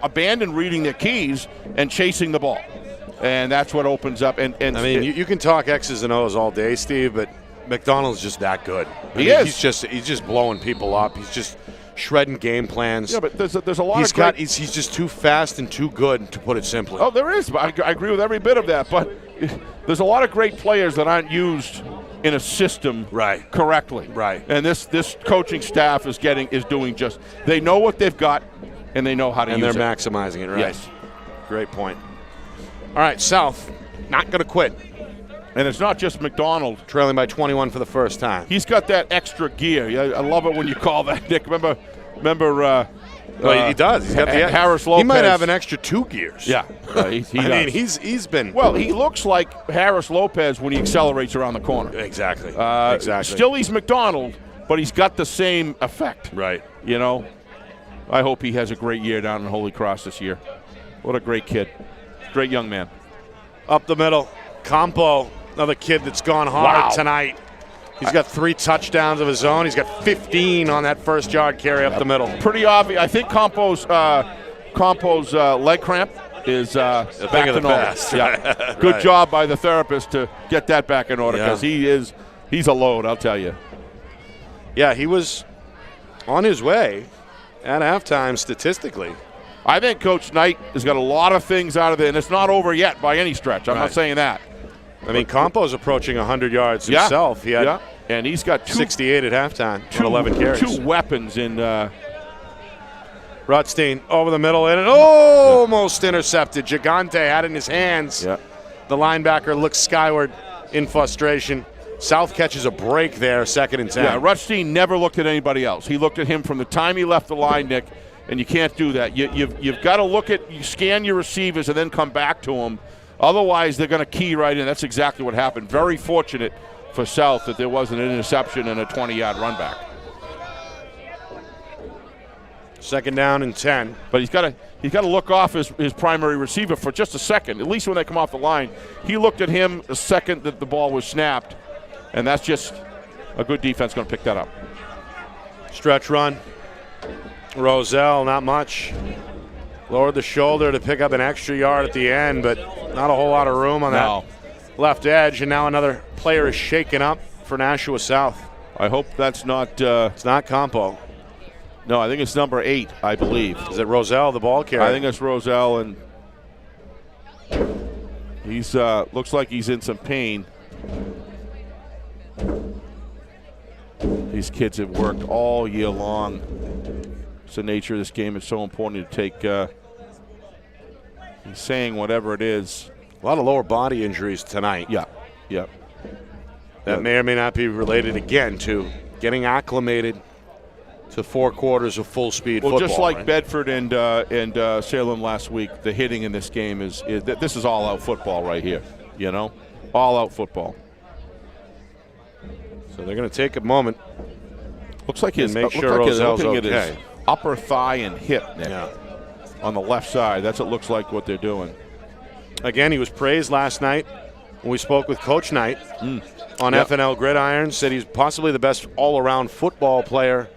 abandon reading their keys and chasing the ball, and that's what opens up. You can talk X's and O's all day, Steve, but McDonald's just that good. He is. He's just blowing people up. He's just shredding game plans. Yeah, but there's a lot of great. He's just too fast and too good, to put it simply. Oh, there is. I agree with every bit of that. But there's a lot of great players that aren't used in a system correctly. Right. And this coaching staff is doing just. They know what they've got, and they know how to use it. And they're maximizing it. Right. Yes. Great point. All right, South not going to quit. And it's not just McDonald. Trailing by 21 for the first time. He's got that extra gear. I love it when you call that, Nick. Remember. He does. He's got the Harris Lopez. He might have an extra 2 gears. Yeah. He's been. Well, he looks like Harris Lopez when he accelerates around the corner. Exactly. Still, he's McDonald, but he's got the same effect. Right. I hope he has a great year down in Holy Cross this year. What a great kid. Great young man. Up the middle, Campo, another kid that's gone hard tonight. He's got 3 touchdowns of his own. He's got 15 on that first yard carry up the middle. Pretty obvious. I think Campo's leg cramp is back in order. Yeah. Good job by the therapist to get that back in order, because he's a load, I'll tell you. Yeah, he was on his way at halftime statistically. I think Coach Knight has got a lot of things out of it, and it's not over yet by any stretch. I'm not saying that. I mean, Campo's approaching 100 yards himself. He had and he's got 68 at halftime on 11 carries. 2 weapons in Rutstein over the middle, and almost intercepted. Gigante had it in his hands. Yeah. The linebacker looks skyward in frustration. South catches a break there, 2nd and 10. Yeah, Rutstein never looked at anybody else. He looked at him from the time he left the line, Nick, and you can't do that. You've got to scan your receivers and then come back to them. Otherwise, they're going to key right in. That's exactly what happened. Very fortunate for South that there wasn't an interception and a 20-yard run back. 2nd down and 10. But he's got to look off his primary receiver for just a second, at least when they come off the line. He looked at him the second that the ball was snapped, and that's just a good defense going to pick that up. Stretch run. Roselle, not much. Lowered the shoulder to pick up an extra yard at the end, but not a whole lot of room on that left edge. And now another player is shaken up for Nashua South. I hope that's not. It's not Campo. No, I think it's number 8, I believe. Is it Roselle, the ball carrier? I think it's Roselle, and he's looks like he's in some pain. These kids have worked all year long. It's the nature of this game. It's so important to take. He's saying whatever it is. A lot of lower body injuries tonight. Yeah. That may or may not be related again to getting acclimated to 4 quarters of full speed football. Well, just like Bedford and Salem last week, the hitting in this game is this is all out football right here. All out football. So they're going to take a moment. Looks like his Roselle's okay. His upper thigh and hip, Nick, on the left side. That's what looks like what they're doing. Again, he was praised last night when we spoke with Coach Knight on FNL Gridiron. Said he's possibly the best all-around football player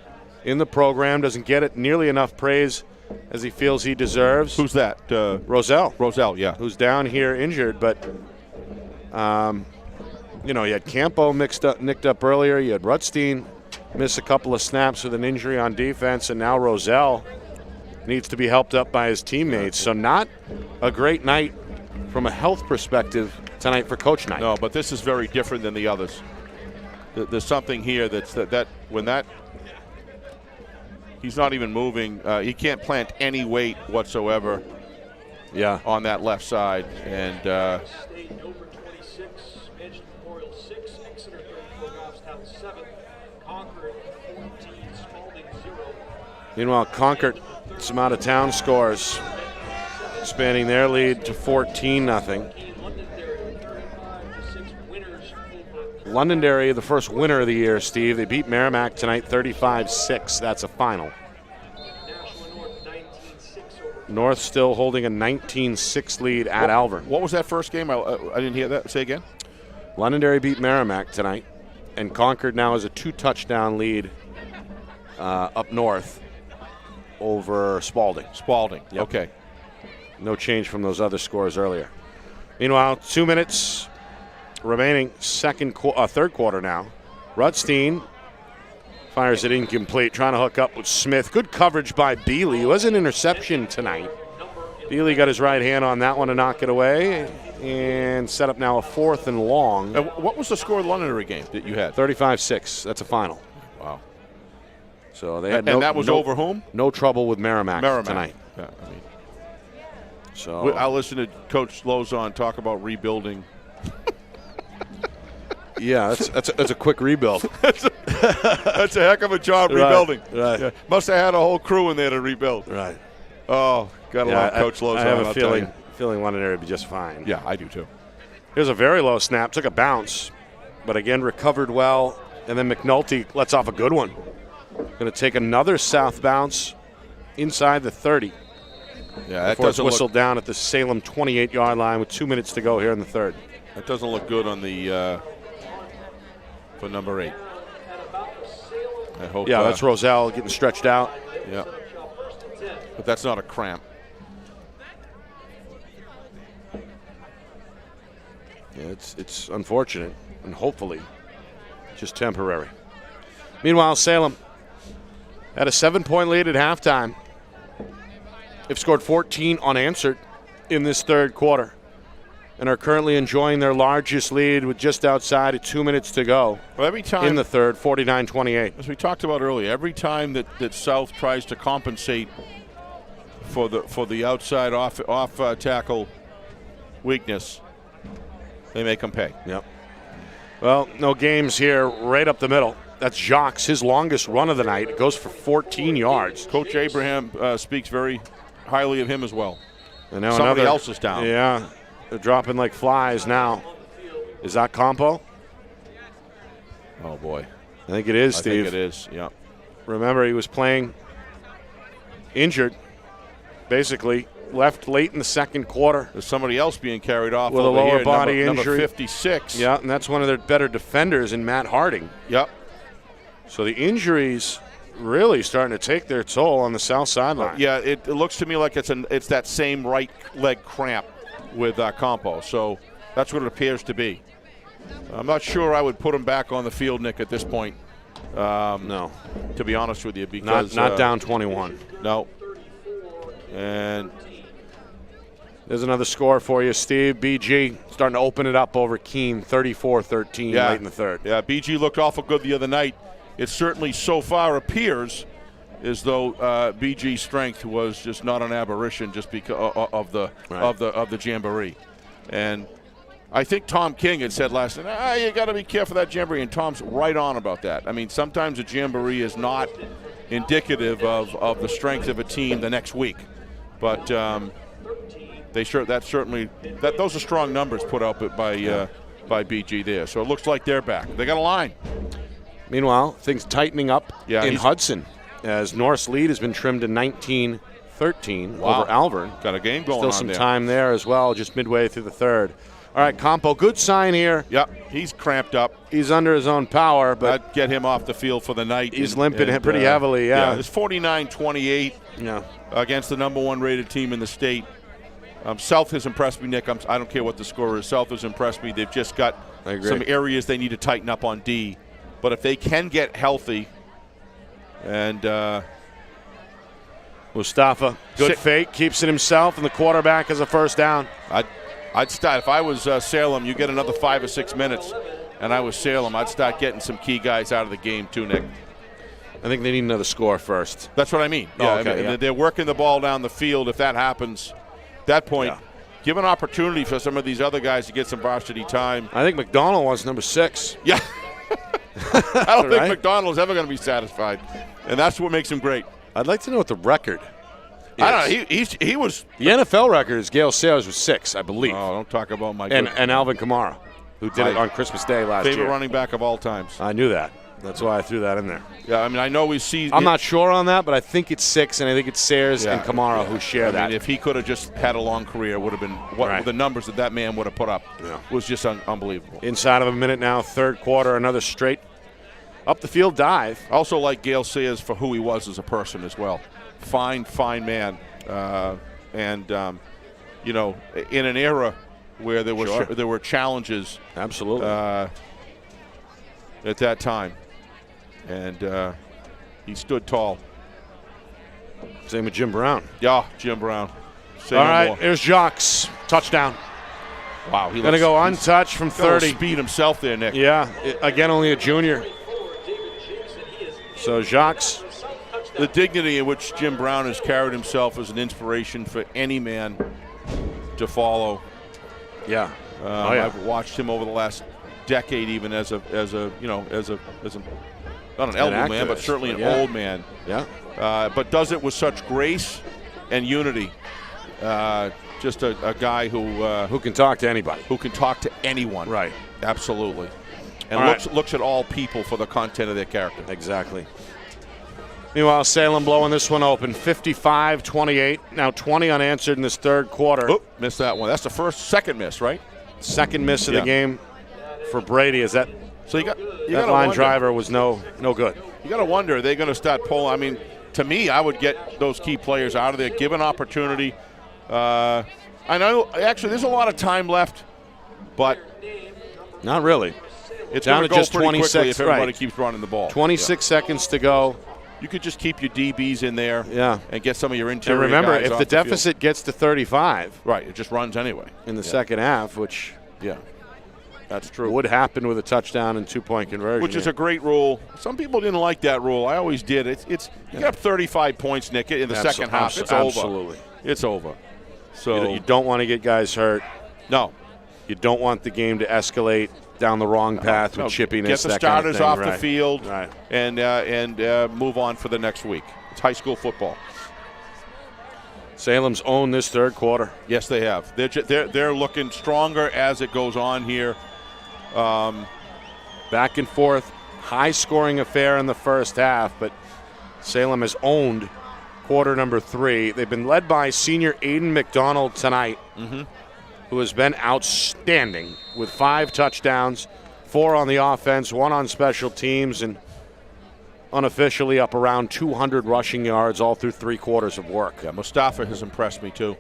in the program. Doesn't get it nearly enough praise as he feels he deserves. Who's that? Roselle. Roselle, yeah. Who's down here injured, but you had Campo nicked up earlier. You had Rutstein miss a couple of snaps with an injury on defense, and now Roselle needs to be helped up by his teammates. So not a great night from a health perspective tonight for Coach Knight. No, but this is very different than the others. There's something here that's that when that he's not even moving. He can't plant any weight whatsoever. Yeah, on that left side, and State over 26, Manchester Memorial 6, Exeter 34, Goffstown 7, Concord 14, Spalding 0. Meanwhile, Concord, some out-of-town scores, expanding their lead to 14-0. Londonderry, the first winner of the year, Steve. They beat Merrimack tonight 35-6. That's a final. North still holding a 19-6 lead at Alvern. What was that first game? I didn't hear that. Say again. Londonderry beat Merrimack tonight, and Concord now has a 2-touchdown lead up north over Spalding. Spalding, yep. Okay. No change from those other scores earlier. Meanwhile, 2 minutes remaining, third quarter now. Rutstein fires it incomplete, trying to hook up with Smith. Good coverage by Bealey, who has an interception tonight. Bealey got his right hand on that one to knock it away and set up now a 4th and long. What was the score of the Londonderry game that you had? 35-6. That's a final. Wow. So they had and that was over whom? No trouble with Merrimack tonight. Yeah, so I'll listen to Coach Lozon talk about rebuilding. Yeah, that's a quick rebuild. That's a heck of a job rebuilding. Right. Yeah. Must have had a whole crew in there to rebuild. Right. Oh, gotta love Coach Lozon. I have a feeling Londonderry would be just fine. Yeah, I do too. Here's a very low snap, took a bounce, but again recovered well, and then McNulty lets off a good one. Going to take another south bounce inside the 30. Yeah, that before it's doesn't whistled down at the Salem 28-yard line with 2 minutes to go here in the third. That doesn't look good on the for number 8. I hope. Yeah, that's Roselle getting stretched out. Yeah, but that's not a cramp. Yeah, it's unfortunate, and hopefully just temporary. Meanwhile, Salem had a 7-point lead at halftime. They've scored 14 unanswered in this third quarter and are currently enjoying their largest lead with just outside of 2 minutes to go. Well, every time in the third, 49-28. As we talked about earlier, every time that South tries to compensate for the outside off tackle weakness, they make them pay. Yep. Well, no games here right up the middle. That's Jacques, his longest run of the night. It goes for 14 yards. Coach Abraham speaks very highly of him as well. And now somebody else is down. Yeah, they're dropping like flies now. Is that Campo? Oh, boy. I think it is, Steve. I think it is, yeah. Remember, he was playing injured, basically left late in the second quarter. There's somebody else being carried off with a lower body injury. Number 56. Yeah, and that's one of their better defenders in Matt Harding. Yep. So the injuries really starting to take their toll on the south sideline. Yeah, it looks to me like it's that same right leg cramp with Campo. So that's what it appears to be. I'm not sure I would put him back on the field, Nick, at this point. No. To be honest with you, because not down 21. No. And there's another score for you, Steve. BG starting to open it up over Keene, 34-13 late in the third. Yeah, BG looked awful good the other night. It certainly so far appears as though BG's strength was just not an aberration just because of the jamboree. And I think Tom King had said last night, you got to be careful of that jamboree, and Tom's right on about that. I mean, sometimes a jamboree is not indicative of the strength of a team the next week, but those are strong numbers put out by BG there. So it looks like they're back. They got a line. Meanwhile, things tightening up in Hudson as North's lead has been trimmed to 19-13 over Alvern. Got a game going on there. Still some time there as well, just midway through the third. All right, Campo, good sign here. Yep, he's cramped up. He's under his own power, but I'd get him off the field for the night. He's limping pretty heavily, yeah. It's 49-28 against the #1 rated team in the state. South has impressed me, Nick. I don't care what the score is. South has impressed me. They've just got some areas they need to tighten up on D. But if they can get healthy and Mustafa, good fake, keeps it himself, and the quarterback has a first down. I'd start. If I was Salem, you get another 5 or 6 minutes, and I was Salem, I'd start getting some key guys out of the game too, Nick. I think they need another score first. That's what I mean. They're working the ball down the field. If that happens, at that point, give an opportunity for some of these other guys to get some varsity time. I think McDonald wants number 6. Yeah. I don't think McDonald's ever going to be satisfied, and that's what makes him great. I'd like to know what the record is. I don't know. He was. The NFL record is Gale Sayers with 6, I believe. Oh, don't talk about my and Alvin Kamara, who did it on Christmas Day last year. Favorite running back of all times. I knew that. That's why I threw that in there. Yeah, I mean, I know we see. I'm not sure on that, but I think it's 6, and I think it's Sayers and Kamara who share that. I mean, if he could have just had a long career, would have been the numbers that man would have put up was just unbelievable. Inside of a minute now, third quarter, another straight up the field dive. Also like Gale Sayers for who he was as a person as well. Fine man. You know, in an era where there were challenges. Absolutely. At that time. And he stood tall. Same with Jim Brown. Yeah, Jim Brown. All right, here's Jacques. Touchdown. Wow. He's going to go untouched from 30. Speed himself there, Nick. Yeah, again, only a junior. So Jacques. The dignity in which Jim Brown has carried himself is an inspiration for any man to follow. Yeah. I've watched him over the last decade, even as a not an elder man, but certainly an old man. Yeah. But does it with such grace and unity. Just a guy who can talk to anybody. Who can talk to anyone. Right. Absolutely. And looks at all people for the content of their character. Exactly. Meanwhile, Salem blowing this one open, 55-28. Now 20 unanswered in this third quarter. Oop, missed that one. That's the second miss, right? Second miss of the game for Brady. Is that so? That line driver was no good. You got to wonder, are they going to start pulling? I mean, to me, I would get those key players out of there, give an opportunity. I know, actually, there's a lot of time left, but not really. It's going to go just pretty 26 quickly if everybody keeps running the ball. 26 seconds to go. You could just keep your DBs in there and get some of your interior And remember, guys if the deficit gets to 35. Right, it just runs anyway. In the second half, which that's true. Would happen with a touchdown and 2-point conversion. Which is a great rule. Some people didn't like that rule. I always did. You get up 35 points, Nick, in the second half. It's over. Absolutely. It's over. So you don't want to get guys hurt. No. You don't want the game to escalate down the wrong path with chippiness. Get the starters off the field and move on for the next week. It's high school football. Salem's owned this third quarter. Yes, they have. They're looking stronger as it goes on here. Back and forth, high-scoring affair in the first half, but Salem has owned quarter number 3. They've been led by senior Aiden McDonald tonight, who has been outstanding with 5 touchdowns, 4 on the offense, 1 on special teams, and unofficially up around 200 rushing yards all through 3 quarters of work. Yeah, Mustafa has impressed me too.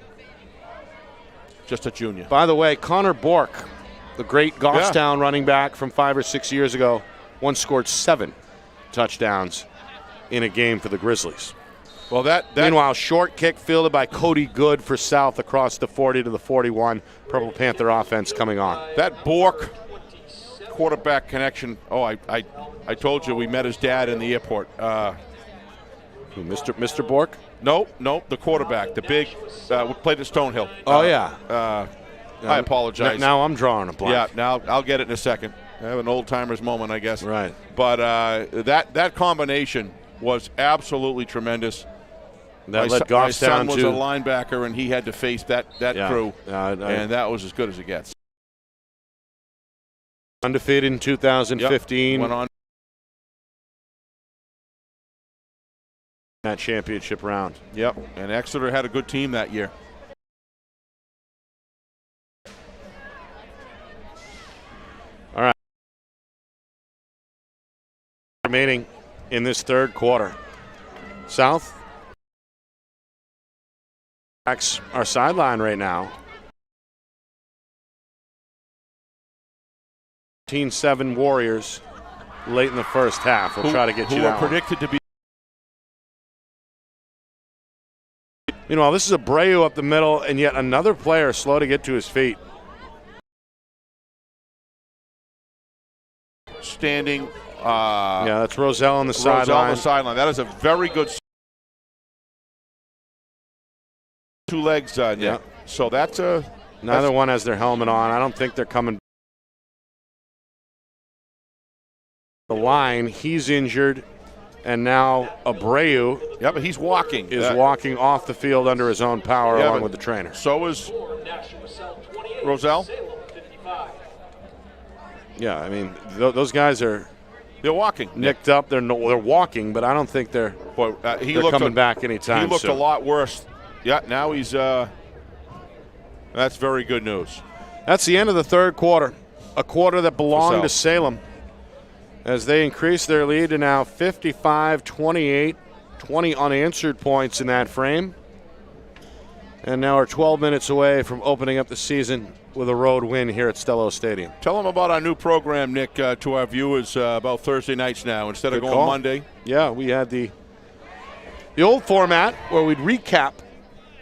Just a junior. By the way, Connor Bork, the great Goffstown running back from 5 or 6 years ago, once scored 7 touchdowns in a game for the Grizzlies. Well, Meanwhile, short kick fielded by Cody Good for South across the 40 to the 41. Purple Panther offense coming on. That Bork quarterback connection. Oh, I told you we met his dad in the airport. Who, Mr. Bork? Nope, the quarterback, the big, we played at Stonehill. I apologize. Now I'm drawing a blank. Yeah, now I'll get it in a second. I have an old-timers moment, I guess. Right. But that combination was absolutely tremendous. That led my son was a linebacker, and he had to face that crew, and that was as good as it gets. Undefeated in 2015. Went on that championship round. Yep, and Exeter had a good team that year. remaining in this third quarter. South our sideline right now. 13-7 Warriors late in the first half. We'll try to get you who that are one. predicted to be. Meanwhile, this is Abreu up the middle, and yet another player slow to get to his feet. Standing. Yeah, that's Roselle on the sideline. Roselle on the sideline. That is a very good. Two legs, Nick. Yeah. So that's Neither one has their helmet on. I don't think they're coming. The line, he's injured, and now Abreu Yeah, but he's walking. is walking off the field under his own power Yeah, along but with the trainer. So is Nashua Cell 28, Roselle. Salem 55. Yeah, I mean, those guys are They're walking. nicked up. They're walking, but I don't think they're Boy, he they're looked coming back anytime He looked soon. a lot worse. Yeah, now he's. That's very good news. That's the end of the third quarter. A quarter that belonged South. to Salem as they increase their lead to now 55-28, 20 unanswered points in that frame. And now are 12 minutes away from opening up the season with a road win here at Stello Stadium. Tell them about our new program, Nick, to our viewers about Thursday nights now instead of Good going call. Monday. Yeah, we had the old format where we'd recap.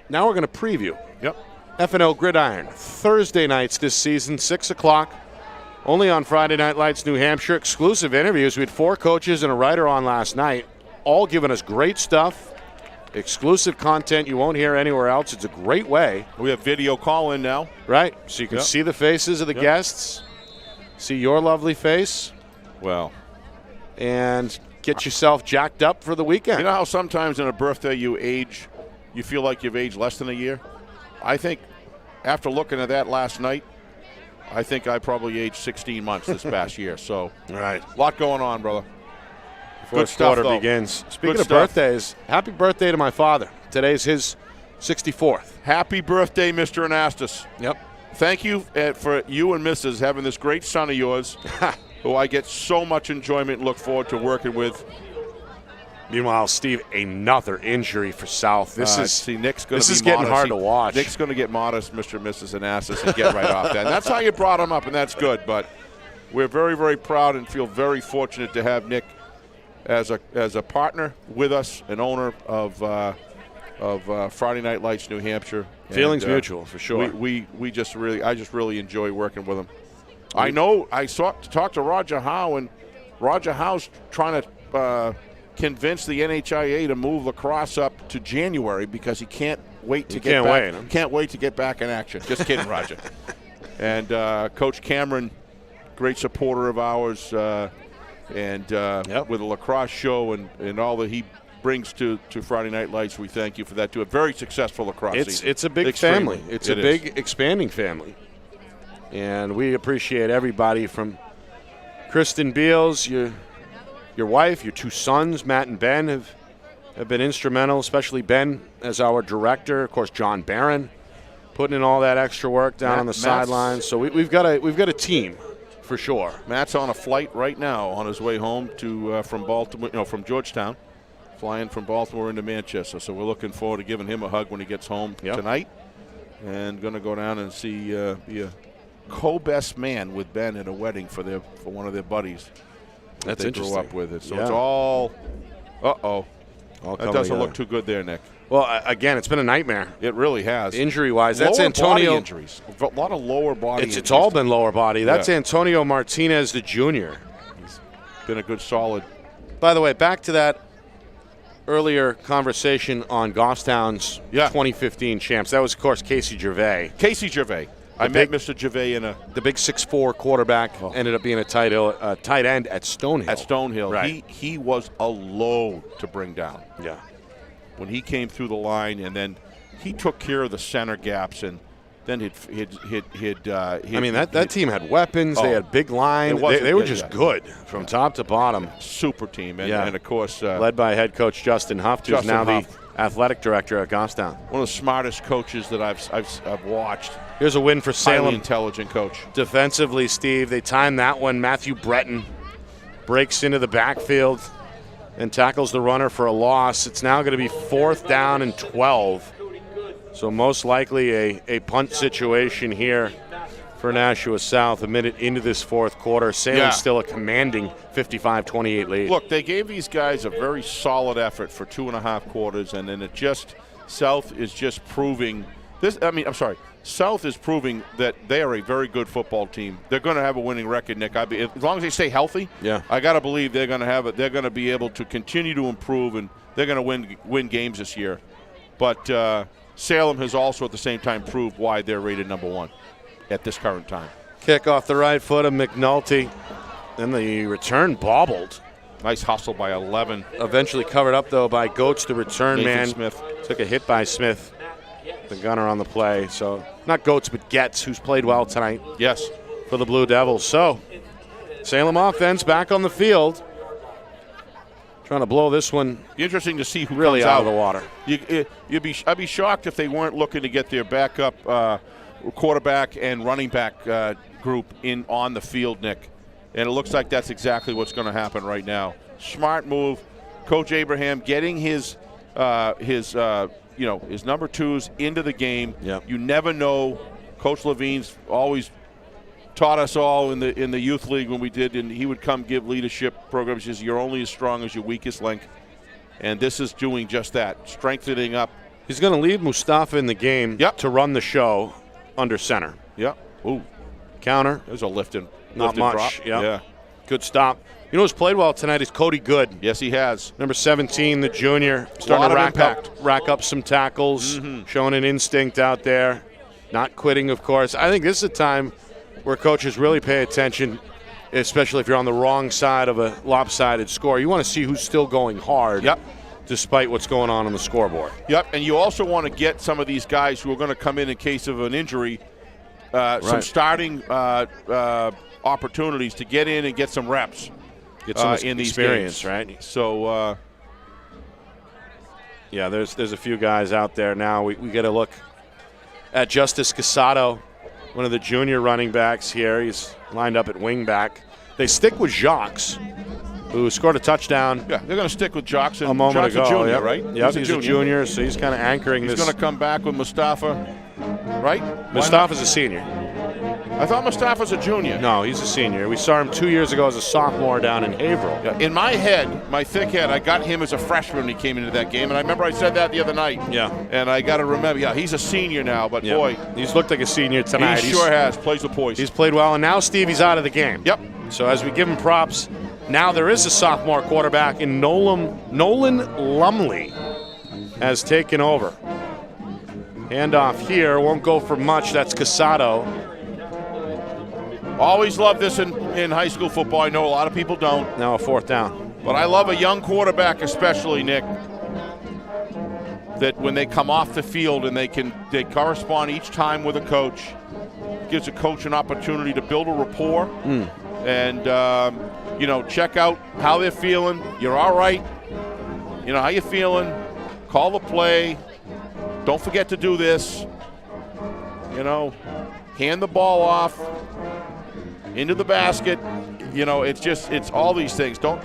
Now we're going to preview. Yep. F&L Gridiron, Thursday nights this season, 6 o'clock. Only on Friday Night Lights, New Hampshire. Exclusive interviews. We had 4 coaches and a writer on last night, all giving us great stuff. Exclusive content you won't hear anywhere else. It's a great way. We have video call-in now. Right, so you can Yep. see the faces of the Yep. guests, see your lovely face, Well, and get yourself jacked up for the weekend. you know how sometimes on a birthday you feel like you've aged less than a year? I think after looking at that last night, I think I probably aged 16 months this past year. So, Right. a lot going on, brother. Fourth Good stuff, quarter though. begins. Speaking Good of stuff. birthdays, happy birthday to my father. Today's his 64th. Happy birthday, Mr. Anastas. Yep. Thank you for you and Mrs. having this great son of yours, who I get so much enjoyment and look forward to working with. Meanwhile, Steve, another injury for South. This is Nick's going to this be is getting modest. hard to watch. Nick's going to get modest, Mr. and Mrs. Anastas, and get right off that. And that's how you brought him up, and that's good. But we're very, very proud and feel very fortunate to have Nick as a partner with us, an owner of Friday Night Lights, New Hampshire. Feelings And, mutual for sure. I just really enjoy working with him. I know I talked to Roger Howe, and Roger Howe's trying to convince the NHIA to move lacrosse up to January because he can't wait to get back. Can't wait to get back in action. Just kidding, Roger. And Coach Cameron, great supporter of ours, with the lacrosse show and all that he brings to Friday Night Lights, we thank you for that too. A very successful lacrosse season. It's a big Extremely. family. It's It a is. big expanding family. And we appreciate everybody from Kristen Beals, your wife, your 2 sons, Matt and Ben, have been instrumental, especially Ben as our director. Of course, John Barron putting in all that extra work down on the sidelines. So we've got a team for sure. Matt's on a flight right now on his way home from Baltimore, from Georgetown, flying from Baltimore into Manchester. So we're looking forward to giving him a hug when he gets home tonight, and going to go down and be a co-best man with Ben at a wedding for one of their buddies. That's they interesting. grew up with it. So it's all. All That coming doesn't together. look too good there, Nick. Well, again, it's been a nightmare. It really has. Injury-wise, that's Lower Antonio. body injuries. A lot of lower body injuries. It's all been lower body. That's Yeah. Antonio Martinez, the junior. He's been a good solid. By the way, back to that earlier conversation on Goffstown's 2015 champs. That was, of course, Casey Gervais. Casey Gervais. I met Mr. Gervais the big 6'4" quarterback. Ended up being a tight end at Stonehill. At Stonehill. Right. He was a load to bring down. Yeah. When he came through the line, and then he took care of the center gaps, and then that team had weapons. They had big line. They were just good from top to bottom. Super team, and of course led by head coach Justin Huff, who's now the athletic director at Goffstown. One of the smartest coaches that I've watched. Here's a win for Salem. Highly intelligent coach. Defensively, Steve, they timed that one. Matthew Breton breaks into the backfield and tackles the runner for a loss. It's now going to be 4th down and 12. So most likely a punt situation here for Nashua South a minute into this fourth quarter. Salem's still a commanding 55-28 lead. Look, they gave these guys a very solid effort for 2.5 quarters, and then South is just proving this. South is proving that they are a very good football team. They're going to have a winning record, Nick. As long as they stay healthy, I got to believe they're going to have it. They're going to be able to continue to improve, and they're going to win games this year. But Salem has also at the same time proved why they're rated number 1 at this current time. Kick off the right foot of McNulty. Then the return bobbled. Nice hustle by 11. Eventually covered up, though, by Goetz, the return Nathan man. Smith. Took a hit by Smith, the gunner on the play. So not Goetz, but Getz, who's played well tonight. Yes. For the Blue Devils. So Salem offense back on the field. Trying to blow this one. Interesting to see who really comes out of the water. I'd be shocked if they weren't looking to get their backup quarterback and running back group in on the field, Nick. And it looks like that's exactly what's going to happen right now. Smart move, Coach Abraham getting his number 2s into the game. Yep. You never know. Coach Levine's always taught us all in the youth league when we did, and he would come give leadership programs. He says, you're only as strong as your weakest link. And this is doing just that, strengthening up. He's going to leave Mustafa in the game to run the show under center. Yeah. Ooh. Counter. There's a lifting. Not much. Drop. Yep. Yeah. Good stop. You know who's played well tonight is Cody Good. Yes, he has. Number 17, the junior. Starting to rack up some tackles, showing an instinct out there. Not quitting, of course. I think this is a time where coaches really pay attention, especially if you're on the wrong side of a lopsided score. You want to see who's still going hard. Yep. Despite what's going on the scoreboard. Yep, and you also want to get some of these guys who are going to come in case of an injury, some starting opportunities to get in and get some reps. Get some in these experience, games. right? So, there's a few guys out there now. We got to look at Justice Casado, one of the junior running backs here. He's lined up at wing back. They stick with Jacques, who scored a touchdown. Yeah, they're going to stick with Jacques. A moment Jacques ago, a junior, yep. right? Yep, he's a junior, so he's kind of anchoring this. He's going to come back with Mustafa, right? Mustafa's a senior. I thought Mustafa's a junior. No, he's a senior. We saw him 2 years ago as a sophomore down in Haverhill. Yeah, in my head, my thick head, I got him as a freshman when he came into that game, and I remember I said that the other night. Yeah. And I got to remember, he's a senior now, but boy. He's looked like a senior tonight. He sure has. Plays with poise. He's played well, and now Stevie's out of the game. Yep. So as we give him props, now there is a sophomore quarterback, and Nolan Lumley has taken over. Handoff here, won't go for much. That's Casado. Always love this in high school football. I know a lot of people don't. Now a 4th down. But I love a young quarterback especially, Nick, that when they come off the field and they correspond each time with a coach, gives a coach an opportunity to build a rapport and, check out how they're feeling. You're all right. You know, how you feeling? Call the play. Don't forget to do this. Hand the ball off into the basket. It's all these things. Don't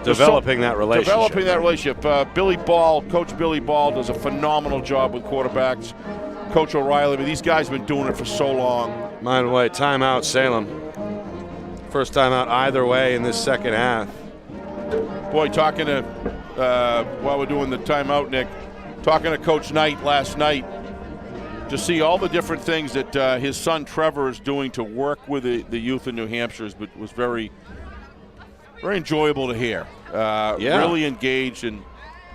developing that relationship. Developing that relationship. Coach Billy Ball does a phenomenal job with quarterbacks. Coach O'Reilly, these guys have been doing it for so long. By the way, timeout Salem. First timeout either way in this second half. Boy, talking to, while we're doing the timeout, Nick, talking to Coach Knight last night, to see all the different things that his son Trevor is doing to work with the youth in New Hampshire was very, very enjoyable to hear. Really engaged and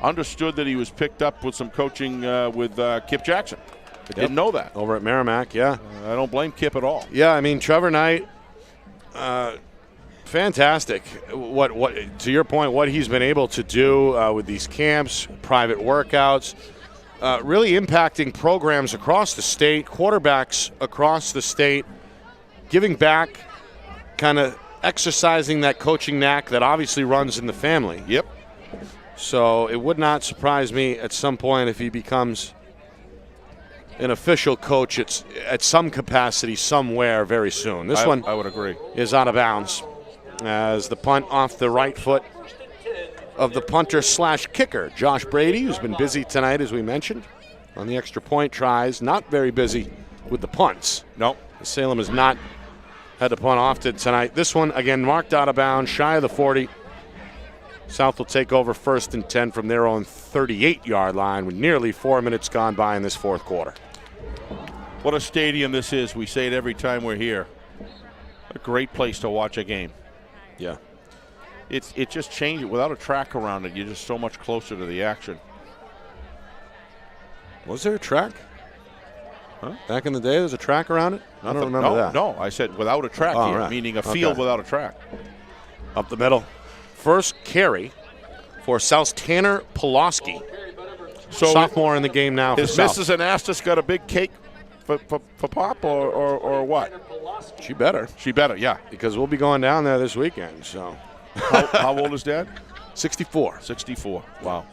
understood that he was picked up with some coaching with Kip Jackson. I didn't know that. Over at Merrimack, I don't blame Kip at all. Yeah, I mean, Trevor Knight, fantastic. What to your point, what he's been able to do with these camps, private workouts, really impacting programs across the state, quarterbacks across the state, giving back, kind of exercising that coaching knack that obviously runs in the family. Yep. So it would not surprise me at some point if he becomes an official coach at some capacity somewhere very soon. This one I would agree. is out of bounds. as the punt off the right foot of the punter slash kicker, Josh Brady, who's been busy tonight, as we mentioned, on the extra point tries. Not very busy with the punts. Nope. Salem has not had to punt often tonight. This one, again, marked out of bounds, shy of the 40. South will take over 1st and 10 from their own 38-yard line with nearly 4 minutes gone by in this fourth quarter. What a stadium this is. We say it every time we're here. A great place to watch a game. Yeah. It just changed. Without a track around it, you're just so much closer to the action. Was there a track? Huh? Back in the day, there was a track around it? I don't remember that. No, I said without a track here, right. meaning a field without a track. Up the middle. First carry for South's Tanner Pulaski. So sophomore in the game now for Is South. Mrs. Anastas got a big cake for Pop or what? She better. She better, yeah. Because we'll be going down there this weekend. So, How old is Dad? 64. 64. Wow.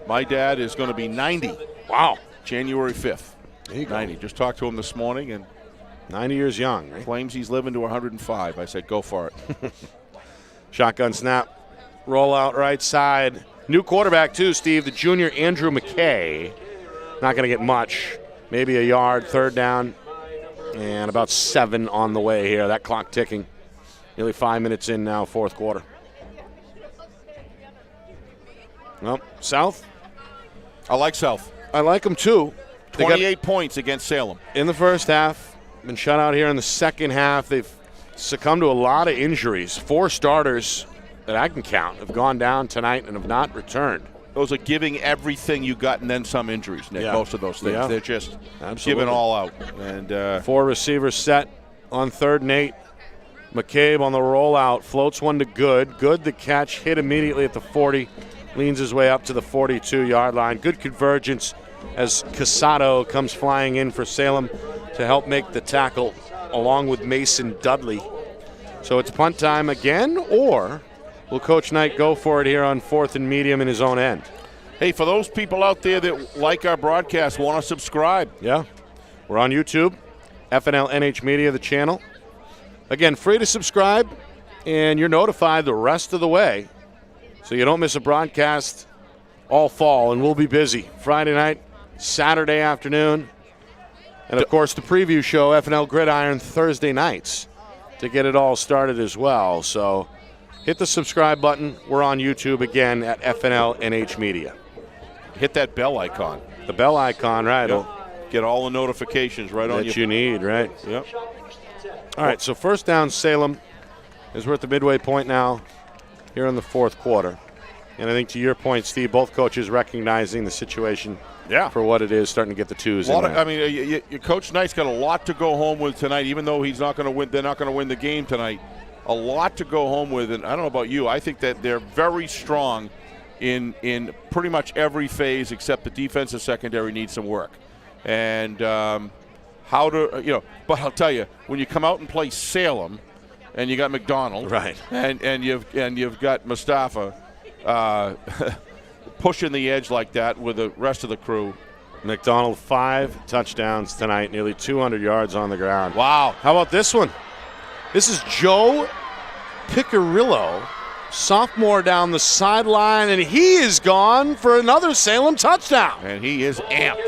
My dad is going to be 90. Wow. January 5th. There you go. 90. Just talked to him this morning and 90 years young, right? claims he's living to 105. I said, go for it. Shotgun snap. Roll out right side. New quarterback, too, Steve. The junior Andrew McKay. Not going to get much. Maybe a yard, 3rd down. And about 7 on the way here. That clock ticking. Nearly 5 minutes in now, fourth quarter. Well, South. I like South. I like them, too. 28 points against Salem. In the first half. Been shut out here in the second half. They've succumbed to a lot of injuries. 4 starters that I can count have gone down tonight and have not returned. Those are giving everything you got and then some injuries, Nick, Yeah. most of those things. Yeah. They're just Absolutely. giving all out. And 4 receivers set on 3rd and 8. McCabe on the rollout, floats one to Good. Good the catch, hit immediately at the 40, leans his way up to the 42-yard line. Good convergence as Casado comes flying in for Salem to help make the tackle along with Mason Dudley. So it's punt time again, or will Coach Knight go for it here on 4th and medium in his own end? hey, for those people out there that like our broadcast, want to subscribe. Yeah. We're on YouTube, FNL NH Media, the channel. Again, free to subscribe, and you're notified the rest of the way so you don't miss a broadcast all fall, and we'll be busy Friday night, Saturday afternoon, and, of course, the preview show, FNL Gridiron, Thursday nights to get it all started as well. So hit the subscribe button. We're on YouTube again at FNL NH Media. Hit that bell icon. The bell icon, right? Yep. Get all the notifications right on That your you need, right? Yep. All right, so first down, Salem, as we're at the midway point now here in the fourth quarter. And I think to your point, Steve, both coaches recognizing the situation for what it is, starting to get the twos in there. I mean, your Coach Knight's got a lot to go home with tonight, even though he's not going to win. They're not going to win the game tonight. A lot to go home with, and I don't know about you. I think that they're very strong in pretty much every phase except the defensive secondary needs some work. And how to, but I'll tell you, when you come out and play Salem, and you got McDonald, right, and you've got Mustafa pushing the edge like that with the rest of the crew. McDonald 5 touchdowns tonight, nearly 200 yards on the ground. Wow. How about this one? This is Joe Picarillo, sophomore down the sideline, and he is gone for another Salem touchdown. And he is amped.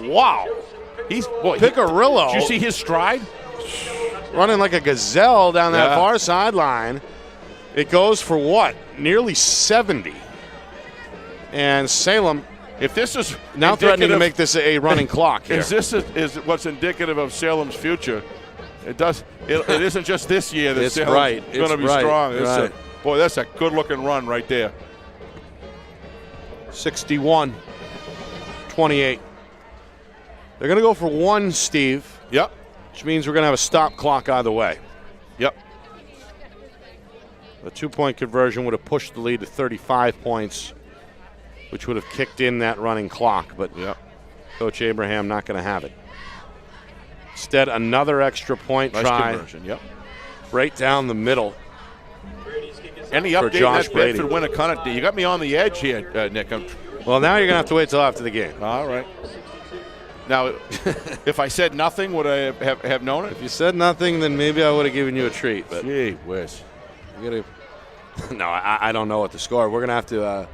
Wow. Picarillo. Did you see his stride? Running like a gazelle down that far sideline. It goes for what? Nearly 70. And Salem, if this is now threatening to make this a running clock here. Is what's indicative of Salem's future? It isn't just this year that Salem's going to be strong. Boy, that's a good-looking run right there. 61-28. They're going to go for 1, Steve. Yep. Which means we're going to have a stop clock either way. Yep. The 2-point conversion would have pushed the lead to 35 points, which would have kicked in that running clock. But Coach Abraham not going to have it. Instead, another extra point try. Conversion, yep. Right down the middle. Any for update Josh that Brady. Bedford win a Connaught? You got me on the edge here, Nick. Well, now you're going to have to wait till after the game. All right. Now, if I said nothing, would I have known it? If you said nothing, then maybe I would have given you a treat. But Gee whiz. you gotta, no, I don't know what the score. We're gonna have to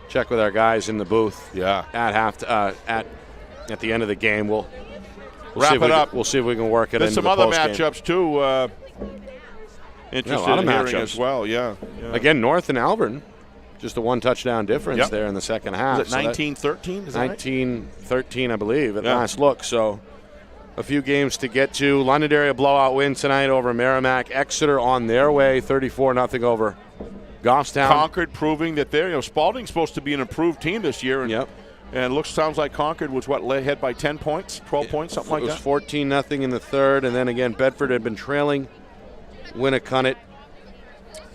check with our guys in the booth. Yeah. At the end of the game, we'll Wrap it up. We'll see if we can work it There's into some the other postgame. matchups too. Interested lot of in hearing matchups. as well. Yeah. Again, North and Auburn, just a 1 touchdown difference Yep. there in the second half. Is it 19-13? Is that right? 19-13, I believe, at Yeah. last look. So a few games to get to. Londonderry a blowout win tonight over Merrimack. Exeter on their way, 34-0 over Goffstown. Concord proving that they're, Spalding's supposed to be an improved team this year. And, Yep. And sounds like Concord was led ahead by 10 points, 12 points, something like It was that. 14-0 in the third, and then again, Bedford had been trailing Winnicott.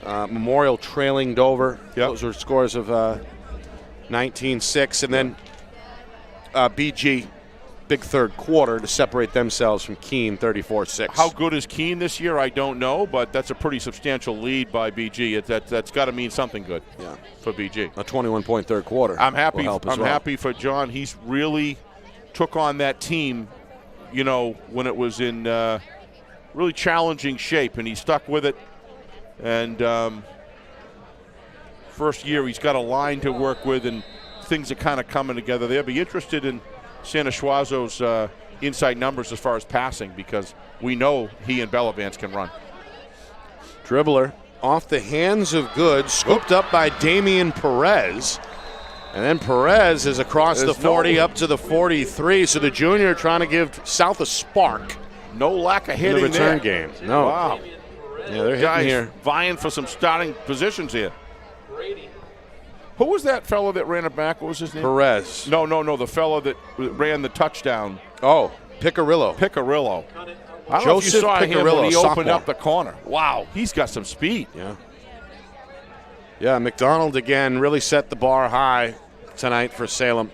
Memorial trailing Dover. Yep. Those were scores of 19-6, and then BG, big third quarter to separate themselves from Keene, 34-6. How good is Keene this year? I don't know, but that's a pretty substantial lead by BG. That's got to mean something good for BG. A 21-point third quarter. I'm happy. will help as I'm well. happy for John. He's really took on that team, when it was in really challenging shape, and he stuck with it. And first year, he's got a line to work with, and things are kind of coming together there. Be interested in Santa Schwazo's inside numbers as far as passing, because we know he and Bellavance can run. Dribbler off the hands of Good, scooped up by Damian Perez. And then Perez is across the 40 up to the 43. So the junior trying to give South a spark No lack of in hitting the return there. game. No. Wow. Yeah, they're hitting Guys here. vying for some starting positions here. Who was that fellow that ran it back? What was his name? Perez. No. The fellow that ran the touchdown. Oh, Picarillo. Picarillo. I don't know if you Joseph saw him Picarillo, when he opened sophomore. up the corner. Wow, he's got some speed. Yeah. Yeah, McDonald again really set the bar high tonight for Salem.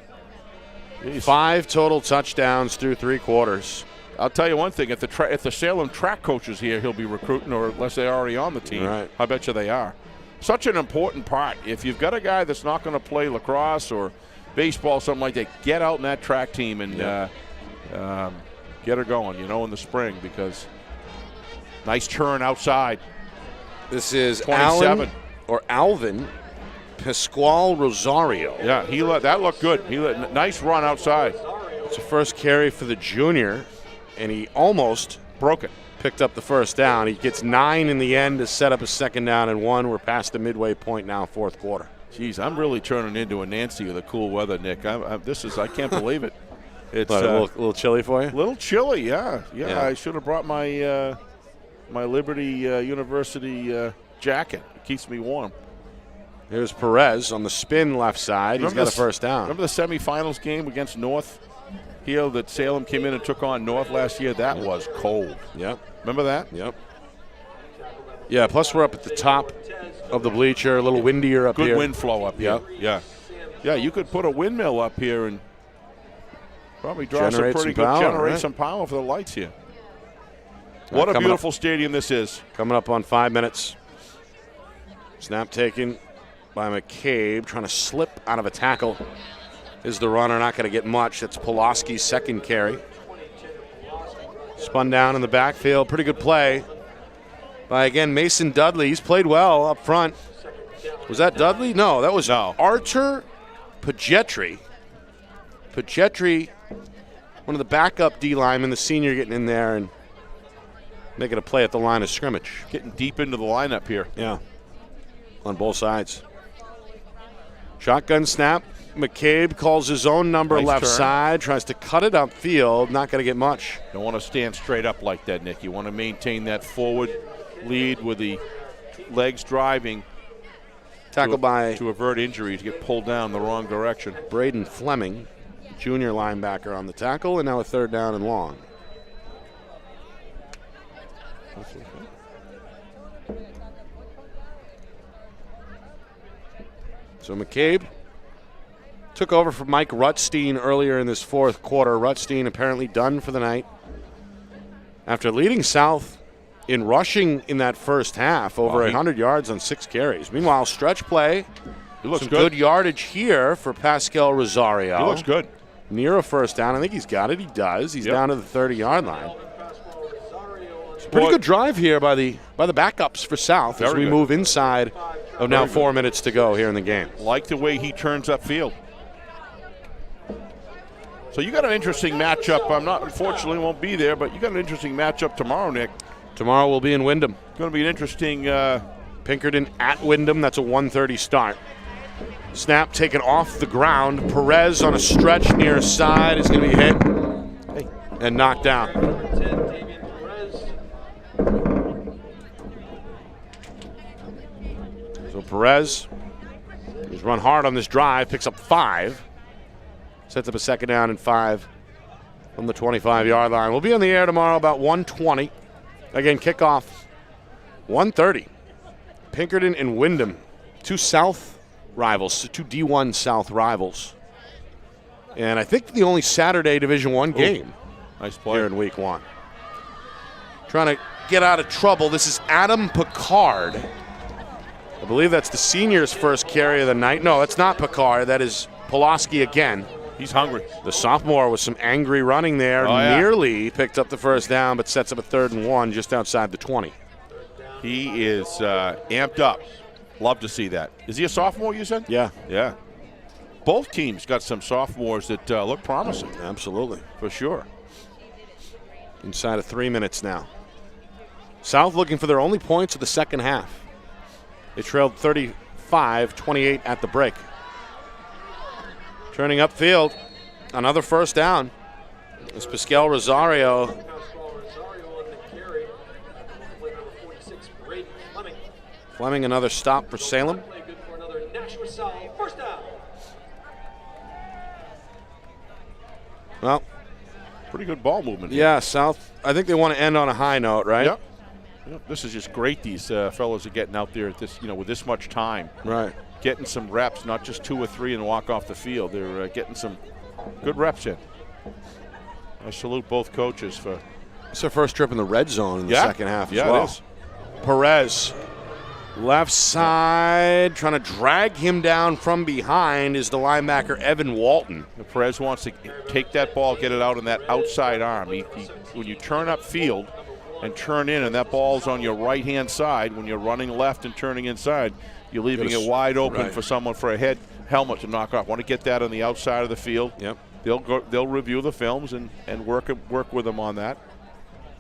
Jeez. 5 total touchdowns through 3 quarters. I'll tell you one thing: if the Salem track coaches here, he'll be recruiting, or unless they're already on the team. Right. I bet you they are. Such an important part. If you've got a guy that's not going to play lacrosse or baseball, something like that, get out in that track team and get her going, in the spring, because nice churn outside. This is 27. Alvin Pascual Rosario. Yeah, that looked good. Nice run outside. It's a first carry for the junior, and he almost Broke it. picked up the first down. He gets 9 in the end to set up a second down and 1. We're past the midway point now, fourth quarter. Jeez, I'm really turning into a Nancy with the cool weather, Nick. I can't believe it. It's But a little chilly for you? a little chilly, yeah. Yeah. I should have brought my my Liberty University jacket. It keeps me warm. Here's Perez on the spin left side. He's got a first down. Remember the semifinals game against North here that Salem came in and took on North last year? That was cold. Yep. Remember that? Yep. Yeah, plus we're up at the top of the bleacher, a little windier up Good here. wind flow up here. Yep. Yeah, you could put a windmill up here and probably draw Generate some pretty some good, power, generate right? some power for the lights here. What a coming beautiful stadium this is. Coming up on 5 minutes. Snap taken by McCabe, trying to slip out of a tackle. Is the runner, not going to get much. That's Pulaski's second carry. Spun down in the backfield. Pretty good play by, again, Mason Dudley. He's played well up front. Was that Dudley? No, that was Artur Pagetri. Pagetri, one of the backup D linemen, the senior, getting in there and making a play at the line of scrimmage. Getting deep into the lineup here. Yeah, on both sides. Shotgun snap. McCabe calls his own number Nice left turn. side, tries to cut it upfield. Not going to get much. Don't want to stand straight up like that, Nick. You want to maintain that forward lead with the legs driving. Tackled by to avert injury, to get pulled down the wrong direction. Braden Fleming, junior linebacker on the tackle, and now a third down and long. So McCabe took over from Mike Rutstein earlier in this fourth quarter. Rutstein apparently done for the night after leading South in rushing in that first half, over 100 yards on 6 carries. Meanwhile, stretch play. He looks Some good. good yardage here for Pascal Rosario. He looks good. near a first down. I think he's got it. He does. He's down to the 30-yard line. It's a pretty good drive here by the backups for South as we move inside of now 4 minutes to go here in the game. Like the way he turns upfield. So you got an interesting matchup. Unfortunately won't be there, but you got an interesting matchup tomorrow, Nick. Tomorrow we'll be in Wyndham. Going to be an interesting. Pinkerton at Wyndham. That's a 1:30 start. Snap taken off the ground. Perez on a stretch near side is going to be hit and knocked down. So Perez, he's run hard on this drive, picks up 5. Sets up a second down and 5 from the 25-yard line. We'll be on the air tomorrow about 1:20. Again, kickoff 1:30. Pinkerton and Wyndham, 2 South rivals, 2 D1 South rivals. And I think the only Saturday Division I game. Nice play here in week 1. Trying to get out of trouble. This is Adam Picard. I believe that's the senior's first carry of the night. No, that's not Picard. That is Pulaski again. He's hungry. The sophomore with some angry running there. Nearly picked up the first down, but sets up a 3rd and 1 just outside the 20. He is amped up. Love to see that. Is he a sophomore, you said? Yeah. Yeah. Both teams got some sophomores that look promising. Absolutely. For sure. Inside of 3 minutes now. South looking for their only points of the second half. They trailed 35-28 at the break. Turning upfield, another first down. It's Pascal Rosario. Fleming, another stop for Salem. Well, pretty good ball movement. Yeah, South. I think they want to end on a high note, right? Yep. This is just great. These fellows are getting out there at this, with this much time. Right. Getting some reps, not just 2 or 3 and walk off the field. They're getting some good reps in. I salute both coaches for. It's their first trip in the red zone in the second half as well. It is. Perez, left side, trying to drag him down from behind is the linebacker Evan Walton. Perez wants to take that ball, get it out in that outside arm. When you turn up field and turn in and that ball's on your right-hand side, when you're running left and turning inside, you're leaving it wide open for someone for a helmet to knock off. Want to get that on the outside of the field. Yep. They'll review the films and work with them on that.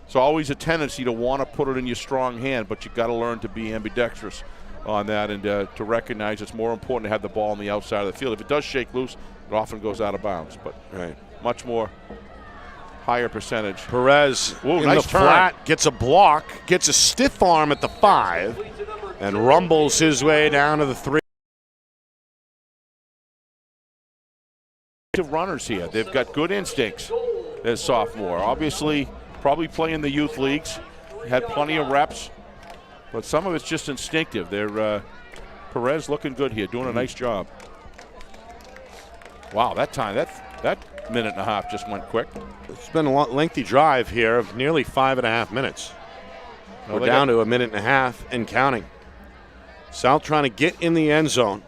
It's always a tendency to want to put it in your strong hand, but you've got to learn to be ambidextrous on that and to recognize it's more important to have the ball on the outside of the field. If it does shake loose, it often goes out of bounds, but much more higher percentage. Perez in the flat, gets a block, gets a stiff arm at the 5, and rumbles his way down to the 3. Runners here. They've got good instincts as sophomore. Obviously, probably play in the youth leagues. Had plenty of reps, but some of it's just instinctive. They're Perez looking good here, doing a nice job. Wow, that time, that minute and a half just went quick. It's been a lengthy drive here of nearly 5.5 minutes. We're down to a minute and a half and counting. South trying to get in the end zone.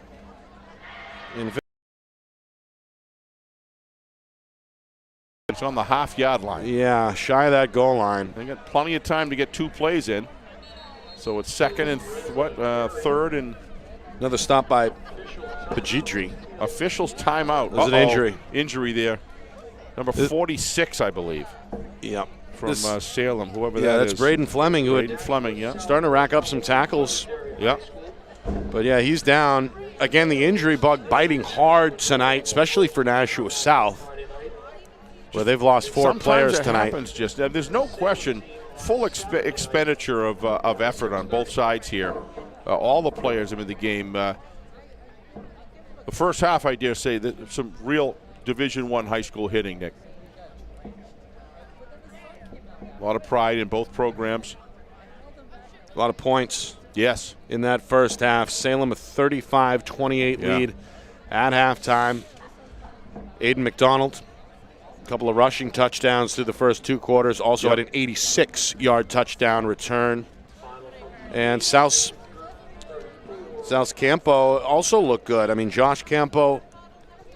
It's on the half-yard line. Yeah, shy of that goal line. They got plenty of time to get 2 plays in. So it's second and third and another stop by Pajitri. Officials timeout. There's an injury. Injury there. Number 46, I believe. Yep. From Salem, whoever that is. Yeah, that's Braden Fleming. Fleming, yeah. Starting to rack up some tackles. Yep. But yeah, he's down. Again, the injury bug biting hard tonight, especially for Nashua South, where they've lost 4 players tonight. Happens there's no question, full expenditure of effort on both sides here. All the players in the game. The first half, I dare say, that some real Division I high school hitting, Nick. A lot of pride in both programs. A lot of points. Yes. In that first half. Salem a 35-28 lead at halftime. Aiden McDonald, a couple of rushing touchdowns through the first 2 quarters. Also had an 86-yard touchdown return. And South's Campo also looked good. I mean, Josh Campo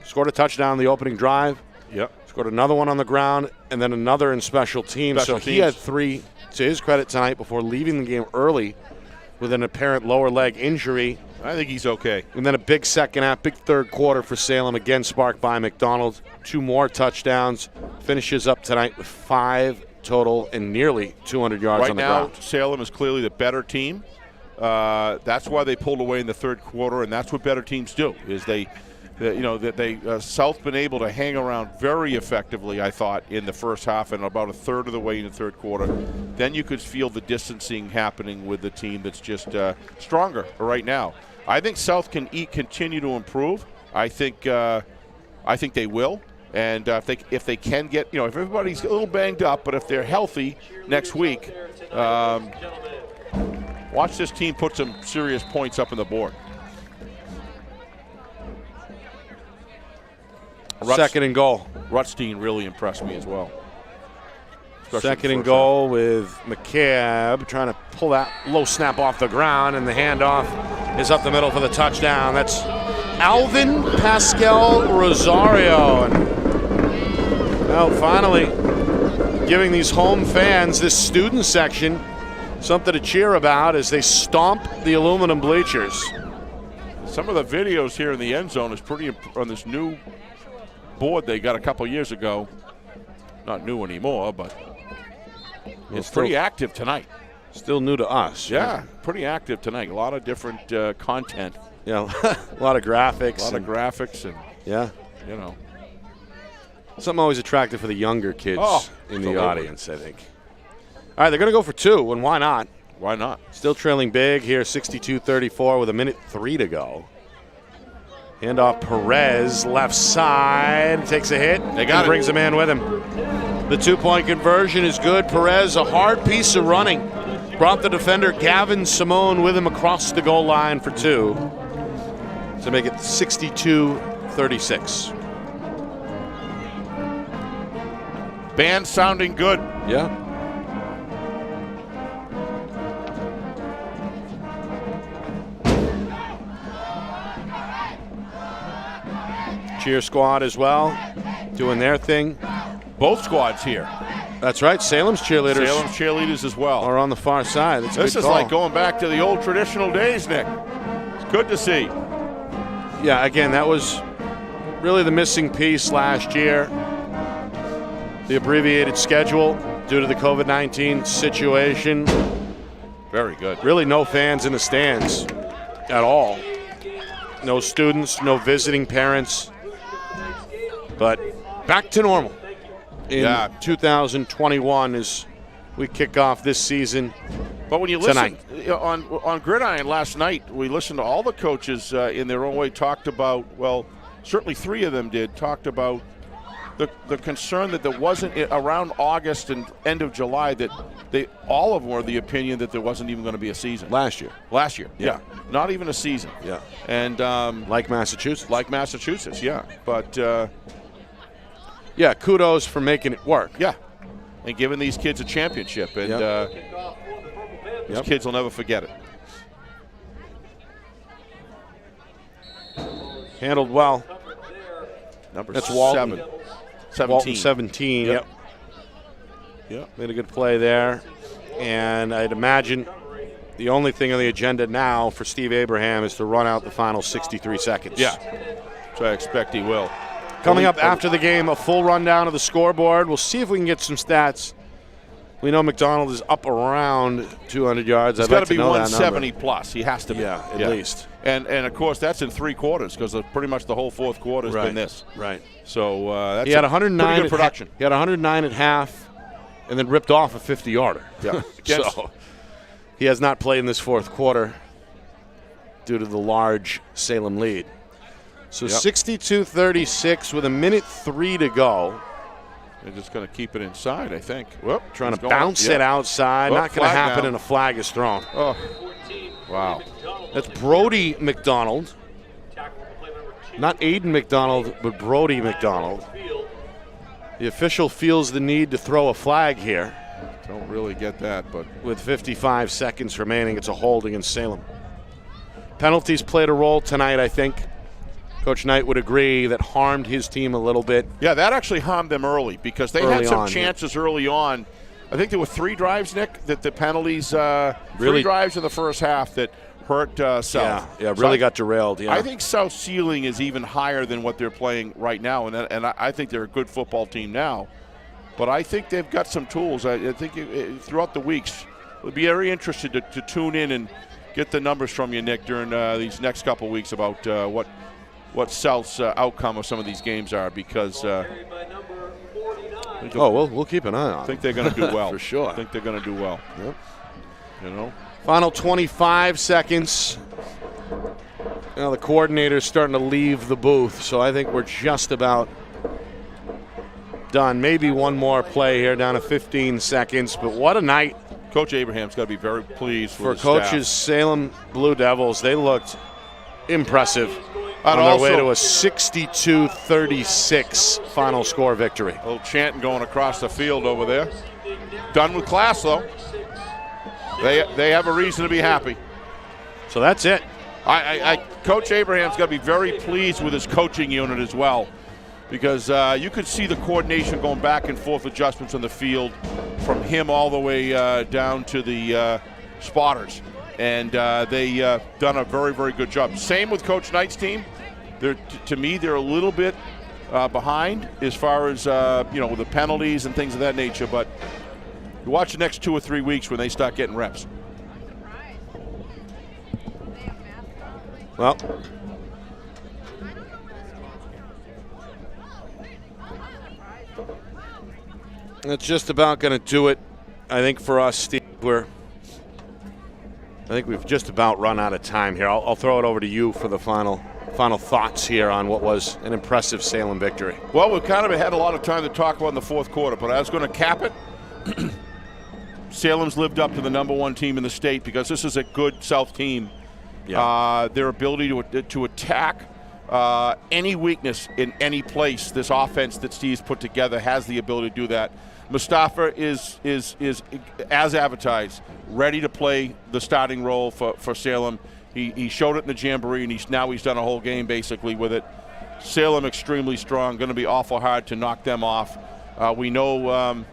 scored a touchdown on the opening drive. Yep. Scored another one on the ground and then another in special teams. Special He teams. had 3 to his credit tonight before leaving the game early with an apparent lower leg injury. I think he's okay. And then a big second half, big third quarter for Salem, again sparked by McDonald. 2 more touchdowns. Finishes up tonight with 5 total and nearly 200 yards on the ground. Right now, Salem is clearly the better team. That's why they pulled away in the third quarter, and that's what better teams do. Is South been able to hang around very effectively, I thought, in the first half and about a third of the way in the third quarter. Then you could feel the distancing happening with the team that's just stronger right now. I think South can continue to improve. I think they will. And if they can get, if everybody's a little banged up, but if they're healthy next week, watch this team put some serious points up on the board. Second and goal. Rutstein really impressed me as well. Especially Second the and first goal with McCabe trying to pull that low snap off the ground, and the handoff is up the middle for the touchdown. That's Alvin Pascal Rosario. And finally giving these home fans, this student section, something to cheer about as they stomp the aluminum bleachers. Some of the videos here in the end zone is pretty on this new board they got a couple years ago. Not new anymore, but it's pretty active tonight. Still new to us. Yeah, pretty active tonight. A lot of different content. Yeah, a lot of graphics. And yeah, something always attractive for the younger kids in the audience, I think. All right, they're going to go for 2, and why not? Why not? Still trailing big here, 62-34 with 1:03 to go. Handoff Perez, left side, takes a hit. They got it. Brings a man with him. The 2-point conversion is good. Perez, a hard piece of running. Brought the defender Gavin Simone with him across the goal line for 2 to make it 62-36. Band sounding good. Yeah. Cheer squad as well, doing their thing. Both squads here. That's right, Salem's cheerleaders as well. Are on the far side. This is like going back to the old traditional days, Nick. It's good to see. Yeah, again, that was really the missing piece last year. The abbreviated schedule due to the COVID-19 situation. Very good. Really no fans in the stands at all. No students, no visiting parents. But back to normal in 2021 as we kick off this season. But when you listen tonight. on Gridiron last night, we listened to all the coaches in their own way talked about, well, certainly 3 of them talked about the concern that there wasn't around August and end of July that all of them were the opinion that there wasn't even going to be a season. Last year, yeah. Not even a season. Yeah. And like Massachusetts. Yeah. But yeah, kudos for making it work. Yeah. And giving these kids a championship. And these kids will never forget it. Handled well. That's Walton. 17. Walton 17. Yep. Made a good play there. And I'd imagine the only thing on the agenda now for Steve Abraham is to run out the final 63 seconds. Yeah. So I expect he will. Coming up after the game, a full rundown of the scoreboard. We'll see if we can get some stats. We know McDonald is up around 200 yards. It's got to be 170 plus. He has to be. Yeah, at least. And of course, that's in 3 quarters because pretty much the whole fourth quarter has been this. Right. So that's he had 109 pretty good production. He had 109 at half and then ripped off a 50-yarder. Yeah. So he has not played in this fourth quarter due to the large Salem lead. So 62-36 with 1:03 to go. They're just going to keep it inside, I think. Trying to bounce it outside. Not going to happen, and a flag is thrown. Oh, wow. That's Brody McDonald. Not Aiden McDonald, but Brody McDonald. The official feels the need to throw a flag here. Don't really get that, but with 55 seconds remaining, it's a hold against Salem. Penalties played a role tonight, I think. Coach Knight would agree that harmed his team a little bit. Yeah, that actually harmed them early because they had some chances early on. I think there were 3 drives, Nick, that the penalties, really? 3 drives in the first half that hurt South. Yeah, really got derailed. Yeah, I think South's ceiling is even higher than what they're playing right now, and I think they're a good football team now. But I think they've got some tools. I think throughout the weeks, we'll be very interested to tune in and get the numbers from you, Nick, during these next couple of weeks about what South's outcome of some of these games are, because we'll keep an eye on. I think they're going to do well. For sure. I think they're going to do well. Yep. You know. Final 25 seconds. Now the coordinator's starting to leave the booth, so I think we're just about done. Maybe one more play here, down to 15 seconds. But what a night. Coach Abraham's got to be very pleased for with his coaches. staff. Salem Blue Devils, they looked impressive on their way to a 62-36 final score victory. A little chanting going across the field over there. Done with class, though. They have a reason to be happy. So that's it. Coach Abraham's got to be very pleased with his coaching unit as well, because you could see the coordination going back and forth, adjustments on the field from him all the way down to the spotters. And they done a very, very good job. Same with Coach Knight's team. To me, they're a little bit behind as far as with the penalties and things of that nature. But you watch the next 2 or 3 weeks when they start getting reps. Well, that's just about going to do it, I think, for us, Steve. I think we've just about run out of time here. I'll throw it over to you for the final thoughts here on what was an impressive Salem victory. Well, we kind of had a lot of time to talk about in the fourth quarter, but I was going to cap it. Salem's lived up to the #1 team in the state because this is a good South team. Yeah. Their ability to attack any weakness in any place, this offense that Steve's put together has the ability to do that. Mustafa is as advertised, ready to play the starting role for Salem. He showed it in the Jamboree, and he's done a whole game basically with it. Salem extremely strong, going to be awful hard to knock them off. We know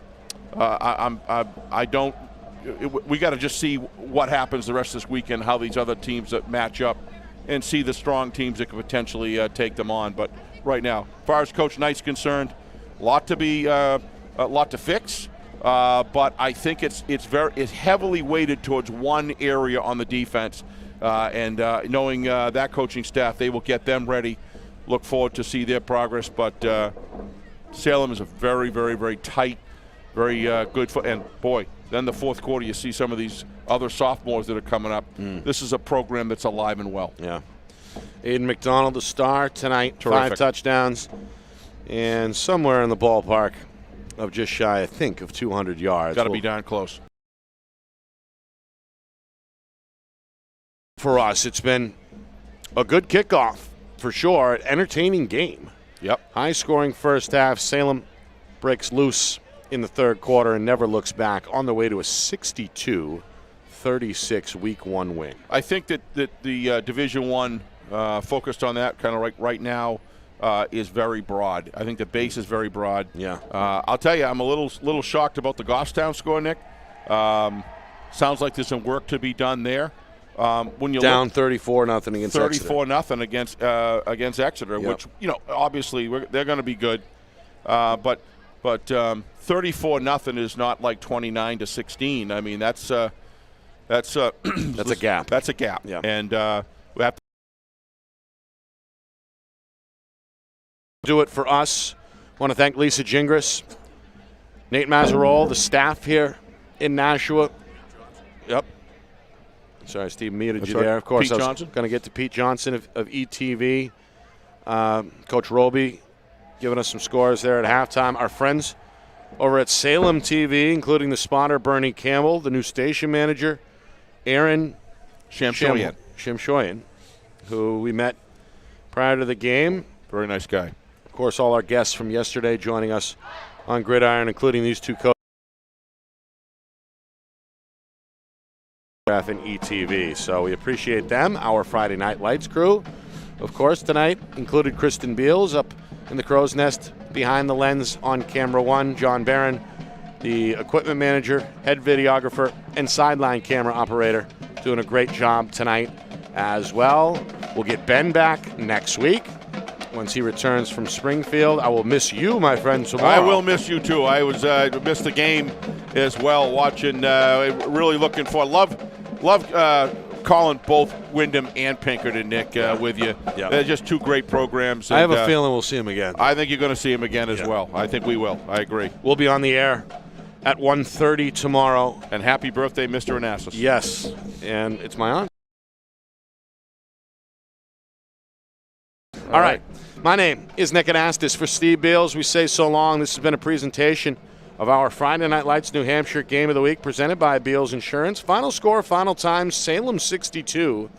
we got to just see what happens the rest of this weekend, how these other teams that match up, and see the strong teams that could potentially take them on. But right now, as far as Coach Knight's concerned, a lot to fix. But I think it's heavily weighted towards one area on the defense, and knowing that coaching staff, they will get them ready. Look forward to see their progress. But Salem is a very, very, very tight, very good and boy. Then the fourth quarter, you see some of these other sophomores that are coming up. This is a program that's alive and well. Yeah. Aiden McDonald, the star tonight. Terrific. 5 touchdowns, and somewhere in the ballpark of just shy, I think, of 200 yards. Got to be darn close. For us, it's been a good kickoff for sure. Entertaining game. Yep. High-scoring first half. Salem breaks loose in the third quarter and never looks back, on the way to a 62-36 Week 1 win. I think that the Division I focused on that kind of right now is very broad. I think the base is very broad. Yeah. I'll tell you, I'm a little shocked about the Goffstown score, Nick. Sounds like there's some work to be done there. When you down 34-0 against 34-0 against Exeter, yep. which obviously they're going to be good, but 34-0 is not like 29-16. I mean that's a gap. That's a gap. Yeah. And we have to do it for us. I want to thank Lisa Gingras, Nate Mazzarol, the staff here in Nashua. Yep. Sorry, Steve muted you there. Of course, Pete I was Johnson. going to get to Pete Johnson of ETV. Coach Roby giving us some scores there at halftime. Our friends over at Salem TV, including the spotter Bernie Campbell, the new station manager Aaron Shamshoyan, who we met prior to the game. Very nice guy. Of course, all our guests from yesterday joining us on Gridiron, including these two coaches and ETV. So we appreciate them, our Friday Night Lights crew. of course, tonight included Kristen Beals up in the crow's nest behind the lens on camera one, John Barron, the equipment manager, head videographer, and sideline camera operator, doing a great job tonight as well. We'll get Ben back next week once he returns from Springfield. I will miss you, my friend, tomorrow. I will miss you too. I was missed the game as well. Watching, really looking for. Love calling both Wyndham and Pinkerton, Nick, with you. Yeah. They're just two great programs. I have a feeling we'll see him again. I think you're going to see him again as well. I think we will. I agree. We'll be on the air at 1:30 tomorrow. And happy birthday, Mr. Onassis. Yes, and it's my aunt. All right. My name is Nick Anastas. For Steve Beals, we say so long. This has been a presentation of our Friday Night Lights New Hampshire Game of the Week presented by Beals Insurance. Final score, final time, Salem 62,